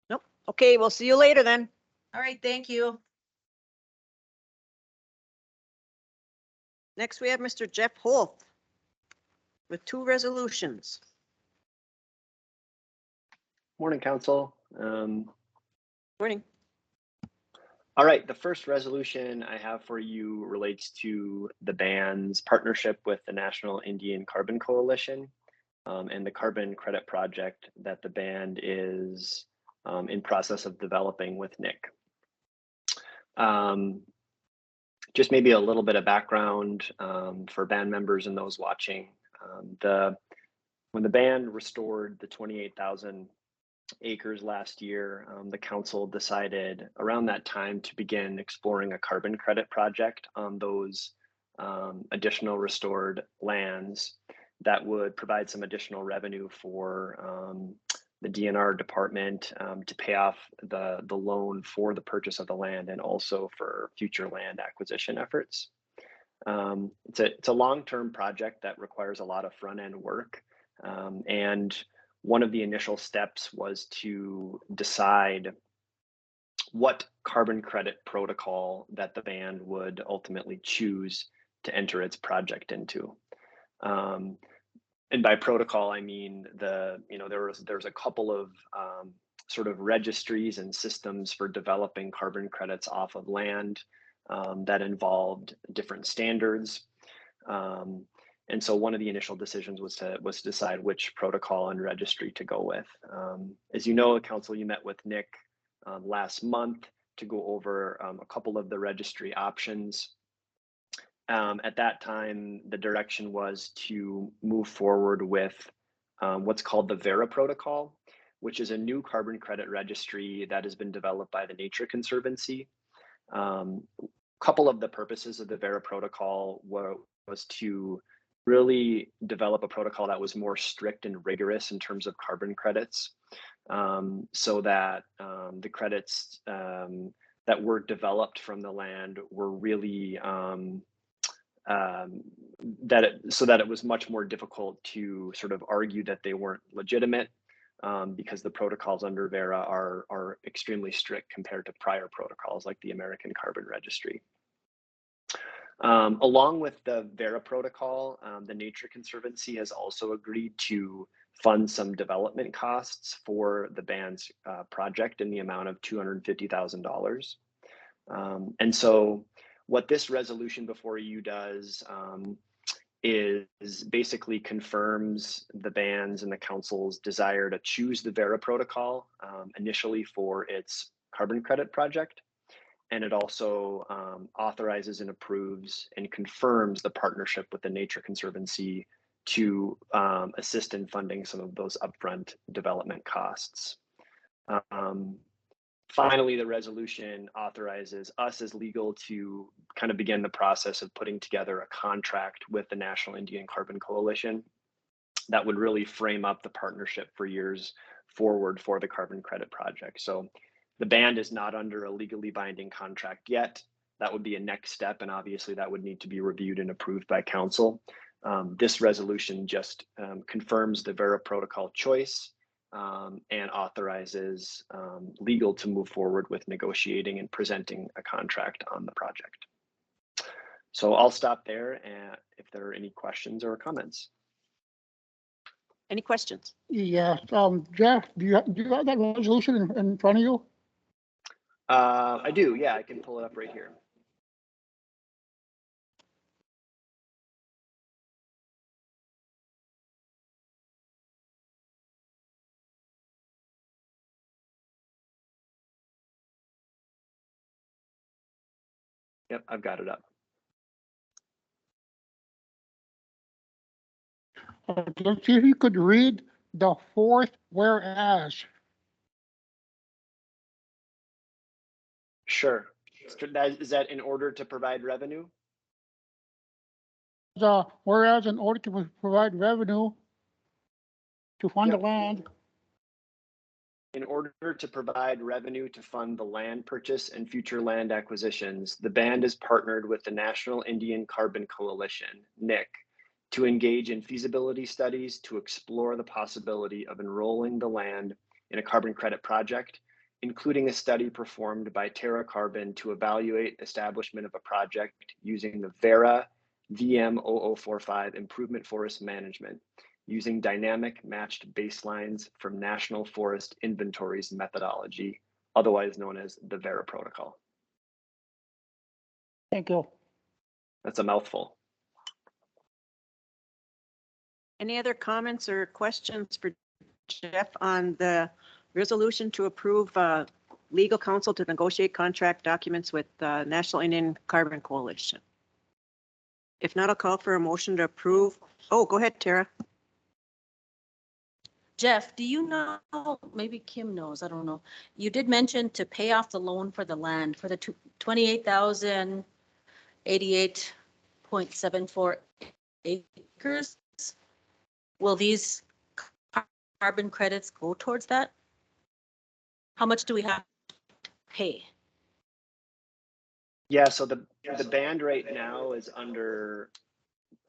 Nope. Okay, we'll see you later then. All right, thank you. Next, we have Mr. Jeff Holt with 2 resolutions. Morning, Council. Morning. All right, the first resolution I have for you relates to the band's partnership with the National Indian Carbon Coalition and the carbon credit project that the band is in process of developing with Nick. Just maybe a little bit of background for band members and those watching. When the band restored the 28,000 acres last year, the council decided around that time to begin exploring a carbon credit project on those additional restored lands that would provide some additional revenue for the DNR department to pay off the loan for the purchase of the land and also for future land acquisition efforts. It's a long-term project that requires a lot of front-end work, and one of the initial steps was to decide what carbon credit protocol that the band would ultimately choose to enter its project into. And by protocol, I mean there's a couple of sort of registries and systems for developing carbon credits off of land that involved different standards. And so one of the initial decisions was to decide which protocol and registry to go with. As you know, Council, you met with Nick last month to go over a couple of the registry options. At that time, the direction was to move forward with what's called the Vera protocol, which is a new carbon credit registry that has been developed by the Nature Conservancy. A couple of the purposes of the Vera protocol was to really develop a protocol that was more strict and rigorous in terms of carbon credits, so that the credits that were developed from the land were really so that it was much more difficult to sort of argue that they weren't legitimate, because the protocols under Vera are extremely strict compared to prior protocols like the American Carbon Registry. Along with the Vera protocol, the Nature Conservancy has also agreed to fund some development costs for the band's project in the amount of $250,000. And so what this resolution before you does is basically confirms the band's and the council's desire to choose the Vera protocol initially for its carbon credit project. And it also authorizes and approves and confirms the partnership with the Nature Conservancy to assist in funding some of those upfront development costs. Finally, the resolution authorizes us as legal to kind of begin the process of putting together a contract with the National Indian Carbon Coalition that would really frame up the partnership for years forward for the carbon credit project. So the band is not under a legally binding contract yet. That would be a next step, and obviously that would need to be reviewed and approved by council. This resolution just confirms the Vera protocol choice and authorizes legal to move forward with negotiating and presenting a contract on the project. So I'll stop there, and if there are any questions or comments. Any questions? Yeah, Jeff, do you have that resolution in front of you? I do, yeah, I can pull it up right here. Yep, I've got it up. Let's see if you could read the fourth whereas. Sure. Is that in order to provide revenue? Whereas in order to provide revenue to fund the Yep. land, In order to provide revenue to fund the land purchase and future land acquisitions, the band is partnered with the National Indian Carbon Coalition, NIC, to engage in feasibility studies to explore the possibility of enrolling the land in a carbon credit project, including a study performed by Terra Carbon to evaluate establishment of a project using the VERA VM0045 improvement forest management, using dynamic matched baselines from National Forest Inventories methodology, otherwise known as the VERA protocol. thank you. That's a mouthful. Any other comments or questions for Jeff on the resolution to approve legal counsel to negotiate contract documents with National Indian Carbon Coalition? If not, I'll call for a motion to approve. Oh, go ahead, Tara. Jeff, do you know, maybe Kim knows, I don't know. You did mention to pay off the loan for the land for the 28,088.74 acres. Will these carbon credits go towards that? How much do we have to pay? Yeah, so the band right now is under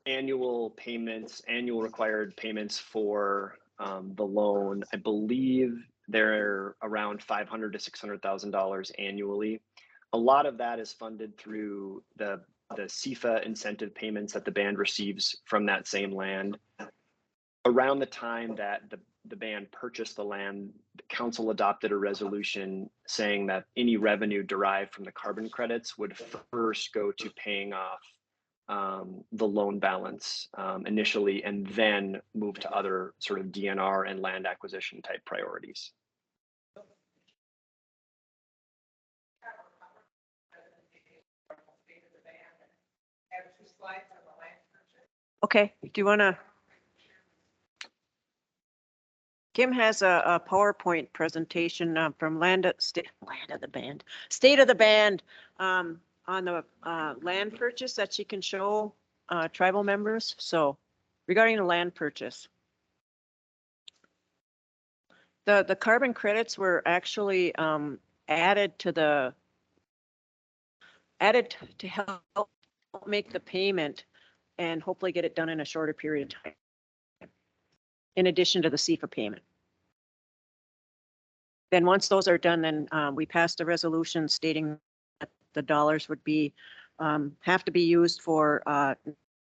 annual payments, annual required payments for the loan. I believe they're around $500,000 to $600,000 annually. A lot of that is funded through the CIFA incentive payments that the band receives from that same land. Around the time that the band purchased the land, the council adopted a resolution saying that any revenue derived from the carbon credits would first go to paying off the loan balance initially, and then move to other sort of DNR and land acquisition type priorities. Okay, do you want to? Kim has a PowerPoint presentation from State of the Band on the land purchase that she can show tribal members. So regarding the land purchase, the carbon credits were actually added to help make the payment and hopefully get it done in a shorter period of time, in addition to the CIFA payment. Then once those are done, then we passed a resolution stating that the dollars would be have to be used for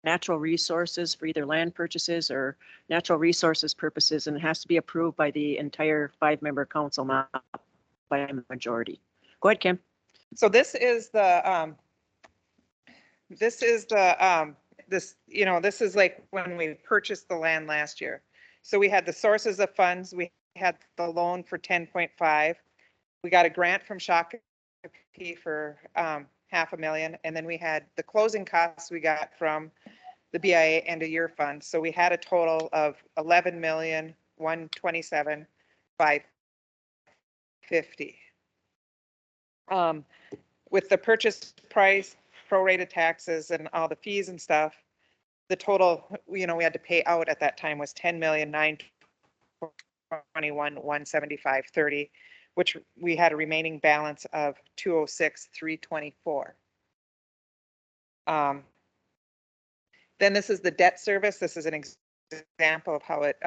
natural resources, for either land purchases or natural resources purposes, and it has to be approved by the entire 5-member council, not by a majority. Go ahead, Kim. So this is like when we purchased the land last year. So we had the sources of funds, we had the loan for 10.5. We got a grant from Shakopee for $500,000, and then we had the closing costs we got from the BIA end of year fund. So we had a total of $11,127,550. With the purchase price, prorated taxes, and all the fees and stuff, the total, we had to pay out at that time was $10,921,175.30, which we had a remaining balance of $206,324. Then this is the debt service. This is an example of how it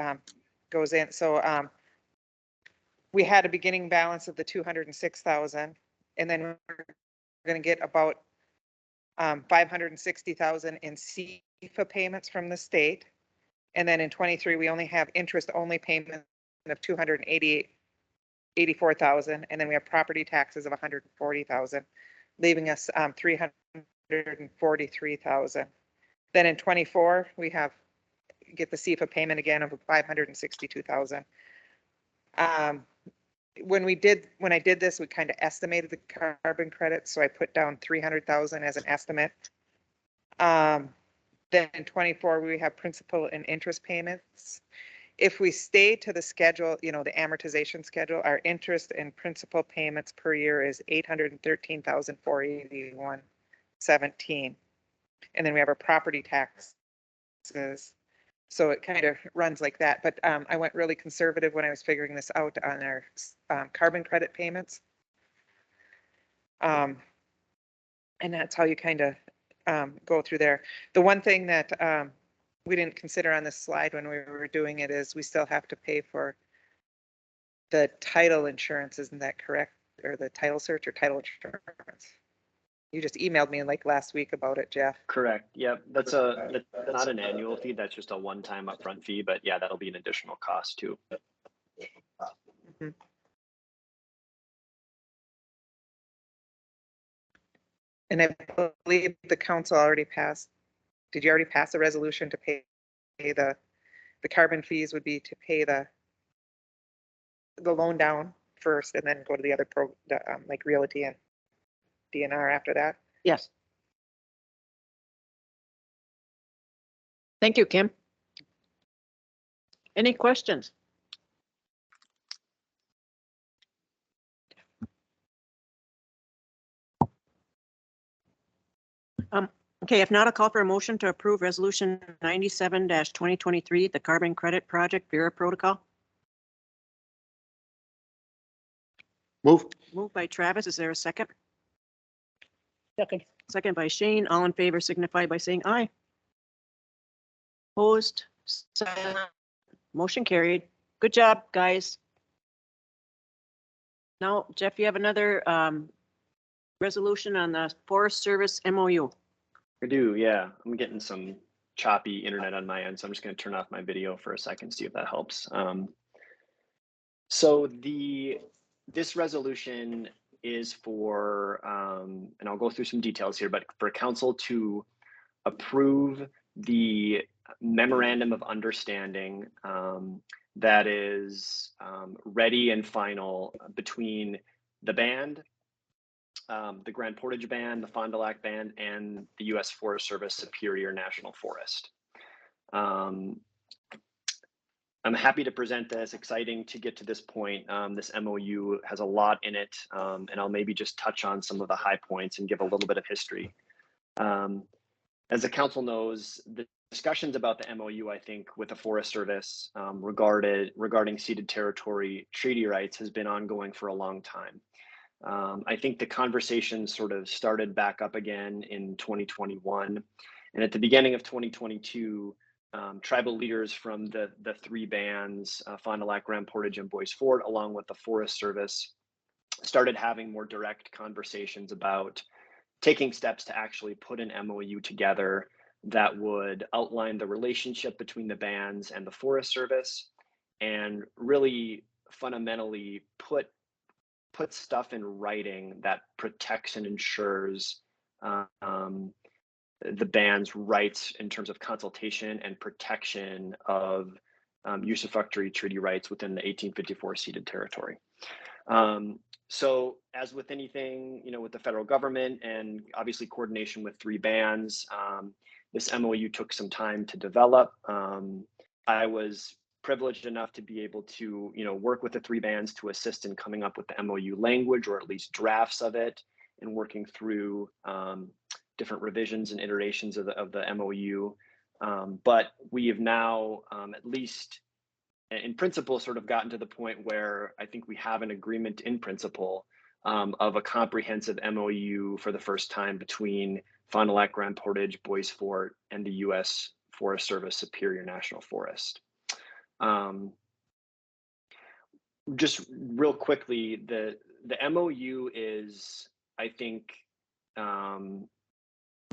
goes in. So we had a beginning balance of the 206,000, and then we're going to get about 560,000 in CIFA payments from the state. And then in 23, we only have interest only payment of 284,000. And then we have property taxes of 140,000, leaving us 343,000. Then in 24, we get the CIFA payment again of 562,000. when I did this, we kind of estimated the carbon credits, so I put down 300,000 as an estimate. Then in 24, we have principal and interest payments. If we stay to the schedule, you know, the amortization schedule, our interest and principal payments per year is 813,481.17. And then we have our property taxes. So it kind of runs like that. But I went really conservative when I was figuring this out on our carbon credit payments. And that's how you kind of go through there. The one thing that we didn't consider on this slide when we were doing it is we still have to pay for the title insurance. Isn't that correct? Or the title search or title insurance? You just emailed me like last week about it, Jeff. Correct. Yep. That's not an annual fee. That's just a one-time upfront fee. But yeah, that'll be an additional cost too. Mm-hmm. And I believe the council already passed. Did you already pass a resolution to pay the carbon fees would be to pay the loan down first and then go to the other like realty and DNR after that? Yes. Thank you, Kim. Any questions? Okay, if not, a call for a motion to approve resolution 97-2023, the carbon credit project Vera protocol. Moved by Travis. Is there a second? Second. Second by Shane. All in favor signify by saying aye. Opposed? Silent. Motion carried. Good job, guys. Now, Jeff, you have another resolution on the Forest Service MOU. I do, yeah. I'm getting some choppy internet on my end, so I'm just going to turn off my video for a second, see if that helps. So this resolution is for, and I'll go through some details here, but for council to approve the memorandum of understanding that is ready and final between the band, the Grand Portage Band, the Fond du Lac Band, and the U.S. Forest Service Superior National Forest. I'm happy to present this, exciting to get to this point. This MOU has a lot in it, and I'll maybe just touch on some of the high points and give a little bit of history. As the council knows, the discussions about the MOU, I think, with the Forest Service regarding ceded territory treaty rights has been ongoing for a long time. I think the conversation sort of started back up again in 2021. And at the beginning of 2022, tribal leaders from the three bands, Fond du Lac, Grand Portage, and Bois Forte, along with the Forest Service, started having more direct conversations about taking steps to actually put an MOU together that would outline the relationship between the bands and the Forest Service and really fundamentally put stuff in writing that protects and ensures the band's rights in terms of consultation and protection of usufructuary treaty rights within the 1854 ceded territory. So as with anything, you know, with the federal government and obviously coordination with three bands, this MOU took some time to develop. I was privileged enough to be able to, you know, work with the three bands to assist in coming up with the MOU language, or at least drafts of it, and working through different revisions and iterations of the MOU. But we have now, at least in principle, sort of gotten to the point where I think we have an agreement in principle of a comprehensive MOU for the first time between Fond du Lac, Grand Portage, Bois Forte, and the U.S. Forest Service Superior National Forest. Just real quickly, the MOU is, I think,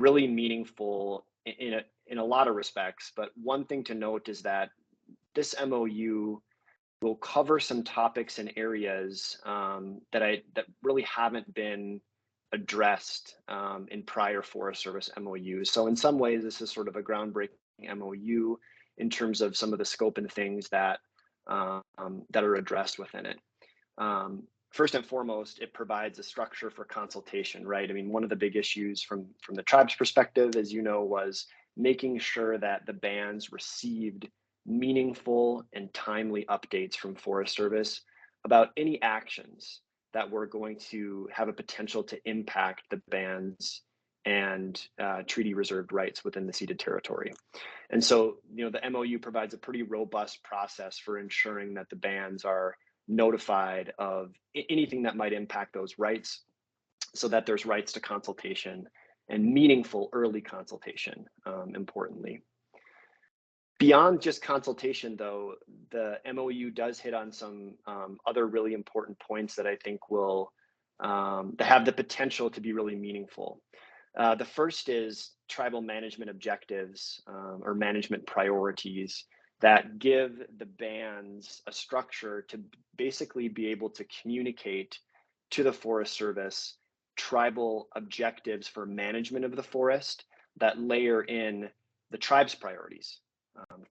really meaningful in a lot of respects. But one thing to note is that this MOU will cover some topics and areas that really haven't been addressed in prior Forest Service MOUs. So in some ways, this is sort of a groundbreaking MOU in terms of some of the scope and things that that are addressed within it. First and foremost, it provides a structure for consultation, right? I mean, one of the big issues from the tribe's perspective, as you know, was making sure that the bands received meaningful and timely updates from Forest Service about any actions that were going to have a potential to impact the bands and treaty reserved rights within the ceded territory. And so, the MOU provides a pretty robust process for ensuring that the bands are notified of anything that might impact those rights, so that there's rights to consultation and meaningful early consultation, importantly. Beyond just consultation, though, the MOU does hit on some other really important points that I think will have the potential to be really meaningful. The first is tribal management objectives or management priorities that give the bands a structure to basically be able to communicate to the Forest Service tribal objectives for management of the forest that layer in the tribe's priorities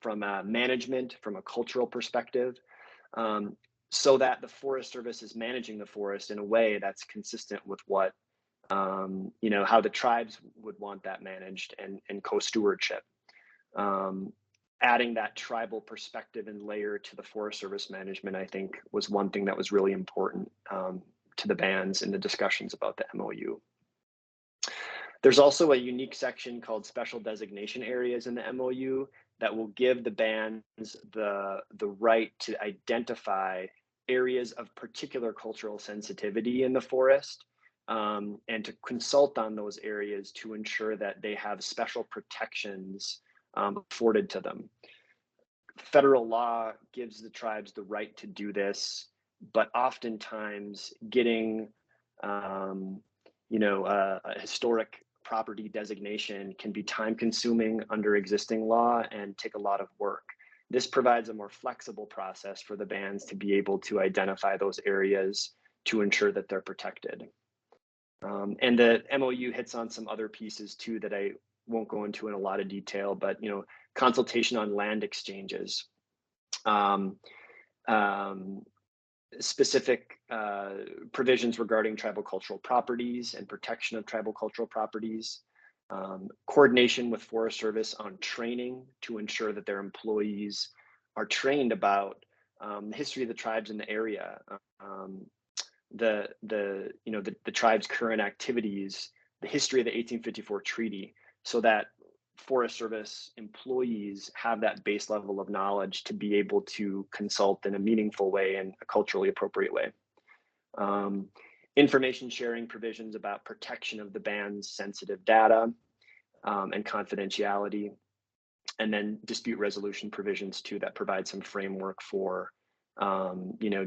from a management, from a cultural perspective, so that the Forest Service is managing the forest in a way that's consistent with what how the tribes would want that managed and co-stewardship. Adding that tribal perspective and layer to the Forest Service management, I think, was one thing that was really important to the bands in the discussions about the MOU. There's also a unique section called special designation areas in the MOU that will give the bands the right to identify areas of particular cultural sensitivity in the forest, and to consult on those areas to ensure that they have special protections afforded to them. Federal law gives the tribes the right to do this, but oftentimes getting a historic property designation can be time consuming under existing law and take a lot of work. This provides a more flexible process for the bands to be able to identify those areas to ensure that they're protected. And the MOU hits on some other pieces too that I won't go into in a lot of detail, but consultation on land exchanges, specific provisions regarding tribal cultural properties and protection of tribal cultural properties, coordination with Forest Service on training to ensure that their employees are trained about the history of the tribes in the area, the tribe's current activities, the history of the 1854 treaty, so that Forest Service employees have that base level of knowledge to be able to consult in a meaningful way and a culturally appropriate way. Information sharing provisions about protection of the band's sensitive data and confidentiality, and then dispute resolution provisions too that provide some framework for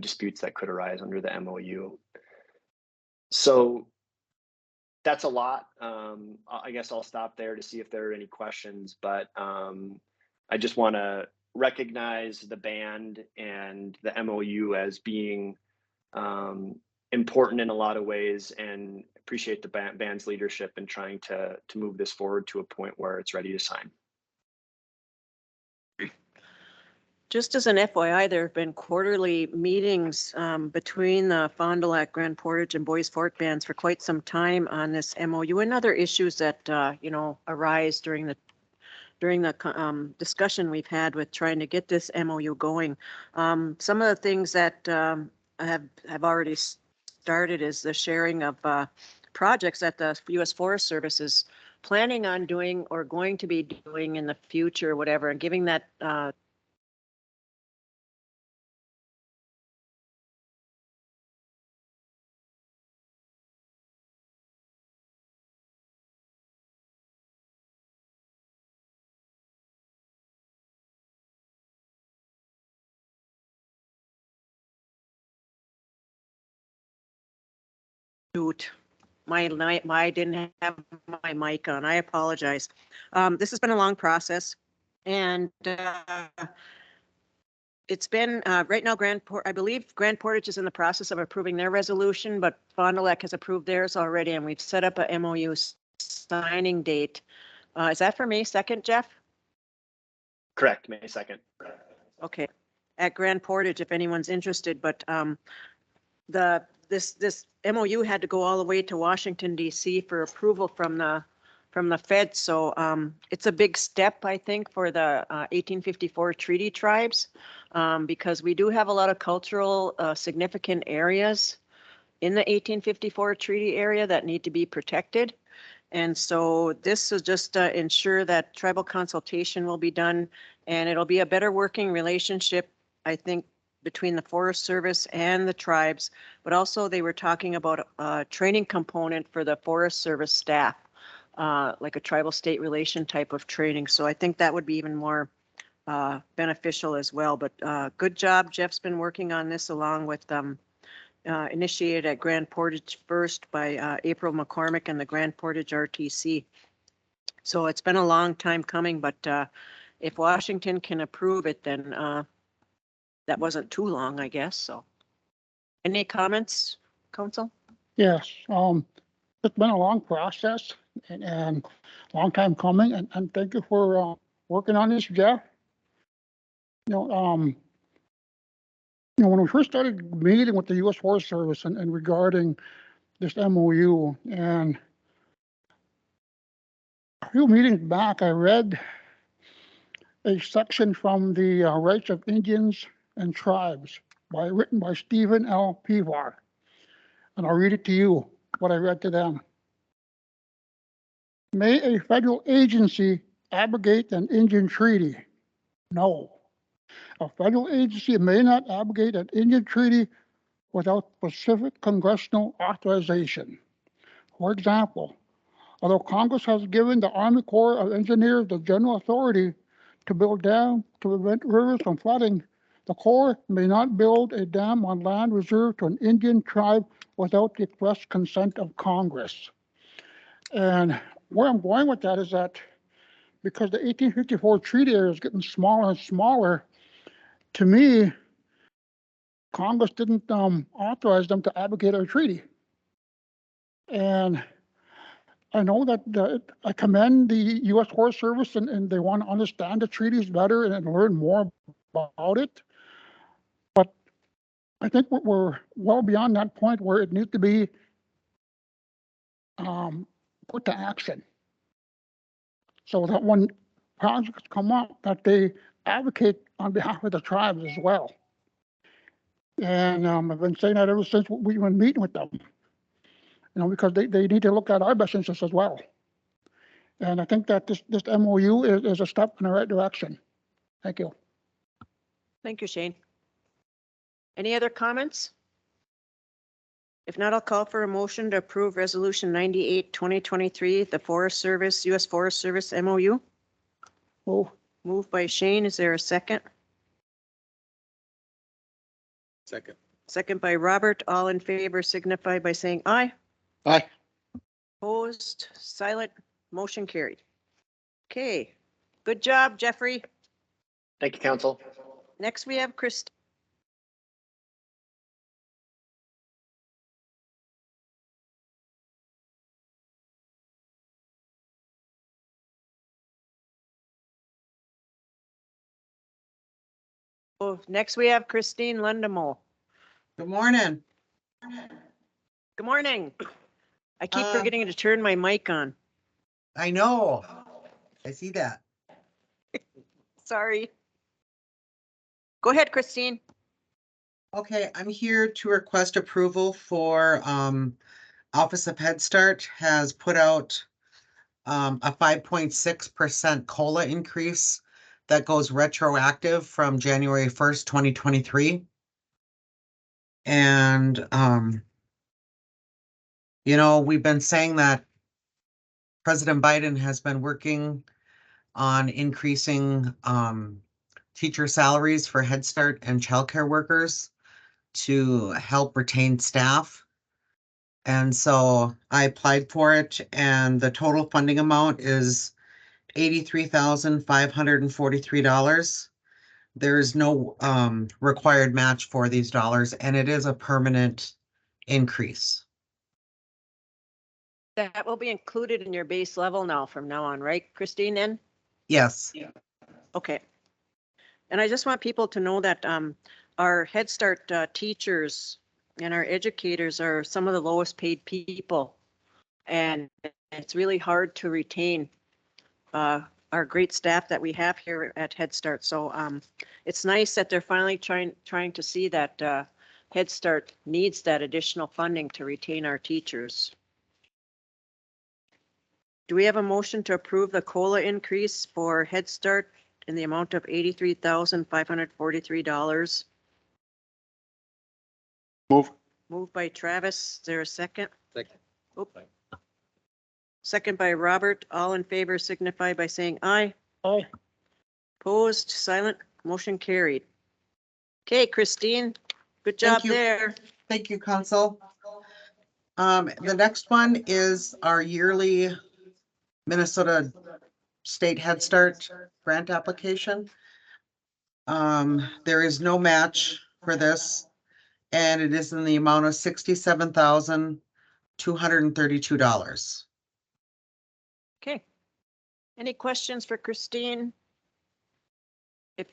disputes that could arise under the MOU. So that's a lot. I guess I'll stop there to see if there are any questions, but I just want to recognize the band and the MOU as being important in a lot of ways, and appreciate the band's leadership in trying to move this forward to a point where it's ready to sign. Just as an FYI, there have been quarterly meetings between the Fond du Lac, Grand Portage, and Bois Forte bands for quite some time on this MOU and other issues that arise during the discussion we've had with trying to get this MOU going. Some of the things that have already started is the sharing of projects that the U.S. Forest Service is planning on doing or going to be doing in the future, whatever, and giving that I didn't have my mic on. I apologize. This has been a long process, and it's been right now. I believe Grand Portage is in the process of approving their resolution, but Fond du Lac has approved theirs already, and we've set up a MOU signing date. Is that for May 2nd, Jeff? Correct, May 2nd. Okay, at Grand Portage, if anyone's interested, but this MOU had to go all the way to Washington DC for approval from the Fed. So it's a big step, I think, for the 1854 treaty tribes, because we do have a lot of cultural significant areas in the 1854 treaty area that need to be protected. And so this is just to ensure that tribal consultation will be done, and it'll be a better working relationship, I think, between the Forest Service and the tribes. But also they were talking about a training component for the Forest Service staff, like a tribal state relation type of training. So I think that would be even more beneficial as well. But good job. Jeff's been working on this along with initiated at Grand Portage first by April McCormick and the Grand Portage RTC. So it's been a long time coming, but if Washington can approve it, then that wasn't too long, I guess. So any comments, Council? Yes, it's been a long process and long time coming, and thank you for working on this, Jeff. When we first started meeting with the U.S. Forest Service and regarding this MOU, and a few meetings back, I read a section from the Rights of Indians and Tribes written by Stephen L. Pivar, and I'll read it to you, what I read to them. May a federal agency abrogate an Indian treaty? No. A federal agency may not abrogate an Indian treaty without specific congressional authorization. For example, although Congress has given the Army Corps of Engineers the general authority to build dams to prevent rivers from flooding, the Corps may not build a dam on land reserved to an Indian tribe without the express consent of Congress. And where I'm going with that is that because the 1854 treaty area is getting smaller and smaller, to me, Congress didn't authorize them to abrogate our treaty. And I know that I commend the U.S. Forest Service and they want to understand the treaties better and learn more about it. But I think we're well beyond that point where it needs to be put to action. So that when projects come up, that they advocate on behalf of the tribes as well. And I've been saying that ever since we've been meeting with them, because they need to look at our best interests as well. And I think that this MOU is a step in the right direction. Thank you. Thank you, Shane. Any other comments? If not, I'll call for a motion to approve Resolution 98, 2023, the Forest Service, U.S. Forest Service MOU. Oh. Moved by Shane. Is there a second? Second. Second by Robert. All in favor signify by saying aye. Aye. Opposed, silent, motion carried. Okay, good job, Jeffrey. Thank you, Council. Next, we have Christine. Oh, next we have Christine Lundemo. Good morning. Good morning. I keep forgetting to turn my mic on. I know. I see that. Sorry. Go ahead, Christine. Okay, I'm here to request approval for Office of Head Start has put out a 5.6% COLA increase that goes retroactive from January 1st, 2023. And we've been saying that President Biden has been working on increasing teacher salaries for Head Start and childcare workers to help retain staff. And so I applied for it, and the total funding amount is $83,543. There's no required match for these dollars, and it is a permanent increase. That will be included in your base level now from now on, right, Christine, then? Yes. Okay. And I just want people to know that our Head Start teachers and our educators are some of the lowest paid people. And it's really hard to retain our great staff that we have here at Head Start. So it's nice that they're finally trying to see that Head Start needs that additional funding to retain our teachers. Do we have a motion to approve the COLA increase for Head Start in the amount of $83,543? Move. Moved by Travis. Is there a second? Second. Oop. Second by Robert. All in favor signify by saying aye. Aye. Opposed, silent, motion carried. Okay, Christine, good job Thank you. there. Thank you, Council. The next one is our yearly Minnesota State Head Start grant application. There is no match for this, and it is in the amount of $67,232. Okay. Any questions for Christine? If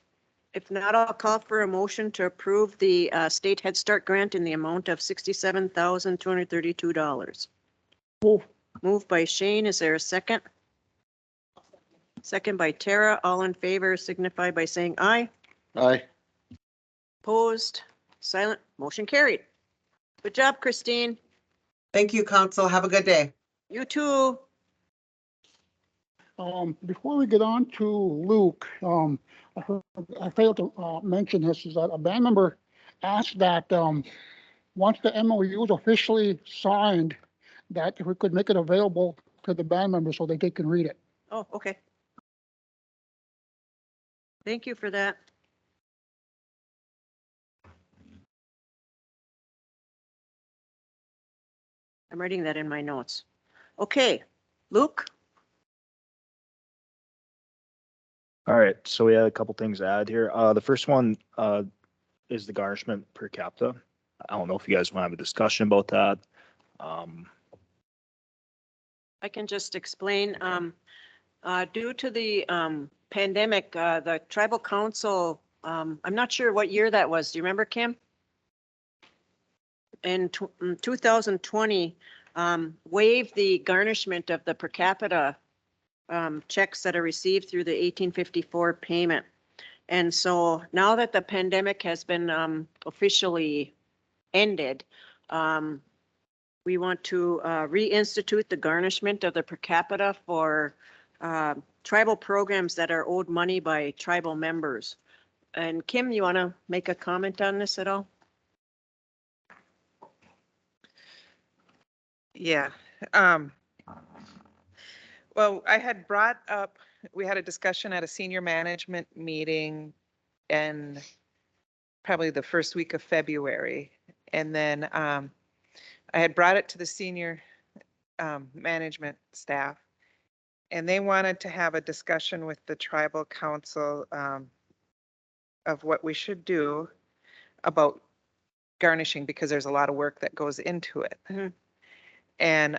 not, I'll call for a motion to approve the State Head Start grant in the amount of $67,232. Move. Moved by Shane. Is there a second? Second by Tara. All in favor signify by saying aye. Aye. Opposed, silent, motion carried. Good job, Christine. Thank you, Council. Have a good day. You too. Before we get on to Luke, I failed to mention this, is that a band member asked that once the MOU is officially signed, that if we could make it available to the band members so that they can read it. Oh, okay. Thank you for that. I'm writing that in my notes. Okay, Luke? All right, so we had a couple things to add here. The first one is the garnishment per capita. I don't know if you guys want to have a discussion about that. I can just explain. Due to the pandemic, the tribal council, I'm not sure what year that was. Do you remember, Kim? In 2020, waived the garnishment of the per capita checks that are received through the 1854 payment. And so now that the pandemic has been officially ended, we want to reinstitute the garnishment of the per capita for tribal programs that are owed money by tribal members. And Kim, you want to make a comment on this at all? Yeah. Well, I had brought up, we had a discussion at a senior management meeting and probably the first week of February. And then I had brought it to the senior management staff, and they wanted to have a discussion with the tribal council of what we should do about garnishing, because there's a lot of work that goes into it. Mm-hmm. And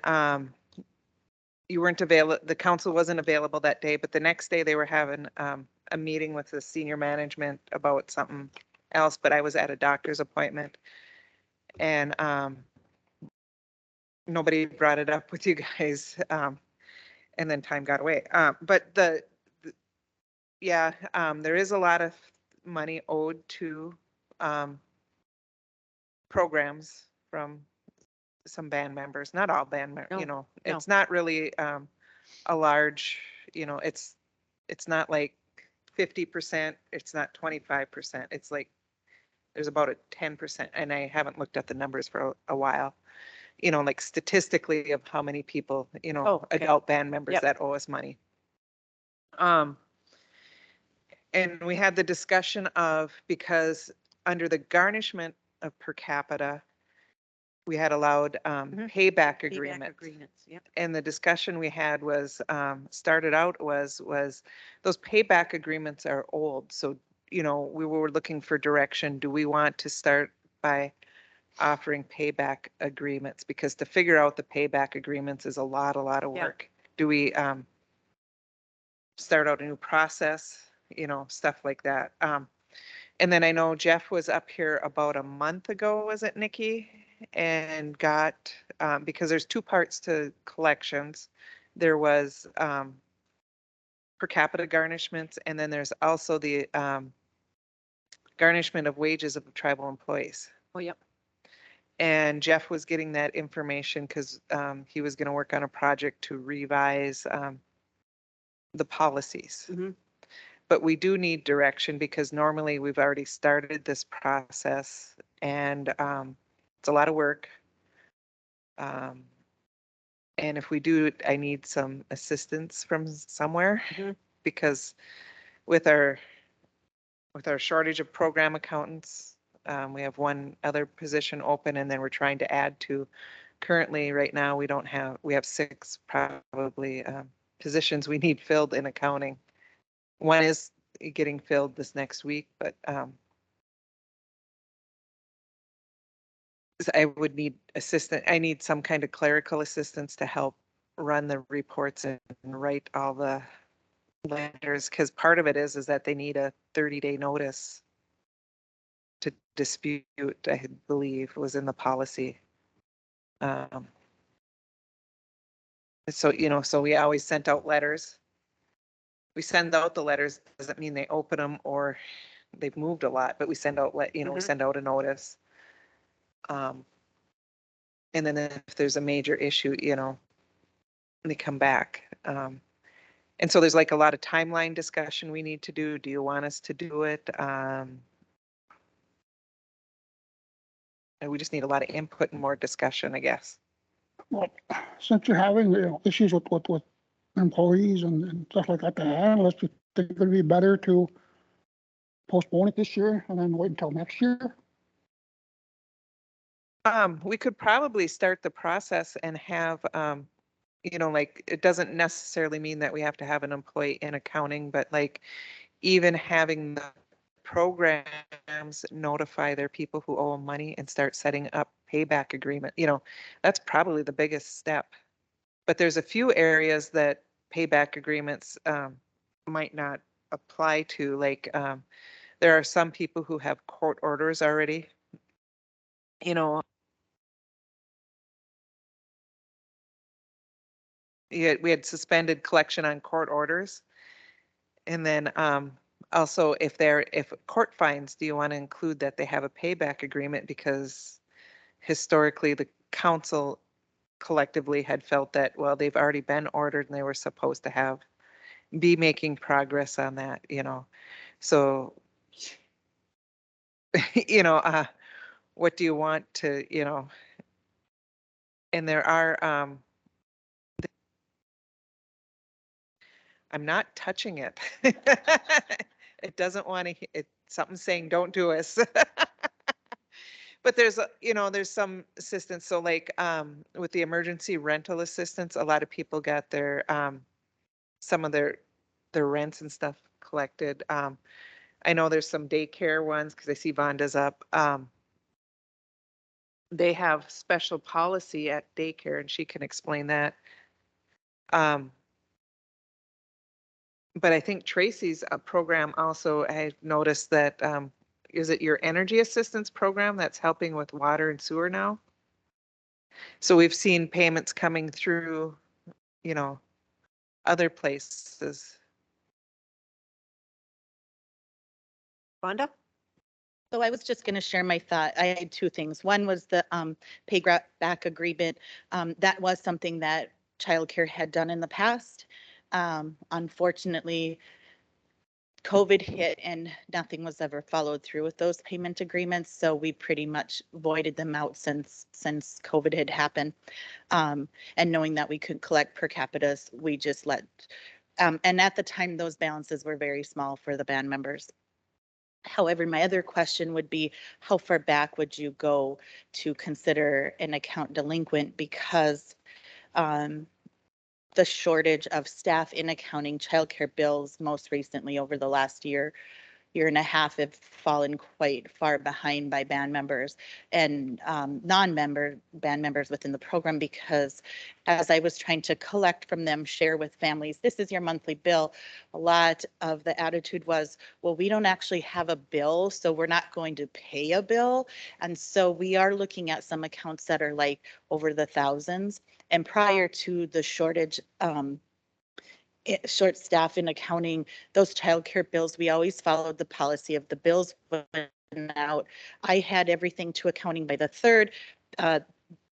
you weren't available, the council wasn't available that day, but the next day they were having a meeting with the senior management about something else, but I was at a doctor's appointment. And nobody brought it up with you guys. And then time got away. But yeah, there is a lot of money owed to programs from some band members, not all band members, you know, it's not really a large, you know, it's not like 50%, it's not 25%. It's like there's about a 10%, and I haven't looked at the numbers for a while, you know, like statistically of how many people, you know, adult band members that owe us money. And we had the discussion of, because under the garnishment of per capita, we had allowed payback agreements. Yep. And the discussion we had was, started out was those payback agreements are old. So, you know, we were looking for direction. Do we want to start by offering payback agreements? Because to figure out the payback agreements is a lot of work. Do we start out a new process? You know, stuff like that. And then I know Jeff was up here about a month ago, was it, Nikki? And got, because there's two parts to collections. There was per capita garnishments, and then there's also the garnishment of wages of tribal employees. Oh, yep. And Jeff was getting that information because he was going to work on a project to revise the policies. But we do need direction because normally we've already started this process and it's a lot of work. And if we do, I need some assistance from somewhere because with our shortage of program accountants, we have one other position open and then we're trying to add to. Currently, right now, we have 6 probably positions we need filled in accounting. One is getting filled this next week, but I would need I need some kind of clerical assistance to help run the reports and write all the letters, because part of it is that they need a 30-day notice to dispute, I believe was in the policy. So, so we always sent out letters. We send out the letters, doesn't mean they open them or they've moved a lot, but we send out, we send out a notice. And then if there's a major issue, they come back. And so there's like a lot of timeline discussion we need to do. Do you want us to do it? And we just need a lot of input and more discussion, I guess. Well, since you're having, issues with employees and stuff like that to handle, you think it would be better to postpone it this year and then wait until next year? We could probably start the process and have, like, it doesn't necessarily mean that we have to have an employee in accounting, but like even having the programs notify their people who owe money and start setting up payback agreement, that's probably the biggest step. But there's a few areas that payback agreements might not apply to, like there are some people who have court orders already. We had suspended collection on court orders. And then also if court fines, do you want to include that they have a payback agreement? Because historically the council collectively had felt that, well, they've already been ordered and they were supposed to be making progress on that, So, what do you want to, and there are, I'm not touching it. It doesn't want to, something's saying, don't do us. But there's, there's some assistance. So like with the emergency rental assistance, a lot of people got their, some of their rents and stuff collected. I know there's some daycare ones because I see Vonda's up. They have special policy at daycare and she can explain that. But I think Tracy's program also, I noticed that, is it your energy assistance program that's helping with water and sewer now? So we've seen payments coming through, other places. Vonda? So I was just going to share my thought. I had 2 things. One was the back agreement. That was something that childcare had done in the past. Unfortunately, COVID hit and nothing was ever followed through with those payment agreements. So we pretty much voided them out since COVID had happened. And knowing that we could collect per capita, we just let, and at the time, those balances were very small for the band members. However, my other question would be, how far back would you go to consider an account delinquent? Because the shortage of staff in accounting childcare bills most recently over the last year year and a half have fallen quite far behind by band members and non-member band members within the program, because as I was trying to collect from them, share with families, this is your monthly bill, a lot of the attitude was, well, we don't actually have a bill, so we're not going to pay a bill. And so we are looking at some accounts that are like over the thousands. And prior to the shortage, short staff in accounting, those childcare bills, we always followed the policy of the bills went out. I had everything to accounting by the 3rd.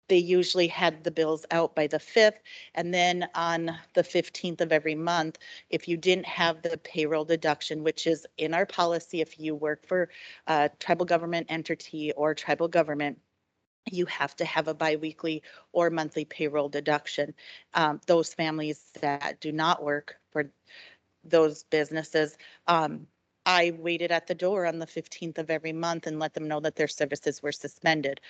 They usually had the bills out by the 5th. And then on the 15th of every month, if you didn't have the payroll deduction, which is in our policy, if you work for a tribal government entity or tribal government, you have to have a biweekly or monthly payroll deduction. Those families that do not work for those businesses, I waited at the door on the 15th of every month and let them know that their services were suspended.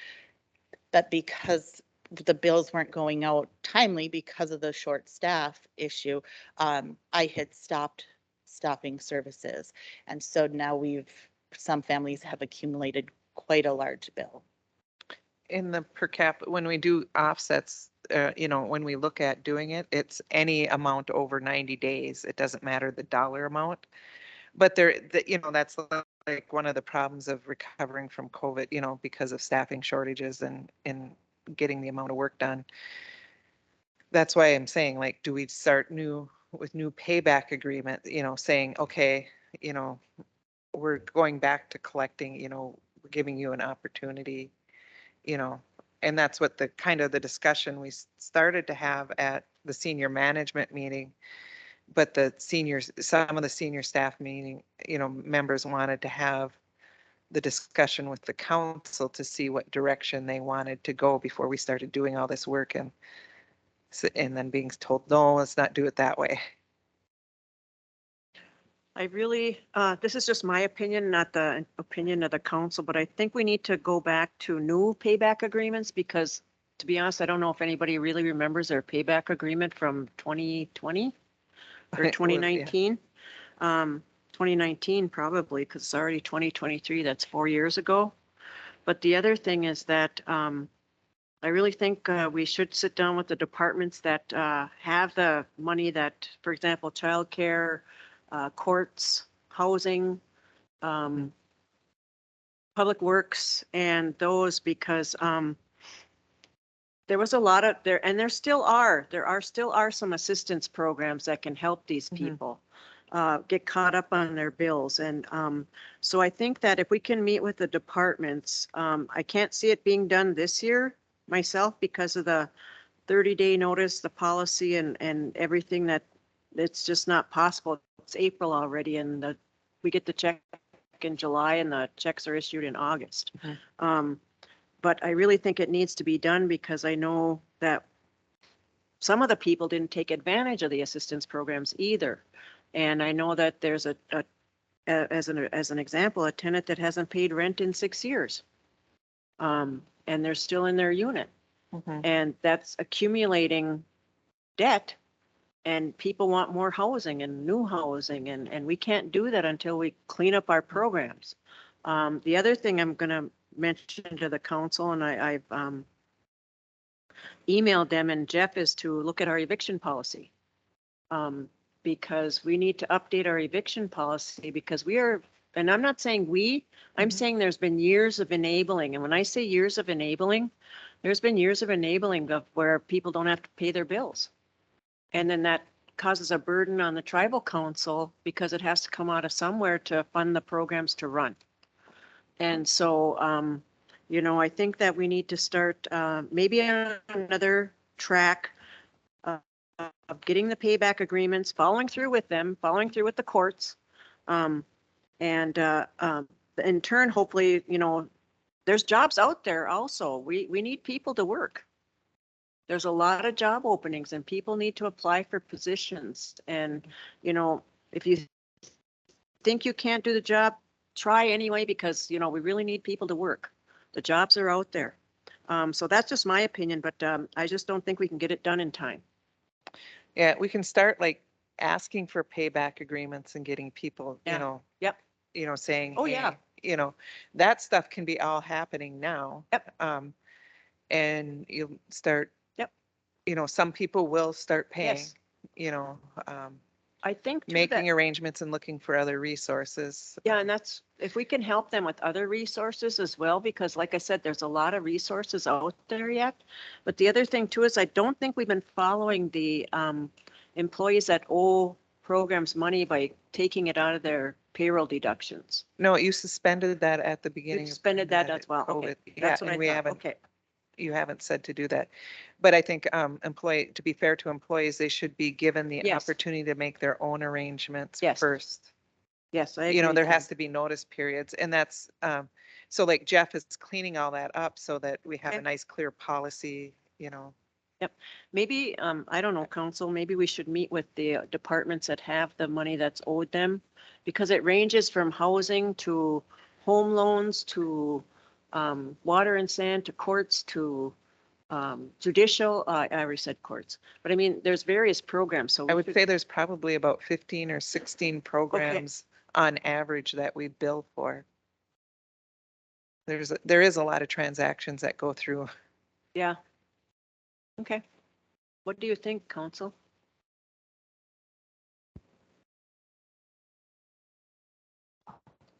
But because the bills weren't going out timely because of the short staff issue, I had stopping services. And so now some families have accumulated quite a large bill. In the per cap, when we do offsets, when we look at doing it, it's any amount over 90 days. It doesn't matter the dollar amount. But that's like one of the problems of recovering from COVID, because of staffing shortages and getting the amount of work done. That's why I'm saying, like, do we start with new payback agreement, saying, okay, we're going back to collecting, we're giving you an opportunity, and that's what the kind of the discussion we started to have at the senior management meeting. But some of the senior staff meeting, members wanted to have the discussion with the council to see what direction they wanted to go before we started doing all this work, and then being told, no, let's not do it that way. I really, this is just my opinion, not the opinion of the council, but I think we need to go back to new payback agreements because, to be honest, I don't know if anybody really remembers their payback agreement from 2020 or 2019. 2019 probably, because it's already 2023. That's 4 years ago. But the other thing is that I really think we should sit down with the departments that have the money that, for example, childcare, courts, housing, public works, and those, because there was a lot of there, and there still are some assistance programs that can help these people get caught up on their bills. And so I think that if we can meet with the departments, I can't see it being done this year myself because of the 30-day notice, the policy, and everything, that it's just not possible. It's April already, and we get the check in July and the checks are issued in August. But I really think it needs to be done because I know that some of the people didn't take advantage of the assistance programs either. And I know that there's as an example, a tenant that hasn't paid rent in 6 years. And they're still in their unit. And that's accumulating debt, and people want more housing and new housing, and we can't do that until we clean up our programs. The other thing I'm going to mention to the council, and I've emailed them and Jeff, is to look at our eviction policy. Because we need to update our eviction policy because we are, and I'm not saying I'm saying there's been years of enabling. And when I say years of enabling, there's been years of enabling where people don't have to pay their bills. And then that causes a burden on the tribal council because it has to come out of somewhere to fund the programs to run. And so, I think that we need to start maybe on another track of getting the payback agreements, following through with them, following through with the courts. And in turn, hopefully, there's jobs out there also. We need people to work. There's a lot of job openings and people need to apply for positions. And, if you think you can't do the job, try anyway, because, we really need people to work. The jobs are out there. So that's just my opinion, but I just don't think we can get it done in time. Yeah, we can start like asking for payback agreements and getting people, Yep. saying, Oh, yeah. hey, that stuff can be all happening now. Yep. And you'll start. Yep. Some people will start paying. Yes. I think too making that- arrangements and looking for other resources. Yeah, and that's, if we can help them with other resources as well, because like I said, there's a lot of resources out there yet. But the other thing too is I don't think we've been following the employees that owe programs money by taking it out of their payroll deductions. No, you suspended that at the You beginning. suspended that as well. Okay, Yeah, that's what and I we thought. haven't, Okay. you haven't said to do that. But I think to be fair to employees, they should be given the Yes. opportunity to make their own arrangements Yes. first. Yes, I agree. There too. has to be notice periods, and that's, so like Jeff is cleaning all that up so that we have a Okay. nice, clear policy. Yep. Maybe, I don't know, council, maybe we should meet with the departments that have the money that's owed them. Because it ranges from housing to home loans to water and sand to courts to judicial, I already said courts. But I mean, there's various programs, so. I would say there's probably about 15 or 16 programs on average that we bill for. There is a lot of transactions that go through. Yeah. Okay. What do you think, council?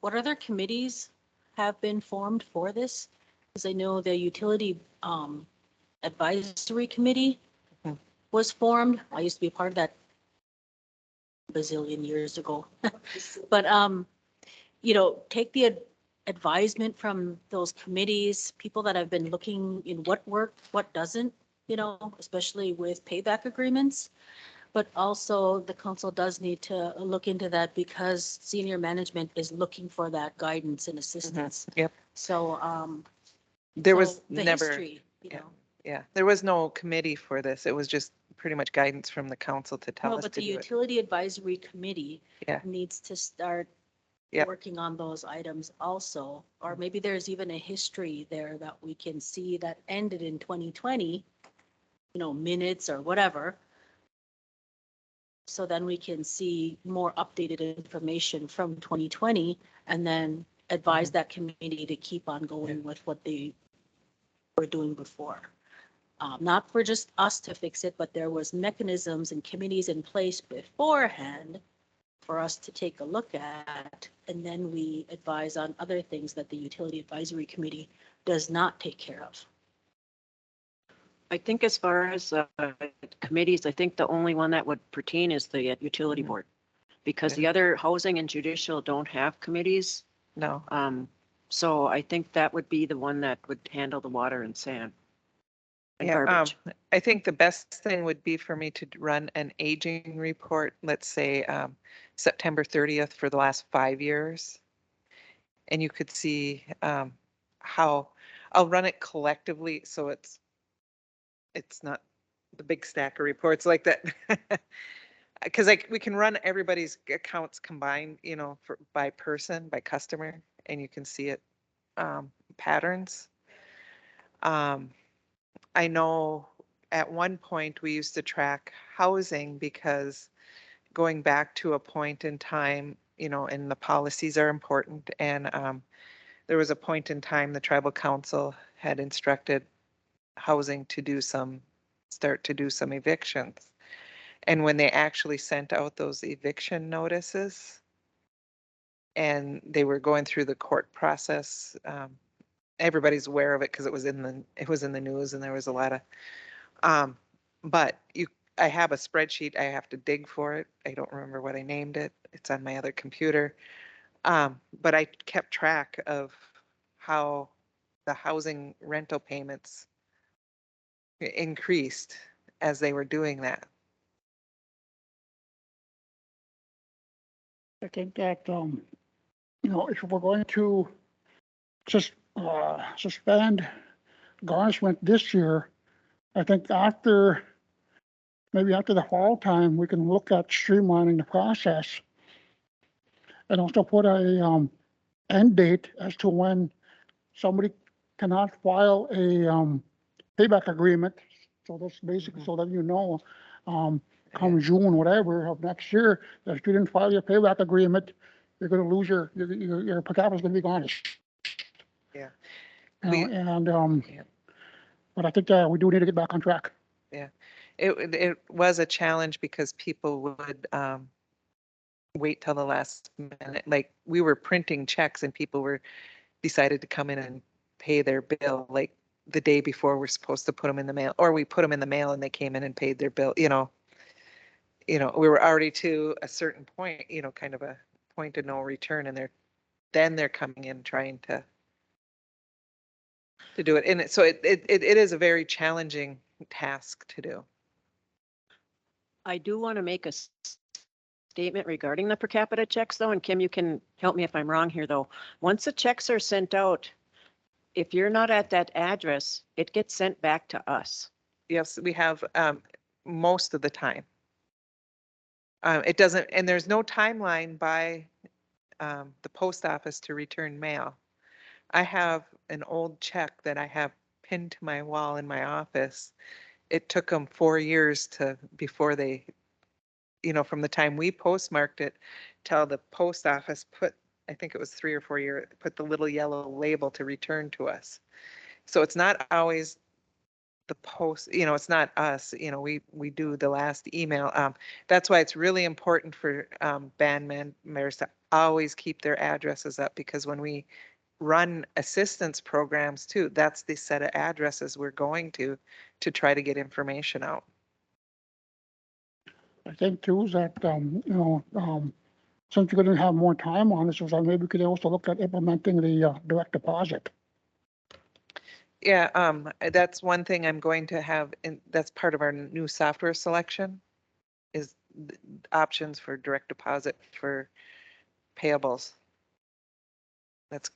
What other committees have been formed for this? Because I know the utility advisory committee Mhm. was formed. I used to be a part of that bazillion years ago. But, take the advisement from those committees, people that have been looking in what worked, what doesn't, especially with payback agreements. But also the council does need to look into that because senior management is looking for that guidance and assistance. Yep. So, There was the never, history, there was no committee for this. It was just pretty much guidance from the council to tell No, us but to the do it. utility advisory committee Yeah. needs to start Yep. working on those items also. Or maybe there's even a history there that we can see that ended in 2020, minutes or whatever. So then we can see more updated information from 2020 and then advise that committee to keep on going with what they were doing before. Not for just us to fix it, but there was mechanisms and committees in place beforehand for us to take a look at, and then we advise on other things that the Utility Advisory Committee does not take care of. I think as far as committees, I think the only one that would pertain is the utility board. Because the other housing and judicial don't have committees. No. So I think that would be the one that would handle the water and sand. And Yeah, garbage. I think the best thing would be for me to run an aging report, let's say September 30th for the last 5 years. And you could see how I'll run it collectively so it's not the big stack of reports like that. Because we can run everybody's accounts combined, by person, by customer, and you can see it patterns. I know at one point we used to track housing because going back to a point in time, and the policies are important. And there was a point in time the tribal council had instructed housing to start to do some evictions. And when they actually sent out those eviction notices and they were going through the court process, everybody's aware of it because it was in the news and there was a lot of, but I have a spreadsheet. I have to dig for it. I don't remember what I named it. It's on my other computer. But I kept track of how the housing rental payments increased as they were doing that. I think that, if we're going to just suspend garnishment this year, I think maybe after the fall time, we can look at streamlining the process and also put a end date as to when somebody cannot file a payback agreement. So that's basically so that come June, whatever of next year, that if you didn't file your payback agreement, you're gonna lose your per capita is gonna be garnished. Yeah. You know, and, Yeah. but I think, we do need to get back on track. Yeah, it was a challenge because people would wait till the last minute. Like we were printing checks and people were decided to come in and pay their bill like the day before we're supposed to put them in the mail, or we put them in the mail and they came in and paid their bill. We were already to a certain point, kind of a point of no return, and they're coming in trying to do it. And so it is a very challenging task to do. I do want to make a statement regarding the per capita checks though, and Kim, you can help me if I'm wrong here though. Once the checks are sent out, if you're not at that address, it gets sent back to us. Yes, we have most of the time. It doesn't, and there's no timeline by the post office to return mail. I have an old check that I have pinned to my wall in my office. It took them 4 years before they, from the time we postmarked it till the post office put, I think it was 3 or 4 years, put the little yellow label to return to us. So it's not always the post, it's not us, we do the last email. That's why it's really important for band members to always keep their addresses up, because when we run assistance programs too, that's the set of addresses we're going to try to get information out. I think too is that, since you're gonna have more time on this, maybe we could also look at implementing the direct deposit. Yeah, that's one thing I'm going to have, and that's part of our new software selection, is options for direct deposit for payables. That's,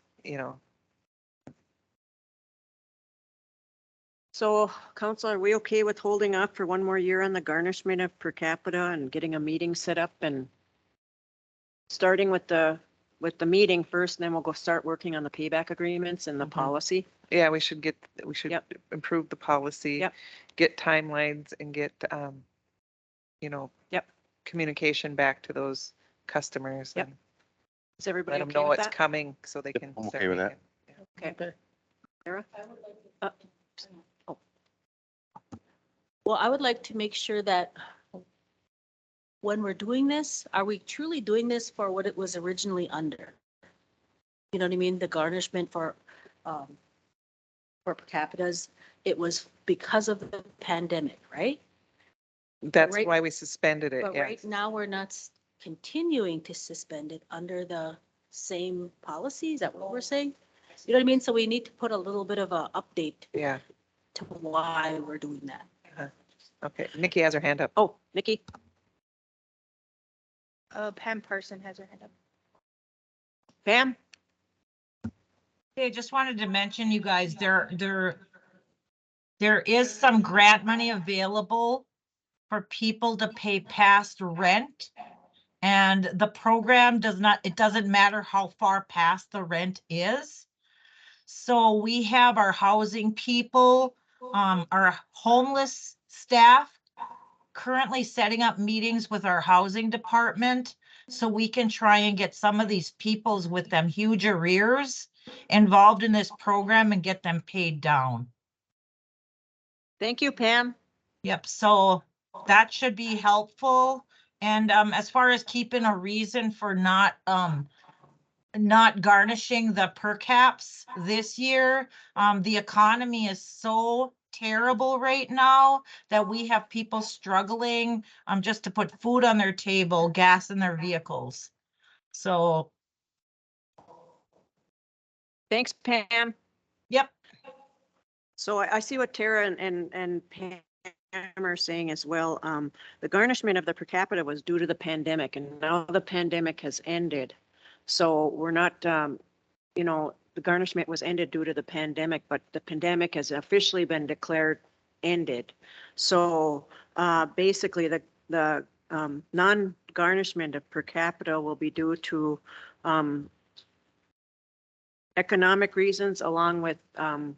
So council, are we okay with holding off for one more year on the garnishment of per capita and getting a meeting set up and starting with the meeting first, and then we'll go start working on the payback agreements and the policy? Yeah, we should improve the policy, Yep. get timelines, and get, Yep. communication back to those customers. Yep. And Is everybody let them okay know with what's that? coming so they can I'm start okay with that. making. Okay. Sarah? Oh, Well, I would like to make sure that when we're doing this, are we truly doing this for what it was originally under? You know what I mean? The garnishment for per capitas, it was because of the pandemic, right? That's Right. why we suspended it, But yeah. right now, we're not continuing to suspend it under the same policy. Is that what we're saying? You know what I mean? So we need to put a little bit of a update Yeah, to why we're doing that. okay. Nikki has her hand up. Oh, Nikki? Pam Parson has her hand up. Pam? Okay, I just wanted to mention, you guys, there is some grant money available for people to pay past rent. And the program it doesn't matter how far past the rent is. So we have our housing people, our homeless staff currently setting up meetings with our housing department so we can try and get some of these peoples with them huge arrears involved in this program and get them paid down. Thank you, Pam. Yep, so that should be helpful. And as far as keeping a reason for not garnishing the per caps this year, the economy is so terrible right now that we have people struggling just to put food on their table, gas in their vehicles. So. Thanks, Pam. Yep. So I see what Tara and Pam are saying as well. The garnishment of the per capita was due to the pandemic, and now the pandemic has ended. So we're not, the garnishment was ended due to the pandemic, but the pandemic has officially been declared ended. So basically the non-garnishment of per capita will be due to economic reasons, along with how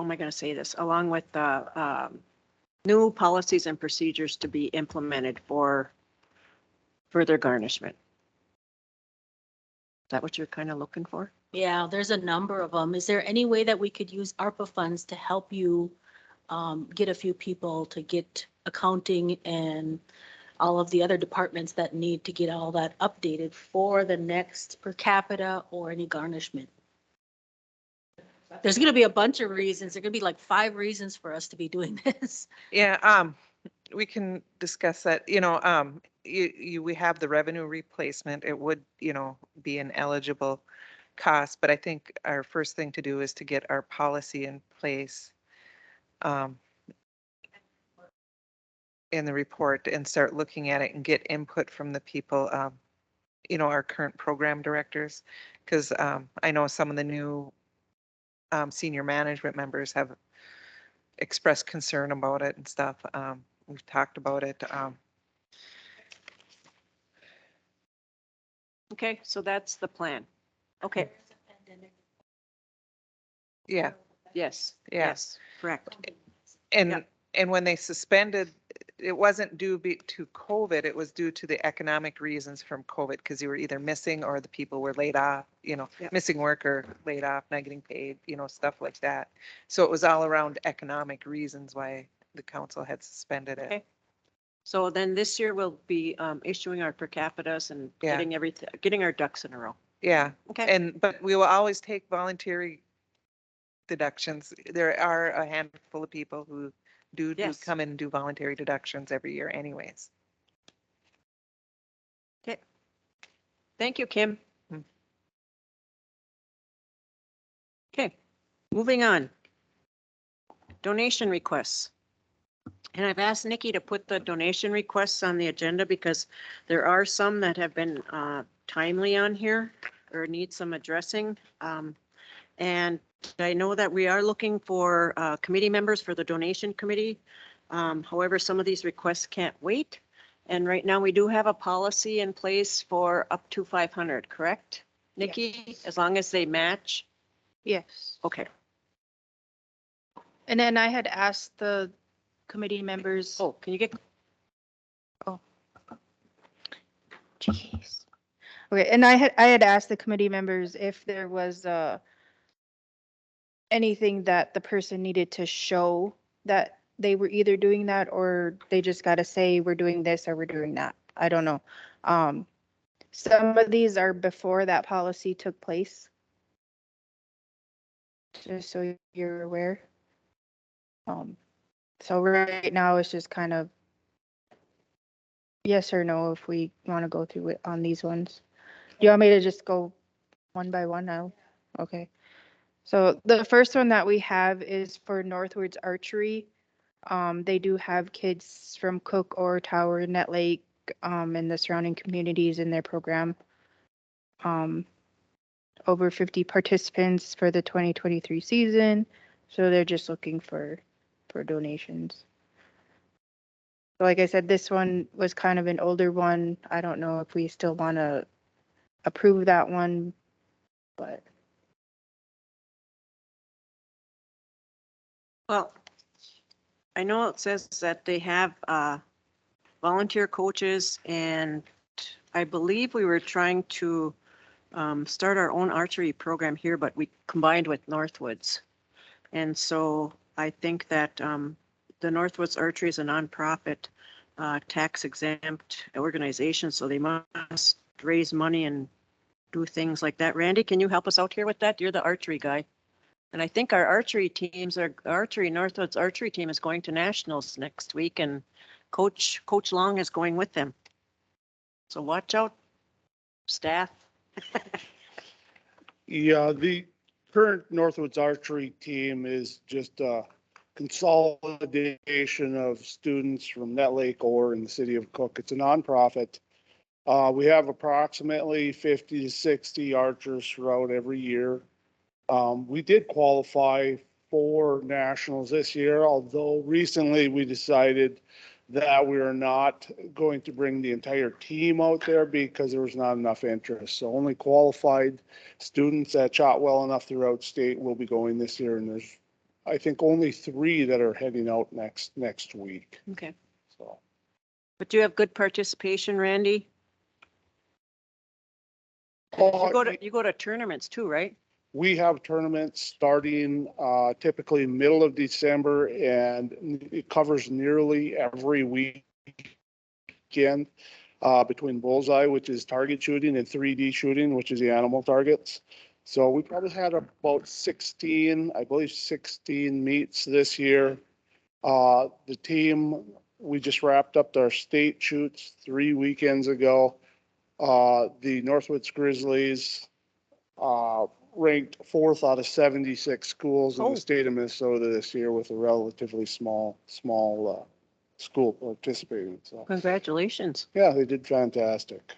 am I going to say this? Along with new policies and procedures to be implemented for further garnishment. that what you're kind of looking for? Yeah, there's a number of them. Is there any way that we could use ARPA funds to help you get a few people to get accounting and all of the other departments that need to get all that updated for the next per capita or any garnishment? There's gonna be a bunch of reasons. There's gonna be like 5 reasons for us to be doing this. Yeah, we can discuss that, we have the revenue replacement. It would, be an eligible cost, but I think our first thing to do is to get our policy in place. In the report and start looking at it and get input from the people, our current program directors. Because I know some of the new senior management members have expressed concern about it and stuff. We've talked about it. Okay, so that's the plan. Okay, Yeah, yes, Yeah. yes, correct. and Yep. and when they suspended, it wasn't to COVID. It was due to the economic reasons from COVID, because you were either missing or the people were laid off. Yep. Missing work or laid off, not getting paid. Stuff like that. So it was all around economic reasons why the council had suspended it. Okay. So then this year we'll be issuing our per capitas and Yeah. getting everything, getting our ducks in a row. Yeah. Okay. But we will always take voluntary deductions. There are a handful of people who do Yes. come in and do voluntary deductions every year anyways. Okay. Thank you, Kim. Hmm. Okay, moving on. Donation requests. And I've asked Nikki to put the donation requests on the agenda because there are some that have been timely on here or need some addressing. And I know that we are looking for committee members for the donation committee. However, some of these requests can't wait. And right now we do have a policy in place for up to 500, correct? Nikki, Yes. as long as they match? Yes. Okay. And then I had asked the committee members. Oh, can you get? Oh. Jeez. Okay, and I had asked the committee members if there was anything that the person needed to show that they were either doing that or they just got to say we're doing this or we're doing that. I don't know. Some of these are before that policy took place. Just so you're aware. So right now it's just kind of yes or no if we want to go through it on these ones. Do you want me to just go one by one now? Okay. So the first one that we have is for Northwoods Archery. They do have kids from Cook or Tower, Net Lake, and the surrounding communities in their program. Over 50 participants for the 2023 season. So they're just looking for donations. So like I said, this one was kind of an older one. I don't know if we still want to approve that one, but. Well, I know it says that they have volunteer coaches, and I believe we were trying to start our own archery program here, but we combined with Northwoods. And so I think that the Northwoods Archery is a nonprofit, tax exempt organization, so they must raise money and do things like that. Randy, can you help us out here with that? You're the archery guy. And I think our Northwoods archery team is going to nationals next week, and Coach Long is going with them. So watch out, staff. Yeah, the current Northwoods Archery team is just a consolidation of students from Net Lake or in the city of Cook. It's a nonprofit. We have approximately 50 to 60 archers throughout every year. We did qualify for nationals this year, although recently we decided that we are not going to bring the entire team out there because there was not enough interest. So only qualified students that shot well enough throughout state will be going this year. And there's, I think, only 3 that are heading out next week. Okay. So. But you have good participation, Randy? Oh, You go to tournaments too, right? We have tournaments starting typically middle of December, and it covers nearly every weekend between bullseye, which is target shooting, and 3D shooting, which is the animal targets. So we probably had about 16, I believe 16 meets this year. The team, we just wrapped up our state shoots 3 weekends ago. The Northwoods Grizzlies ranked 4th out of 76 schools in the state of Minnesota this year, with a relatively small school participating. So Congratulations. yeah, they did fantastic.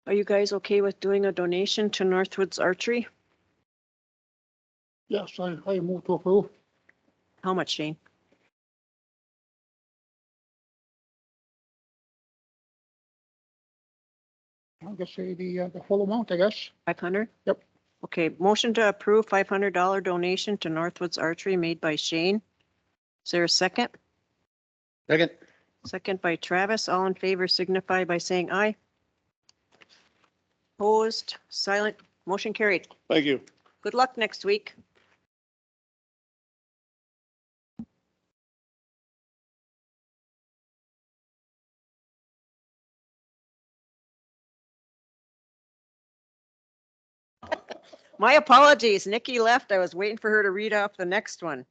Are you guys okay with doing a donation to Northwoods Archery? Yes, I move to approve. How much, Shane? I'll just say the full amount, I guess. 500? Yep. Okay, motion to approve $500 donation to Northwoods Archery made by Shane. Is there a second? Second. Second by Travis. All in favor signify by saying aye. Opposed, silent, motion carried. Thank you. Good luck next week. My apologies. Nikki left. I was waiting for her to read off the next one.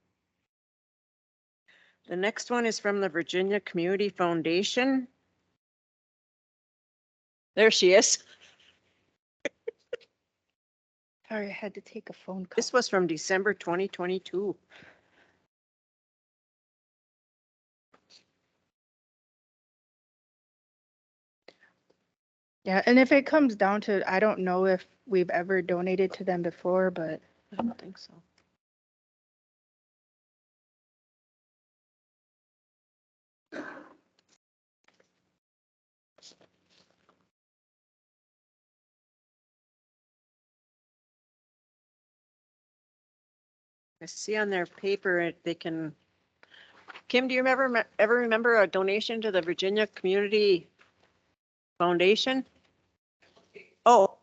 The next one is from the Virginia Community Foundation. There she is. Sorry, I had to take a phone call. This was from December 2022. Yeah, and if it comes down to, I don't know if we've ever donated to them before, but I don't think so. I see on their paper, they can, Kim, do you ever remember a donation to the Virginia Community Foundation? Oh.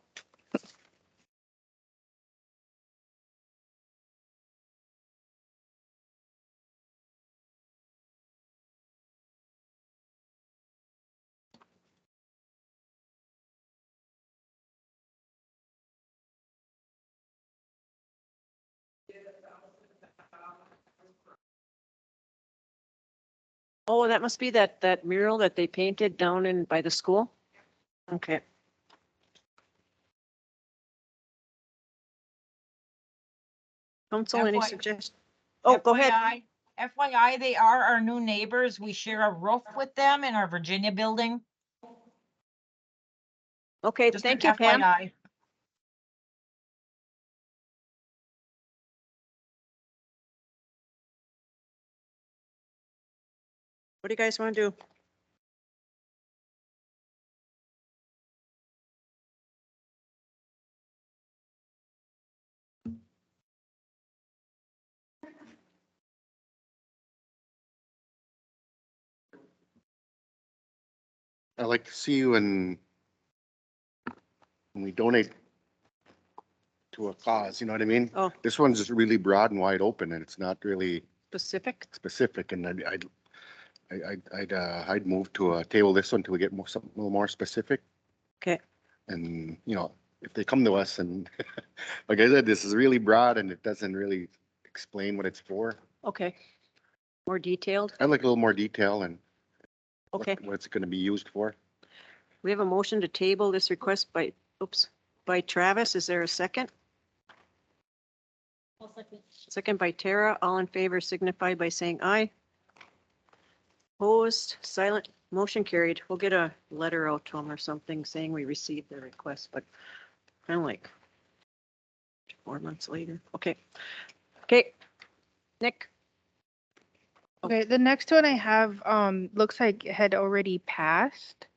Oh, that must be that mural that they painted down in by the school. Okay. Council, any FY suggestions? Oh, go ahead. FYI, they are our new neighbors. We share a roof with them in our Virginia building. Okay, Just thank an you, Pam. FYI. What do you guys want to do? I like to see you when we donate to a cause, you know what I mean? Oh. This one's just really broad and wide open, and it's not really Specific? and I'd move to a table this one till we get something a little more specific. Okay. And, you know, if they come to us and, like I said, this is really broad and it doesn't really explain what it's for. Okay. More detailed? I'd like a little more detail and Okay. what it's gonna be used for. We have a motion to table this request by Travis. Is there a second? Second by Tara. All in favor signify by saying aye. Opposed, silent, motion carried. We'll get a letter out to them or something saying we received the request, but kind of like 4 months later. Okay. Okay. Nick? okay, the next one I have, looks like it had already passed.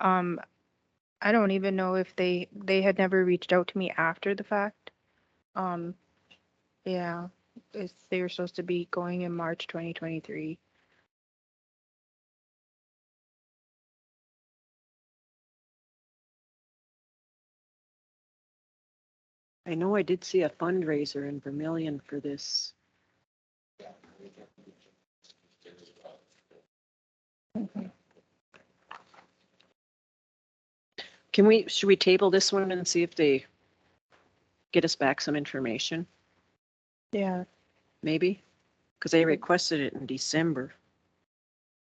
I don't even know if they had never reached out to me after the fact. Yeah, they were supposed to be going in March 2023. I know I did see a fundraiser in Vermillion for this. Should we table this one and see if they get us back some information? Yeah. Maybe? Because they requested it in December.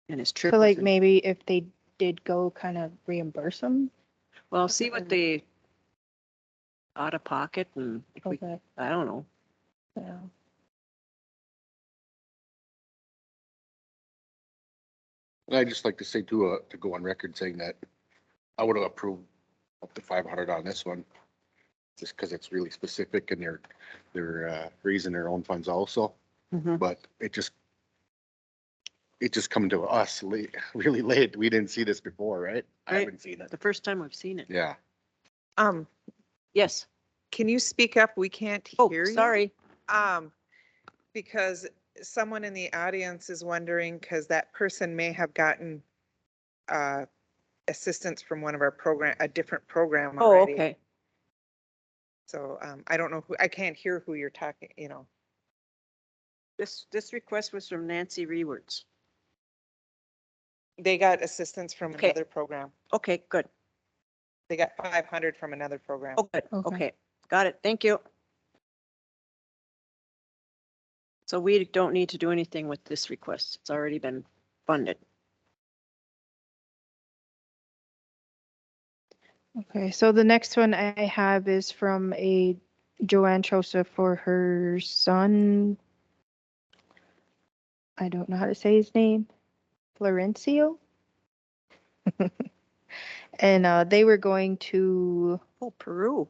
And his trip. So was like in- maybe if they did go, kind of reimburse them? Well, see what they out of pocket and if we, Okay. I don't know. Yeah. And I'd just like to say too, to go on record saying that I would have approved up to 500 on this one. Just because it's really specific and they're raising their own funds also, Mhm. but it just coming to us late, really late. We didn't see this before, right? I Right. haven't seen it. The first time I've seen it. Yeah. Yes. Can you speak up? We can't Oh, hear you. sorry. Because someone in the audience is wondering, because that person may have gotten assistance from one of our a different program Oh, already. okay. So I don't know I can't hear who you're talking, This request was from Nancy Rewards. They got assistance from Okay. another program. Okay, good. They got 500 from another program. Oh, good. Okay. Got it. Thank you. So we don't need to do anything with this request. It's already been funded. Okay, so the next one I have is from a Joanne Chosa for her son. I don't know how to say his name. Florencio? And they were going to, Oh, Peru.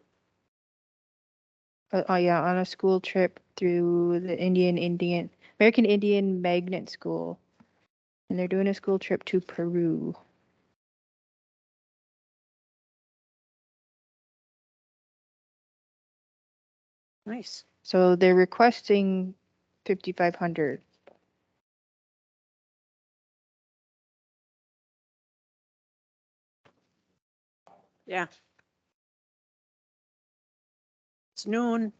yeah, on a school trip through the American Indian Magnet School. And they're doing a school trip to Peru. Nice. So they're requesting 5,500. Yeah. It's noon.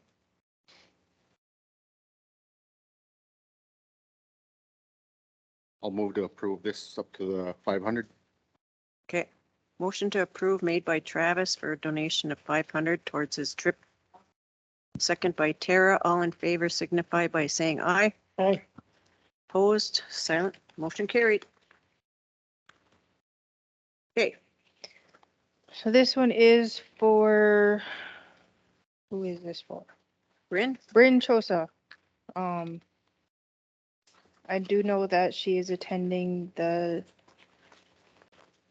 I'll move to approve this up to the 500. Okay. Motion to approve made by Travis for a donation of 500 towards his trip. Second by Tara. All in favor signify by saying aye. Aye. Opposed, silent, motion carried. Okay. So this one is for, who is this for? Bryn? Bryn Chosa. I do know that she is attending the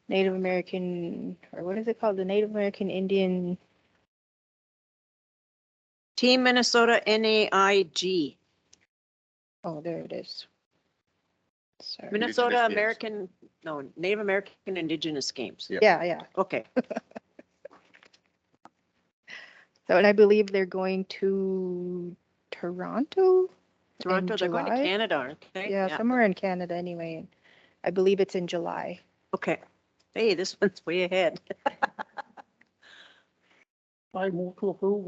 Native American, or what is it called? The Native American Indian. Team Minnesota NAIG. Oh, there it is. Sorry. Minnesota American, no, Native American Indigenous Games. Yeah, yeah. Okay. So, and I believe they're going to Toronto? Toronto, in they're going to July? Canada, aren't they? Yeah, somewhere in Canada anyway. And I believe it's in July. Okay. Hey, this one's way ahead. I move to approve,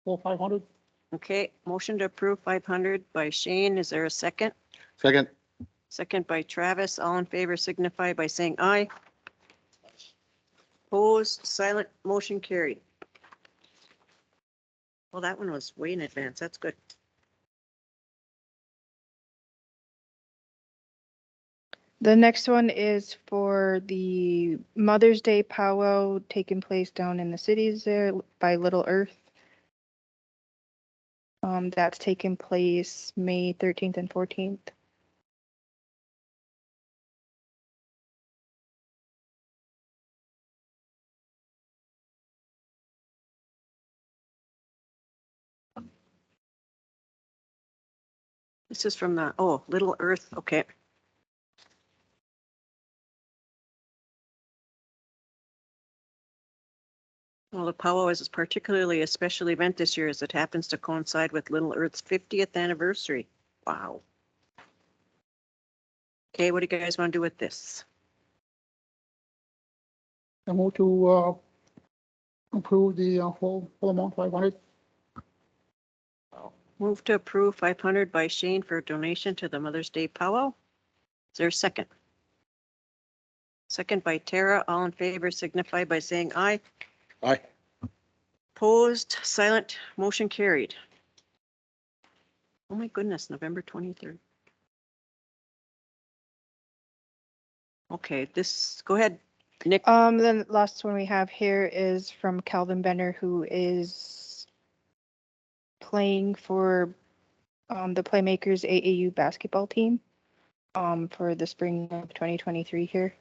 for 500. Okay, motion to approve 500 by Shane. Is there a second? Second. Second by Travis. All in favor signify by saying aye. Opposed, silent, motion carried. Well, that one was way in advance. That's good. The next one is for the Mother's Day powwow taking place down in the cities there by Little Earth. That's taking place May 13th and 14th. This is from the, oh, Little Earth. Okay. Well, the powwow is particularly a special event this year as it happens to coincide with Little Earth's 50th anniversary. Wow. Okay, what do you guys want to do with this? I move to approve the full amount, 500. Move to approve 500 by Shane for donation to the Mother's Day powwow. Is there a second? Second by Tara. All in favor signify by saying aye. Aye. Opposed, silent, motion carried. Oh my goodness, November 23rd. Okay, go ahead, Nick. The last one we have here is from Calvin Benner, who is playing for the Playmakers AAU basketball team for the spring of 2023 here.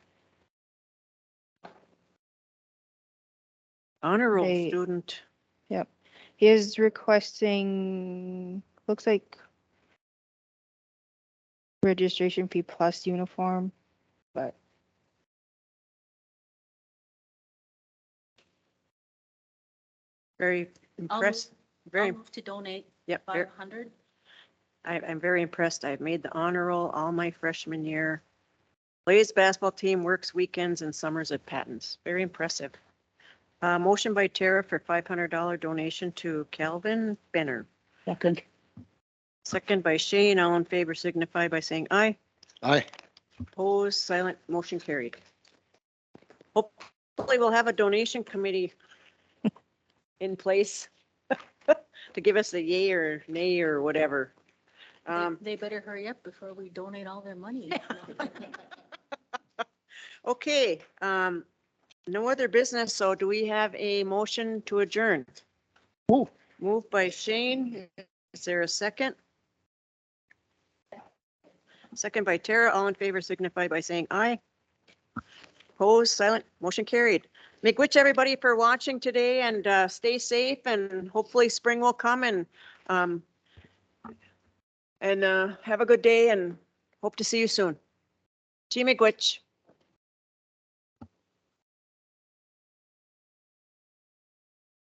Honor roll student. Yep. He is requesting, looks like registration fee plus uniform, but Very impressed. Very. I'll move to donate Yep. 500. I'm very impressed. I've made the honor roll all my freshman year. Plays basketball team, works weekends and summers at Patton's. Very impressive. Motion by Tara for $500 donation to Calvin Benner. Second. Second by Shane. All in favor signify by saying aye. Aye. Opposed, silent, motion carried. Hopefully we'll have a donation committee in place to give us a yay or nay or whatever. They better hurry up before we donate all their money. Okay, no other business, so do we have a motion to adjourn? Move. Moved by Shane. Is there a second? Second by Tara. All in favor signify by saying aye. Opposed, silent, motion carried. Make which everybody for watching today, and stay safe, and hopefully spring will come, and have a good day, and hope to see you soon. Team Miigwech.